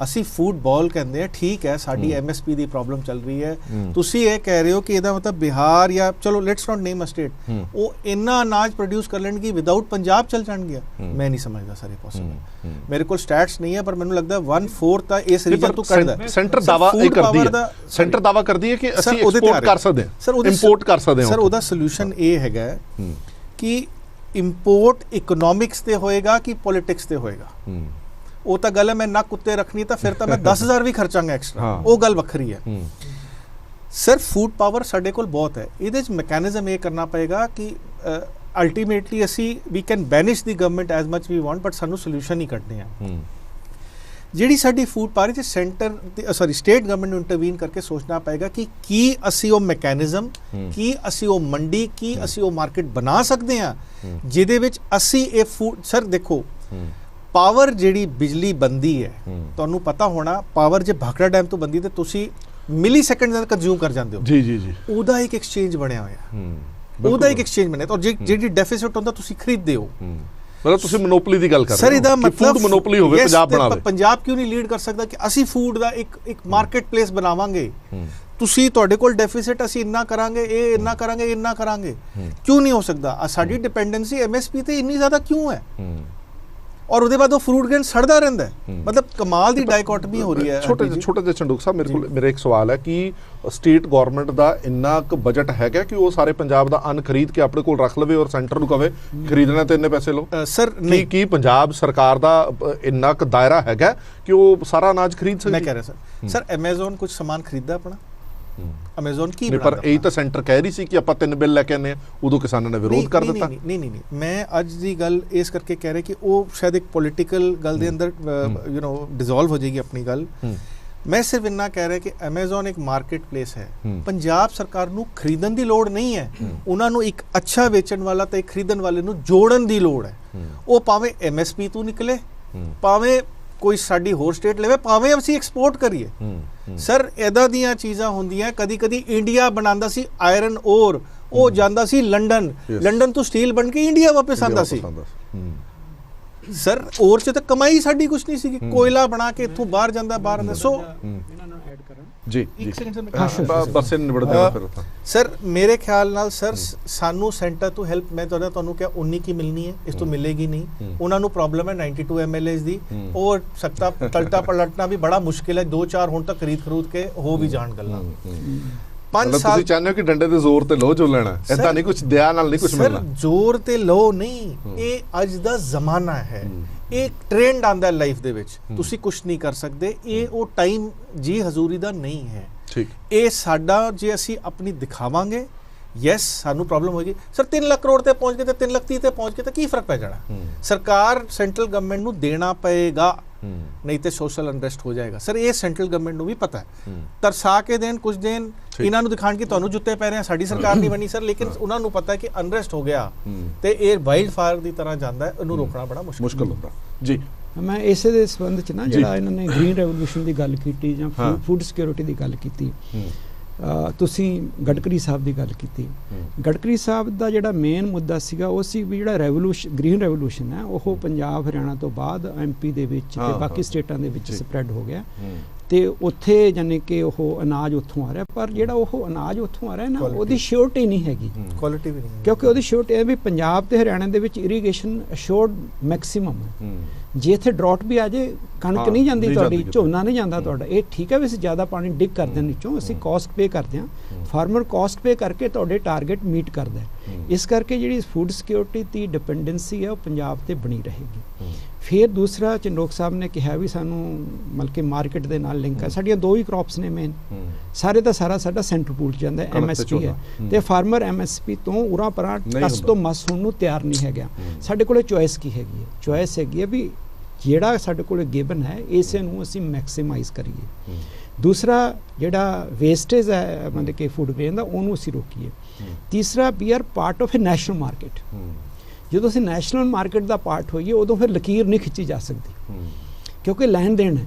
ਅਸੀਂ ਫੁੱਟਬਾਲ ਕਹਿੰਦੇ ਆ, ਠੀਕ ਹੈ ਸਾਡੀ MSP ਦੀ ਪ੍ਰੋਬਲਮ ਚੱਲ ਰਹੀ ਹੈ, ਤੁਸੀਂ ਇਹ ਕਹਿ ਰਹੇ ਹੋ ਕਿ ਇਹਦਾ ਮਤਲਬ ਬਿਹਾਰ ਜਾਂ ਚਲੋ let's not name a state, ਉਹ ਇੰਨਾ ਅਨਾਜ ਪ੍ਰੋਡਿਊਸ ਕਰ ਲੈਣਗੇ ਵਿਦਆਊਟ ਪੰਜਾਬ ਚੱਲ ਜਾਣਗੇ। ਮੈਂ ਨਹੀਂ ਸਮਝਦਾ ਸਰ ਇਹ ਪੋਸੀਬਲ। ਮੇਰੇ ਕੋਲ ਸਟੈਟਸ ਨਹੀਂ ਹੈ, ਪਰ ਮੈਨੂੰ ਲੱਗਦਾ 1/4 ਤਾਂ ਇਸ ਰੀਜਨ ਤੋਂ ਕਰਦਾ। ਸੈਂਟਰ ਦਾਵਾ ਇਹ ਕਰਦੀ ਹੈ, ਸੈਂਟਰ ਦਾਵਾ ਕਰਦੀ ਹੈ ਕਿ ਅਸੀਂ ਐਕਸਪੋਰਟ ਕਰ ਸਕਦੇ ਹਾਂ, ਸਰ ਇੰਪੋਰਟ ਕਰ ਸਕਦੇ ਹਾਂ। ਸਰ ਉਹਦਾ ਸੋਲੂਸ਼ਨ ਇਹ ਹੈਗਾ ਕਿ ਇੰਪੋਰਟ ਇਕਨੋਮਿਕਸ ਤੇ ਹੋਏਗਾ ਕਿ ਪੋਲਿਟਿਕਸ ਤੇ ਹੋਏਗਾ। ਉਹ ਤਾਂ ਗੱਲ ਹੈ, ਮੈਂ ਨੱਕ ਉੱਤੇ ਰੱਖਣੀ ਤਾਂ ਫਿਰ ਤਾਂ ਮੈਂ 10,000 ਵੀ ਖਰਚਾਂਗਾ ਐਕਸਟਰਾ, ਉਹ ਗੱਲ ਵੱਖਰੀ ਹੈ। ਸਰ ਫੂਡ ਪਾਵਰ ਸਾਡੇ ਕੋਲ ਬਹੁਤ ਹੈ, ਇਹਦੇ 'ਚ ਮੈਕੈਨਿਜ਼ਮ ਇਹ ਕਰਨਾ ਪਏਗਾ ਕਿ ਅਲਟੀਮੇਟਲੀ ਅਸੀਂ we can banish the government as much we want, but ਸਾਨੂੰ ਸੋਲੂਸ਼ਨ ਹੀ ਕੱਢਣੇ ਆ। ਜਿਹੜੀ ਸਾਡੀ ਫੂਡ ਪਾਵਰ 'ਚ ਸੈਂਟਰ ਸਟੇਟ ਗਵਰਨਮੈਂਟ ਨੂੰ ਇੰਟਰਵੀਨ ਕਰਕੇ ਸੋਚਣਾ ਪਏਗਾ ਕਿ ਕੀ ਅਸੀਂ ਉਹ ਮੈਕੈਨਿਜ਼ਮ, ਕੀ ਅਸੀਂ ਉਹ ਮੰਡੀ, ਕੀ ਅਸੀਂ ਉਹ ਮਾਰਕੀਟ ਬਣਾ ਸਕਦੇ ਹਾਂ ਜਿਹਦੇ ਵਿੱਚ ਅਸੀਂ ਇਹ ਫੂਡ। ਸਰ ਦੇਖੋ ਪਾਵਰ ਜਿਹੜੀ ਬਿਜਲੀ ਬੰਦੀ ਹੈ, ਤੁਹਾਨੂੰ ਪਤਾ ਹੋਣਾ ਪਾਵਰ ਜੇ ਭਾਖੜਾ ਡੈਮ ਤੋਂ ਬੰਦੀ ਤੇ ਤੁਸੀਂ ਮਿਲੀ ਸੈਕਿੰਡ ਦਾ ਕੰਜ਼ਿਊਮ ਕਰ ਜਾਂਦੇ ਹੋ। ਜੀ ਉਹਦਾ ਇੱਕ ਐਕਸਚੇਂਜ ਬਣਿਆ ਹੋਇਆ, ਉਹਦਾ ਇੱਕ ਐਕਸਚੇਂਜ ਬਣਿਆ, ਔਰ ਜਿਹੜੀ ਡੈਫਿਸਿਟ ਹੁੰਦਾ ਤੁਸੀਂ ਖਰੀਦਦੇ ਹੋ। ਮਤਲਬ ਤੁਸੀਂ ਮੋਨੋਪੋਲੀ ਦੀ ਗੱਲ ਕਰ ਰਹੇ ਹੋ। ਸਰ ਇਹਦਾ ਮਤਲਬ ਫੂਡ ਮੋਨੋਪੋਲੀ ਹੋਵੇ, ਪੰਜਾਬ ਬਣਾਵੇ। ਪੰਜਾਬ ਕਿਉਂ ਨਹੀਂ ਲੀਡ ਕਰ ਸਕਦਾ ਕਿ ਅਸੀਂ ਫੂਡ ਦਾ ਇੱਕ ਮਾਰਕੀਟ ਪਲੇਸ ਬਣਾਵਾਂਗੇ। ਤੁਸੀਂ ਤੁਹਾਡੇ ਕੋਲ ਡੈਫਿਸਿਟ, ਅਸੀਂ ਇੰਨਾ ਕਰਾਂਗੇ, ਇਹ ਇੰਨਾ ਕਰਾਂਗੇ, ਇਹ ਇੰਨਾ ਕਰਾਂਗੇ, ਕਿਉਂ ਨਹੀਂ ਹੋ ਸਕਦਾ? ਸਾਡੀ ਡਿਪੈਂਡੈਂਸੀ MSP ਤੇ ਇੰਨੀ ਜ਼ਿਆਦਾ ਕਿਉਂ ਹੈ? ਔਰ ਉਹਦੇ ਬਾਅਦ ਉਹ ਫਰੂਟ ਗ੍ਰੇਨ ਸੜਦਾ ਰਹਿੰਦਾ ਹੈ। ਮਤਲਬ ਕਮਾਲ ਦੀ ਡਾਇਕੋਟਮੀ ਹੋ ਰਹੀ ਹੈ। ਛੋਟੇ ਜਿਹੇ ਚੰਡੂਕ ਸਾਹਿਬ ਮੇਰਾ ਇੱਕ ਸਵਾਲ ਹੈ ਕਿ ਸਟੇਟ ਗਵਰਨਮੈਂਟ ਦਾ ਇੰਨਾ ਕੁ ਬਜਟ ਹੈਗਾ ਕਿ ਉਹ ਸਾਰੇ ਪੰਜਾਬ ਦਾ ਅੰਨ ਖਰੀਦ ਕੇ ਆਪਣੇ ਕੋਲ ਰੱਖ ਲਵੇ ਔਰ ਸੈਂਟਰ ਨੂੰ ਕਵੇ ਖਰੀਦਣਾ ਤੇ ਇੰਨੇ ਪੈਸੇ ਲਓ? ਸਰ ਨਹੀਂ, ਕੀ ਪੰਜਾਬ ਸਰਕਾਰ ਦਾ ਇੰਨਾ ਕੁ ਦਾਇਰਾ ਹੈਗਾ ਕਿ ਉਹ ਸਾਰਾ ਅਨਾਜ ਖਰੀਦ ਸਕਦੀ? ਮੈਂ ਕਹਿ ਰਿਹਾ ਸਰ ਐਮਾਜ਼ੋਨ ਕੁਝ ਸਮਾਨ ਖਰੀਦਦਾ ਆਪਣਾ? ਅਮੇਜ਼ਨ ਕੀ ਪਰ ਇਹ ਤਾਂ ਸੈਂਟਰ ਕਹਿ ਰਹੀ ਸੀ ਕਿ ਆਪਾਂ 3 ਬਿੱਲ ਲੈ ਕੇ ਆਨੇ ਆ, ਉਦੋਂ ਕਿਸਾਨਾਂ ਨੇ ਵਿਰੋਧ ਕਰ ਦਿੱਤਾ। ਨਹੀਂ ਮੈਂ ਅੱਜ ਦੀ ਗੱਲ ਇਸ ਕਰਕੇ ਕਹਿ ਰਿਹਾ ਕਿ ਉਹ ਸ਼ਾਇਦ ਇੱਕ ਪੋਲੀਟੀਕਲ ਗੱਲ ਦੇ ਅੰਦਰ ਡਿਸੋਲਵ ਹੋ ਜਾਏਗੀ ਆਪਣੀ ਗੱਲ। ਮੈਂ ਸਿਰਫ ਇੰਨਾ ਕਹਿ ਰਿਹਾ ਕਿ ਐਮਾਜ਼ਨ ਇੱਕ ਮਾਰਕੀਟ ਪਲੇਸ ਹੈ। ਪੰਜਾਬ ਸਰਕਾਰ ਨੂੰ ਖਰੀਦਣ ਦੀ ਲੋੜ ਨਹੀਂ ਹੈ, ਉਹਨਾਂ ਨੂੰ ਇੱਕ ਅੱਛਾ ਵੇਚਣ ਵਾਲਾ ਤੇ ਖਰੀਦਣ ਵਾਲੇ ਨੂੰ ਜੋੜਨ ਦੀ ਲੋੜ ਹੈ। ਉਹ ਭਾਵੇਂ MSP ਤੋਂ ਨਿਕਲੇ, ਭਾਵੇਂ ਕੋਈ ਸਾਡੀ ਹੋਰ ਸਟੇਟ ਲਵੇ, ਭਾਵੇਂ ਅਸੀਂ ਐਕਸਪੋਰਟ ਕਰੀਏ। ਸਰ ਇਦਾਂ ਦੀਆਂ ਚੀਜ਼ਾਂ ਹੁੰਦੀਆਂ, ਕਦੀ ਇੰਡੀਆ ਬਣਾਉਂਦਾ ਸੀ ਆਇਰਨ ਔਰ, ਉਹ ਜਾਂਦਾ ਸੀ ਲੰਡਨ ਤੋਂ ਸਟੀਲ ਬਣ ਕੇ ਇੰਡੀਆ ਵਾਪਸ ਆਉਂਦਾ ਸੀ। ਸਰ ਔਰ ਚ ਤਾਂ ਕਮਾਈ ਸਾਡੀ ਕੁਝ ਨਹੀਂ ਸੀ, ਕੋਇਲਾ ਬਣਾ ਕੇ ਇੱਥੋਂ ਬਾਹਰ ਜਾਂਦਾ, ਬਾਹਰ ਆਉਂਦਾ। ਸੋ ਇਹਨਾਂ ਨੂੰ ਐਡ ਕਰਨ ਜੀ ਇੱਕ ਸੈਕਿੰਡ ਬਸ ਨਿਬੜ ਦੇਣਾ ਫਿਰ ਤਾਂ। ਸਰ ਮੇਰੇ ਖਿਆਲ ਨਾਲ ਸਰ ਸਾਨੂੰ ਸੈਂਟਰ ਤੋਂ ਹੈਲਪ, ਮੈਂ ਤੁਹਾਨੂੰ ਕਿਹਾ 19 ਕੀ ਮਿਲਣੀ ਹੈ, ਇਸ ਤੋਂ ਮਿਲੇਗੀ ਨਹੀਂ। ਉਹਨਾਂ ਨੂੰ ਪ੍ਰੋਬਲਮ ਹੈ 92 MLAs ਦੀ, ਔਰ ਸੱਤਾ ਤਲਟਾ ਪਲਟਣਾ ਵੀ ਬੜਾ ਮੁਸ਼ਕਿਲ ਹੈ। 2-4 ਹੁਣ ਤੱਕ ਖਰੀਦ ਕੇ ਹੋ ਵੀ ਜਾਣ ਗੱਲਾਂ। 5 ਸਾਲ ਤੁਸੀਂ ਚਾਹੁੰਦੇ ਹੋ ਕਿ ਡੰਡੇ ਦੇ ਜ਼ੋਰ ਤੇ ਲੋ ਜੋ ਲੈਣਾ, ਏਦਾਂ ਨਹੀਂ ਕੁਝ ਦਿਆ ਨਾਲ ਨਹੀਂ ਕੁਝ ਮਿਲਣਾ। ਸਰ ਜ਼ੋਰ ਤੇ ਲੋ ਨਹੀਂ, ਇਹ ਅੱਜ ਦਾ ਜ਼ਮਾਨਾ ਹੈ, ਇਹ ਟ੍ਰੈਂਡ ਆਂਦਾ ਲਾਈਫ ਦੇ ਵਿੱਚ, ਤੁਸੀਂ ਕੁਝ ਨਹੀਂ ਕਰ ਸਕਦੇ। ਇਹ ਉਹ ਟਾਈਮ ਜੀ ਹਜ਼ੂਰੀ ਦਾ ਨਹੀਂ ਹੈ। ਠੀਕ, ਇਹ ਸਾਡਾ ਜੇ ਅਸੀਂ ਆਪਣੀ ਦਿਖਾਵਾਂਗੇ, ਯੈਸ ਸਾਨੂੰ ਪ੍ਰੋਬਲਮ ਹੋਏਗੀ। ਸਰ 3 ਲੱਖ ਕਰੋੜ ਤੇ ਪਹੁੰਚ ਗਏ ਤੇ 3 ਲੱਖ 30 ਤੇ ਪਹੁੰਚ ਗਏ ਤਾਂ ਕੀ ਫਰਕ ਪੈ ਜਾਣਾ? ਸਰਕਾਰ ਸੈਂਟਰਲ ਗਵਰਨਮੈਂਟ ਨੂੰ ਦੇਣਾ ਪਏਗਾ, ਨਹੀਂ ਤੇ ਸੋਸ਼ਲ ਅਨਰੈਸਟ ਹੋ ਜਾਏਗਾ। ਸਰ ਇਹ ਸੈਂਟਰਲ ਗਵਰਨਮੈਂਟ ਨੂੰ ਵੀ ਪਤਾ ਹੈ। ਤਰਸਾ ਕੇ ਦੇਣ ਕੁਝ ਦਿਨ, ਇਹਨਾਂ ਨੂੰ ਦਿਖਾਣ ਕਿ ਤੁਹਾਨੂੰ ਜੁੱਤੇ ਪੈ ਰਹੇ ਆ, ਸਾਡੀ ਸਰਕਾਰ ਨਹੀਂ ਬਣੀ ਸਰ, ਲੇਕਿਨ ਉਹਨਾਂ ਨੂੰ ਪਤਾ ਹੈ ਕਿ ਅਨਰੈਸਟ ਹੋ ਗਿਆ ਤੇ ਇਹ ਵਾਈਲਡ ਫਾਇਰ ਦੀ ਤਰ੍ਹਾਂ ਜਾਂਦਾ ਹੈ, ਇਹਨੂੰ ਰੋਕਣਾ ਬੜਾ ਮੁਸ਼ਕਲ ਹੁੰਦਾ ਜੀ। ਮੈਂ ਇਸੇ ਦੇ ਸੰਬੰਧ ਚ ਨਾ ਜਿਹੜਾ ਇਹਨਾਂ ਨੇ ਗ੍ਰੀਨ ਰੈਵੋਲੂਸ਼ਨ ਦੀ ਗੱਲ ਕੀਤੀ ਜਾਂ ਫੂਡ ਸਿਕਿਉਰਿਟੀ ਦੀ ਗੱਲ ਕੀਤੀ, ਤੁਸੀਂ ਗਡਕਰੀ ਸਾਹਿਬ ਦੀ ਗੱਲ ਕੀਤੀ। ਗਡਕਰੀ ਸਾਹਿਬ ਦਾ ਜਿਹੜਾ ਮੇਨ ਮੁੱਦਾ ਸੀਗਾ ਉਹ ਸੀ ਵੀ ਜਿਹੜਾ ਗ੍ਰੀਨ ਰੈਵੋਲੂਸ਼ਨ ਹੈ ਉਹ ਪੰਜਾਬ ਹਰਿਆਣਾ ਤੋਂ ਬਾਅਦ MP ਦੇ ਵਿੱਚ ਤੇ ਬਾਕੀ ਸਟੇਟਾਂ ਦੇ ਵਿੱਚ ਸਪਰੈਡ ਹੋ ਗਿਆ ਤੇ ਉੱਥੇ ਯਾਨੀ ਕਿ ਉਹ ਅਨਾਜ ਉੱਥੋਂ ਆ ਰਿਹਾ, ਪਰ ਜਿਹੜਾ ਉਹ ਅਨਾਜ ਉੱਥੋਂ ਆ ਰਿਹਾ ਨਾ ਉਹਦੀ ਸ਼ੋਰਟੀ ਨਹੀਂ ਹੈਗੀ, ਕੁਆਲਿਟੀ ਵੀ ਨਹੀਂ, ਕਿਉਂਕਿ ਉਹਦੀ ਸ਼ੋਰਟ ਇਹ ਵੀ ਪੰਜਾਬ ਤੇ ਹਰਿਆਣਾ ਦੇ ਵਿੱਚ ਇਰੀਗੇਸ਼ਨ ਅਸ਼ੋਰਡ ਮੈਕਸਿਮਮ ਹੈ। ਜੇ ਇੱਥੇ ਡਰਾਟ ਵੀ ਆ ਜੇ, ਕਣਕ ਨਹੀਂ ਜਾਂਦੀ ਤੁਹਾਡੀ, ਝੋਨਾ ਨਹੀਂ ਜਾਂਦਾ ਤੁਹਾਡਾ, ਇਹ ਠੀਕ ਹੈ ਵੀ ਅਸੀਂ ਜ਼ਿਆਦਾ ਪਾਣੀ ਡਿਗ ਕਰਦੇ ਹਾਂ ਨੀਚੋਂ, ਅਸੀਂ ਕਾਸਟ ਪੇ ਕਰਦੇ ਹਾਂ, ਫਾਰਮਰ ਕਾਸਟ ਪੇ ਕਰਕੇ ਤੁਹਾਡੇ ਟਾਰਗੇਟ ਮੀਟ ਕਰਦਾ। ਇਸ ਕਰਕੇ ਜਿਹੜੀ ਫੂਡ ਸਿਕਿਉਰਿਟੀ ਦੀ ਡਿਪੈਂਡੈਂਸੀ ਹੈ ਉਹ ਪੰਜਾਬ ਤੇ ਬਣੀ ਰਹੇਗੀ। ਫਿਰ ਦੂਸਰਾ ਚੰਡੋਕ ਸਾਹਿਬ ਨੇ ਕਿਹਾ ਵੀ ਸਾਨੂੰ ਮਤਲਬ ਕਿ ਮਾਰਕੀਟ ਦੇ ਨਾਲ ਲਿੰਕ ਹੈ। ਸਾਡੀਆਂ 2 ਹੀ ਕ੍ਰੌਪਸ ਨੇ ਮੇਨ, ਸਾਰੇ ਦਾ ਸਾਰਾ ਸਾਡਾ ਸੈਂਟਰ ਪੂਲ ਜਾਂਦਾ, MSP ਹੈ ਤੇ ਫਾਰਮਰ MSP ਤੋਂ ਉਰਾਂ ਪਰਾਂ ਟਸ ਤੋਂ ਮਸ ਹੋਣ ਨੂੰ ਤਿਆਰ ਨਹੀਂ ਹੈਗਾ। ਸਾਡੇ ਕੋਲੇ ਚੋਇਸ ਕੀ ਹੈਗੀ ਹੈ? ਚੋਇਸ ਹੈਗੀ ਹੈ ਵੀ ਜਿਹੜਾ ਸਾਡੇ ਕੋਲ ਗਿਵਨ ਹੈ ਇਸੇ ਨੂੰ ਅਸੀਂ ਮੈਕਸਿਮਾਈਜ਼ ਕਰੀਏ। ਦੂਸਰਾ ਜਿਹੜਾ ਵੇਸਟੇਜ ਹੈ ਮਤਲਬ ਕਿ ਫੂਡ ਗ੍ਰੇਨ ਦਾ, ਉਹਨੂੰ ਅਸੀਂ ਰੋਕੀਏ। ਤੀਸਰਾ we are part of a national market. ਜਦੋਂ ਅਸੀਂ ਨੈਸ਼ਨਲ ਮਾਰਕੀਟ ਦਾ ਪਾਰਟ ਹੋਈਏ ਉਦੋਂ ਫਿਰ ਲਕੀਰ ਨਹੀਂ ਖਿੱਚੀ ਜਾ ਸਕਦੀ, ਕਿਉਂਕਿ ਲੈਣ ਦੇਣ ਹੈ।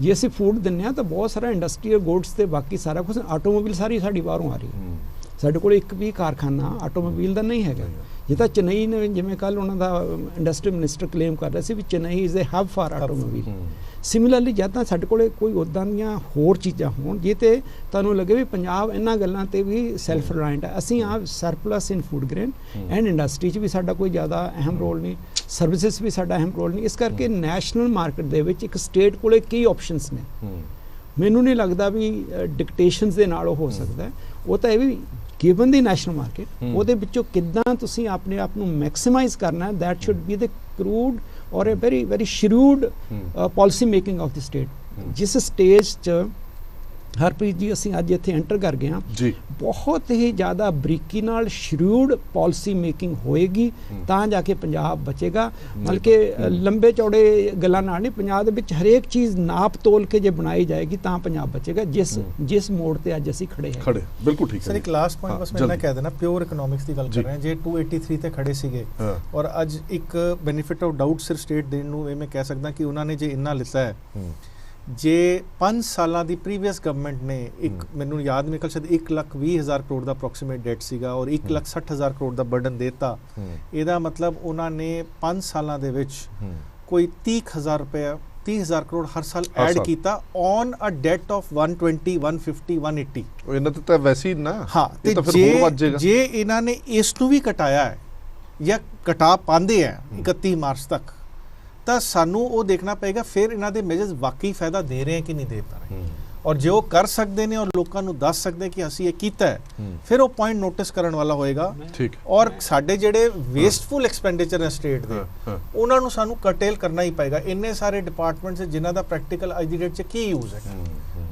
ਜੇ ਅਸੀਂ ਫੂਡ ਦਿੰਦੇ ਹਾਂ ਤਾਂ ਬਹੁਤ ਸਾਰਾ ਇੰਡਸਟਰੀਅਲ ਗੁੱਡਸ ਤੇ ਬਾਕੀ ਸਾਰਾ ਕੁਝ, ਆਟੋਮੋਬਾਈਲ ਸਾਰੀ ਸਾਡੀ ਬਾਹਰੋਂ ਆ ਰਹੀ ਹੈ। ਸਾਡੇ ਕੋਲ ਇੱਕ ਵੀ ਕਾਰਖਾਨਾ ਆਟੋਮੋਬਾਈਲ ਦਾ ਨਹੀਂ ਹੈਗਾ। ਜੇ ਤਾਂ ਚੇਨਈ ਨੇ, ਜਿਵੇਂ ਕੱਲ ਉਹਨਾਂ ਦਾ ਇੰਡਸਟਰੀ ਮਿਨਿਸਟਰ ਕਲੇਮ ਕਰ ਰਿਹਾ ਸੀ ਵੀ Chennai is a hub for automobile, similarly ਜਦ ਤਾਂ ਸਾਡੇ ਕੋਲੇ ਕੋਈ ਉੱਦਾਂ ਦੀਆਂ ਹੋਰ ਚੀਜ਼ਾਂ ਹੋਣ ਜੇ ਤੇ ਤੁਹਾਨੂੰ ਲੱਗੇ ਵੀ ਪੰਜਾਬ ਇਹਨਾਂ ਗੱਲਾਂ ਤੇ ਵੀ ਸੈਲਫ ਰਿਲਾਇੰਟ ਹੈ। ਅਸੀਂ ਆ surplus in food grain and industry 'ਚ ਵੀ ਸਾਡਾ ਕੋਈ ਜ਼ਿਆਦਾ ਅਹਿਮ ਰੋਲ ਨਹੀਂ, ਸਰਵਿਸਿਜ਼ ਵੀ ਸਾਡਾ ਅਹਿਮ ਰੋਲ ਨਹੀਂ। ਇਸ ਕਰਕੇ ਨੈਸ਼ਨਲ ਮਾਰਕੀਟ ਦੇ ਵਿੱਚ ਇੱਕ ਸਟੇਟ ਕੋਲੇ ਕੀ ਆਪਸ਼ਨਸ ਨੇ, ਮੈਨੂੰ ਨਹੀਂ ਲੱਗਦਾ ਵੀ ਡਿਕਟੇਸ਼ਨਸ ਦੇ ਨਾਲ ਉਹ ਹੋ ਸਕਦਾ। ਉਹ ਤਾਂ ਇਹ ਵੀ ਗਿਵਨ ਦੀ ਨੈਸ਼ਨਲ ਮਾਰਕੀਟ, ਉਹਦੇ ਵਿੱਚੋਂ ਕਿੱਦਾਂ ਤੁਸੀਂ ਆਪਣੇ ਆਪ ਨੂੰ ਮੈਕਸਿਮਾਈਜ਼ ਕਰਨਾ, that should be the crude or a very shrewd policy making of the state. ਜਿਸ ਸਟੇਜ 'ਚ ਹਰਪ੍ਰੀਤ ਜੀ ਅਸੀਂ ਅੱਜ ਇੱਥੇ ਐਂਟਰ ਕਰ ਗਏ ਹਾਂ, ਬਹੁਤ ਹੀ ਜ਼ਿਆਦਾ ਬਰੀਕੀ ਨਾਲ ਸ਼ਰੂਡ ਪਾਲਿਸੀ ਮੇਕਿੰਗ ਹੋਏਗੀ ਤਾਂ ਜਾ ਕੇ ਪੰਜਾਬ ਬਚੇਗਾ। ਮਤਲਬ ਕਿ ਲੰਬੇ ਚੌੜੇ ਗੱਲਾਂ ਨਾਲ ਨਹੀਂ, ਪੰਜਾਬ ਦੇ ਵਿੱਚ ਹਰੇਕ ਚੀਜ਼ ਨਾਪ ਤੋਲ ਕੇ ਜੇ ਬਣਾਈ ਜਾਏਗੀ ਤਾਂ ਪੰਜਾਬ ਬਚੇਗਾ, ਜਿਸ ਮੋੜ ਤੇ ਅੱਜ ਅਸੀਂ ਖੜੇ ਹਾਂ। ਬਿਲਕੁਲ ਠੀਕ ਹੈ ਸਰ। ਇੱਕ ਲਾਸਟ ਪੁਆਇੰਟ ਬਸ ਮੈਂ ਕਹਿ ਦੇਣਾ, ਪਿਓਰ ਇਕਨੋਮਿਕਸ ਦੀ ਗੱਲ ਕਰ ਰਹੇ ਹਾਂ। ਜੇ 283 ਤੇ ਖੜੇ ਸੀਗੇ ਔਰ ਅੱਜ ਇੱਕ ਬੈਨੀਫਿਟ ਆਫ ਡਾਊਟ ਸਿਰ ਸਟੇਟ ਦੇਣ ਨੂੰ ਇਹ ਮੈਂ ਕਹਿ ਸਕਦਾ ਕਿ ਉਹਨਾਂ ਨੇ ਜੇ ਇੰਨਾ ਲਿੱਤਾ ਹੈ, ਜੇ 5 ਸਾਲਾਂ ਦੀ ਪ੍ਰੀਵੀਅਸ ਗਵਰਨਮੈਂਟ ਨੇ ਇੱਕ, ਮੈਨੂੰ ਯਾਦ ਨਹੀਂ, ਸ਼ਾਇਦ 1,20,000 ਕਰੋੜ ਦਾ ਅਪਰੋਕਸੀਮੇਟ ਡੈਟ ਸੀਗਾ ਔਰ 1,60,000 ਕਰੋੜ ਦਾ ਬਰਡਨ ਦੇਤਾ, ਇਹਦਾ ਮਤਲਬ ਉਹਨਾਂ ਨੇ 5 ਸਾਲਾਂ ਦੇ ਵਿੱਚ ਕੋਈ 30,000 ਰੁਪਏ 30,000 ਕਰੋੜ ਹਰ ਸਾਲ ਐਡ ਕੀਤਾ ਔਨ ਅ ਡੈਟ ਆਫ 120 150 180। ਇਹਨਾਂ ਤੇ ਤਾਂ ਵੈਸੇ ਹੀ ਨਾ, ਹਾਂ, ਤੇ ਜੇ ਇਹਨਾਂ ਨੇ ਇਸ ਨੂੰ ਵੀ ਘਟਾਇਆ ਹੈ ਜਾਂ ਘਟਾ ਪਾਉਂਦੇ ਹੈ 31 ਮਾਰਚ ਤੱਕ, ਤਾਂ ਸਾਨੂੰ ਉਹ ਦੇਖਣਾ ਪਏਗਾ ਫਿਰ ਇਹਨਾਂ ਦੇ ਮੇਜਰਸ ਵਾਕਈ ਫਾਇਦਾ ਦੇ ਰਹੇ ਕਿ ਨਹੀਂ ਦੇ ਪਾ ਰਹੇ। ਔਰ ਜੇ ਉਹ ਕਰ ਸਕਦੇ ਨੇ ਔਰ ਲੋਕਾਂ ਨੂੰ ਦੱਸ ਸਕਦੇ ਕਿ ਅਸੀਂ ਇਹ ਕੀਤਾ ਹੈ, ਫਿਰ ਉਹ ਪੁਆਇੰਟ ਨੋਟਿਸ ਕਰਨ ਵਾਲਾ ਹੋਏਗਾ। ਠੀਕ। ਔਰ ਸਾਡੇ ਜਿਹੜੇ ਵੇਸਟਫੁਲ ਐਕਸਪੈਂਡੀਚਰ ਹੈ ਸਟੇਟ ਦੇ, ਉਹਨਾਂ ਨੂੰ ਸਾਨੂੰ ਕਰਟੇਲ ਕਰਨਾ ਹੀ ਪਏਗਾ। ਇੰਨੇ ਸਾਰੇ ਡਿਪਾਰਟਮੈਂਟਸ ਜਿਨ੍ਹਾਂ ਦਾ ਪ੍ਰੈਕਟੀਕਲ ਅੱਜ ਦੀ ਡੇਟ 'ਚ ਕੀ ਯੂਜ਼ ਹੈ।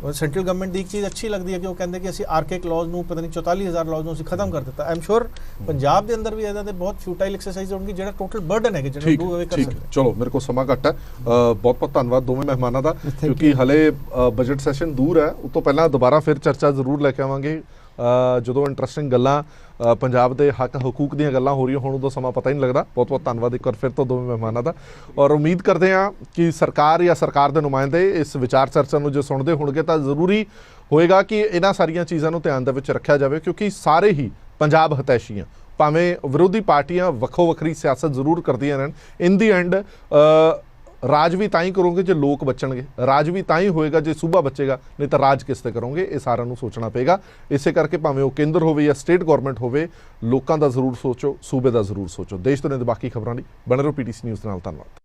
ਔਰ ਸੈਂਟਰਲ ਗਵਰਨਮੈਂਟ ਦੀ ਇੱਕ ਚੀਜ਼ ਅੱਛੀ ਲੱਗਦੀ ਹੈ ਕਿ ਉਹ ਕਹਿੰਦੇ ਕਿ ਅਸੀਂ ਆਰਕੇ ਲਾਜ਼ ਨੂੰ ਪਤਾ ਨਹੀਂ 44,000 ਲਾਜ਼ ਨੂੰ ਅਸੀਂ ਖਤਮ ਕਰ ਦਿੱਤਾ। ਆਈ ਐਮ ਸ਼ੋਰ ਪੰਜਾਬ ਦੇ ਅੰਦਰ ਵੀ ਇਹਦਾ ਤੇ ਬਹੁਤ ਫਿਊਟਾਈਲ ਐਕਸਰਸਾਈਜ਼ ਹੋਣਗੇ ਜਿਹੜਾ ਟੋਟਲ ਬਰਡਨ ਹੈ ਜਿਹੜਾ ਡੂ ਅਵੇ ਕਰ ਸਕਦੇ। ਚਲੋ ਮੇਰੇ ਕੋਲ ਸਮਾਂ ਘੱਟ ਹੈ, ਬਹੁਤ ਬਹੁਤ ਧੰਨਵਾਦ ਦੋਵੇਂ ਮਹਿਮਾਨਾਂ ਦਾ, ਕਿਉਂਕਿ ਹਲੇ ਬਜਟ ਸੈਸ਼ਨ ਦੂਰ ਹੈ। ਉਸ ਤੋਂ ਪਹਿਲਾਂ ਦੁਬਾਰਾ ਫਿਰ ਚਰਚਾ ਜ਼ਰੂਰ ਲੈ ਕੇ ਆਵਾਂਗੇ ਜਦੋਂ ਇੰਟਰਸਟਿੰਗ ਗੱਲਾਂ ਪੰਜਾਬ ਦੇ ਹੱਕ ਹਕੂਕ ਦੀਆਂ ਗੱਲਾਂ ਹੋ ਰਹੀਆਂ ਹੋਣ, ਉਦੋਂ ਸਮਾਂ ਪਤਾ ਹੀ ਨਹੀਂ ਲੱਗਦਾ। ਬਹੁਤ ਬਹੁਤ ਧੰਨਵਾਦ ਇੱਕ ਵਾਰ ਫਿਰ ਤੋਂ ਦੋਵੇਂ ਮਹਿਮਾਨਾਂ ਦਾ, ਔਰ ਉਮੀਦ ਕਰਦੇ ਹਾਂ ਕਿ ਸਰਕਾਰ ਜਾਂ ਸਰਕਾਰ ਦੇ ਨੁਮਾਇੰਦੇ ਇਸ ਵਿਚਾਰ ਚਰਚਾ ਨੂੰ ਜੇ ਸੁਣਦੇ ਹੋਣਗੇ ਤਾਂ ਜ਼ਰੂਰੀ ਹੋਏਗਾ ਕਿ ਇਹਨਾਂ ਸਾਰੀਆਂ ਚੀਜ਼ਾਂ ਨੂੰ ਧਿਆਨ ਦੇ ਵਿੱਚ ਰੱਖਿਆ ਜਾਵੇ, ਕਿਉਂਕਿ ਸਾਰੇ ਹੀ ਪੰਜਾਬ ਹਿਤੈਸ਼ੀ ਆ। ਭਾਵੇਂ ਵਿਰੋਧੀ ਪਾਰਟੀਆਂ ਵੱਖੋ ਵੱਖਰੀ ਸਿਆਸਤ ਜ਼ਰੂਰ ਕਰਦੀਆਂ ਰਹਿਣ, ਇਨ ਦੀ ਐਂਡ ਰਾਜ ਵੀ ਤਾਂ ਹੀ ਕਰੋਗੇ ਜੇ ਲੋਕ ਬਚਣਗੇ, ਰਾਜ ਵੀ ਤਾਂ ਹੀ ਹੋਏਗਾ ਜੇ ਸੂਬਾ ਬਚੇਗਾ, ਨਹੀਂ ਤਾਂ ਰਾਜ ਕਿਸ ਤੇ ਕਰੋਗੇ। ਇਹ ਸਾਰਿਆਂ ਨੂੰ ਸੋਚਣਾ ਪਏਗਾ। ਇਸੇ ਕਰਕੇ ਭਾਵੇਂ ਉਹ ਕੇਂਦਰ ਹੋਵੇ ਜਾਂ ਸਟੇਟ ਗਵਰਨਮੈਂਟ ਹੋਵੇ, ਲੋਕਾਂ ਦਾ ਜ਼ਰੂਰ ਸੋਚੋ, ਸੂਬੇ ਦਾ ਜ਼ਰੂਰ ਸੋਚੋ। ਦੇਸ਼ ਦੁਨੀਆ ਦੇ ਬਾਕੀ ਖਬਰਾਂ ਲਈ ਬਣੇ ਰਹੋ PTC ਨਿਊਜ਼ ਨਾਲ। ਧੰਨਵਾਦ।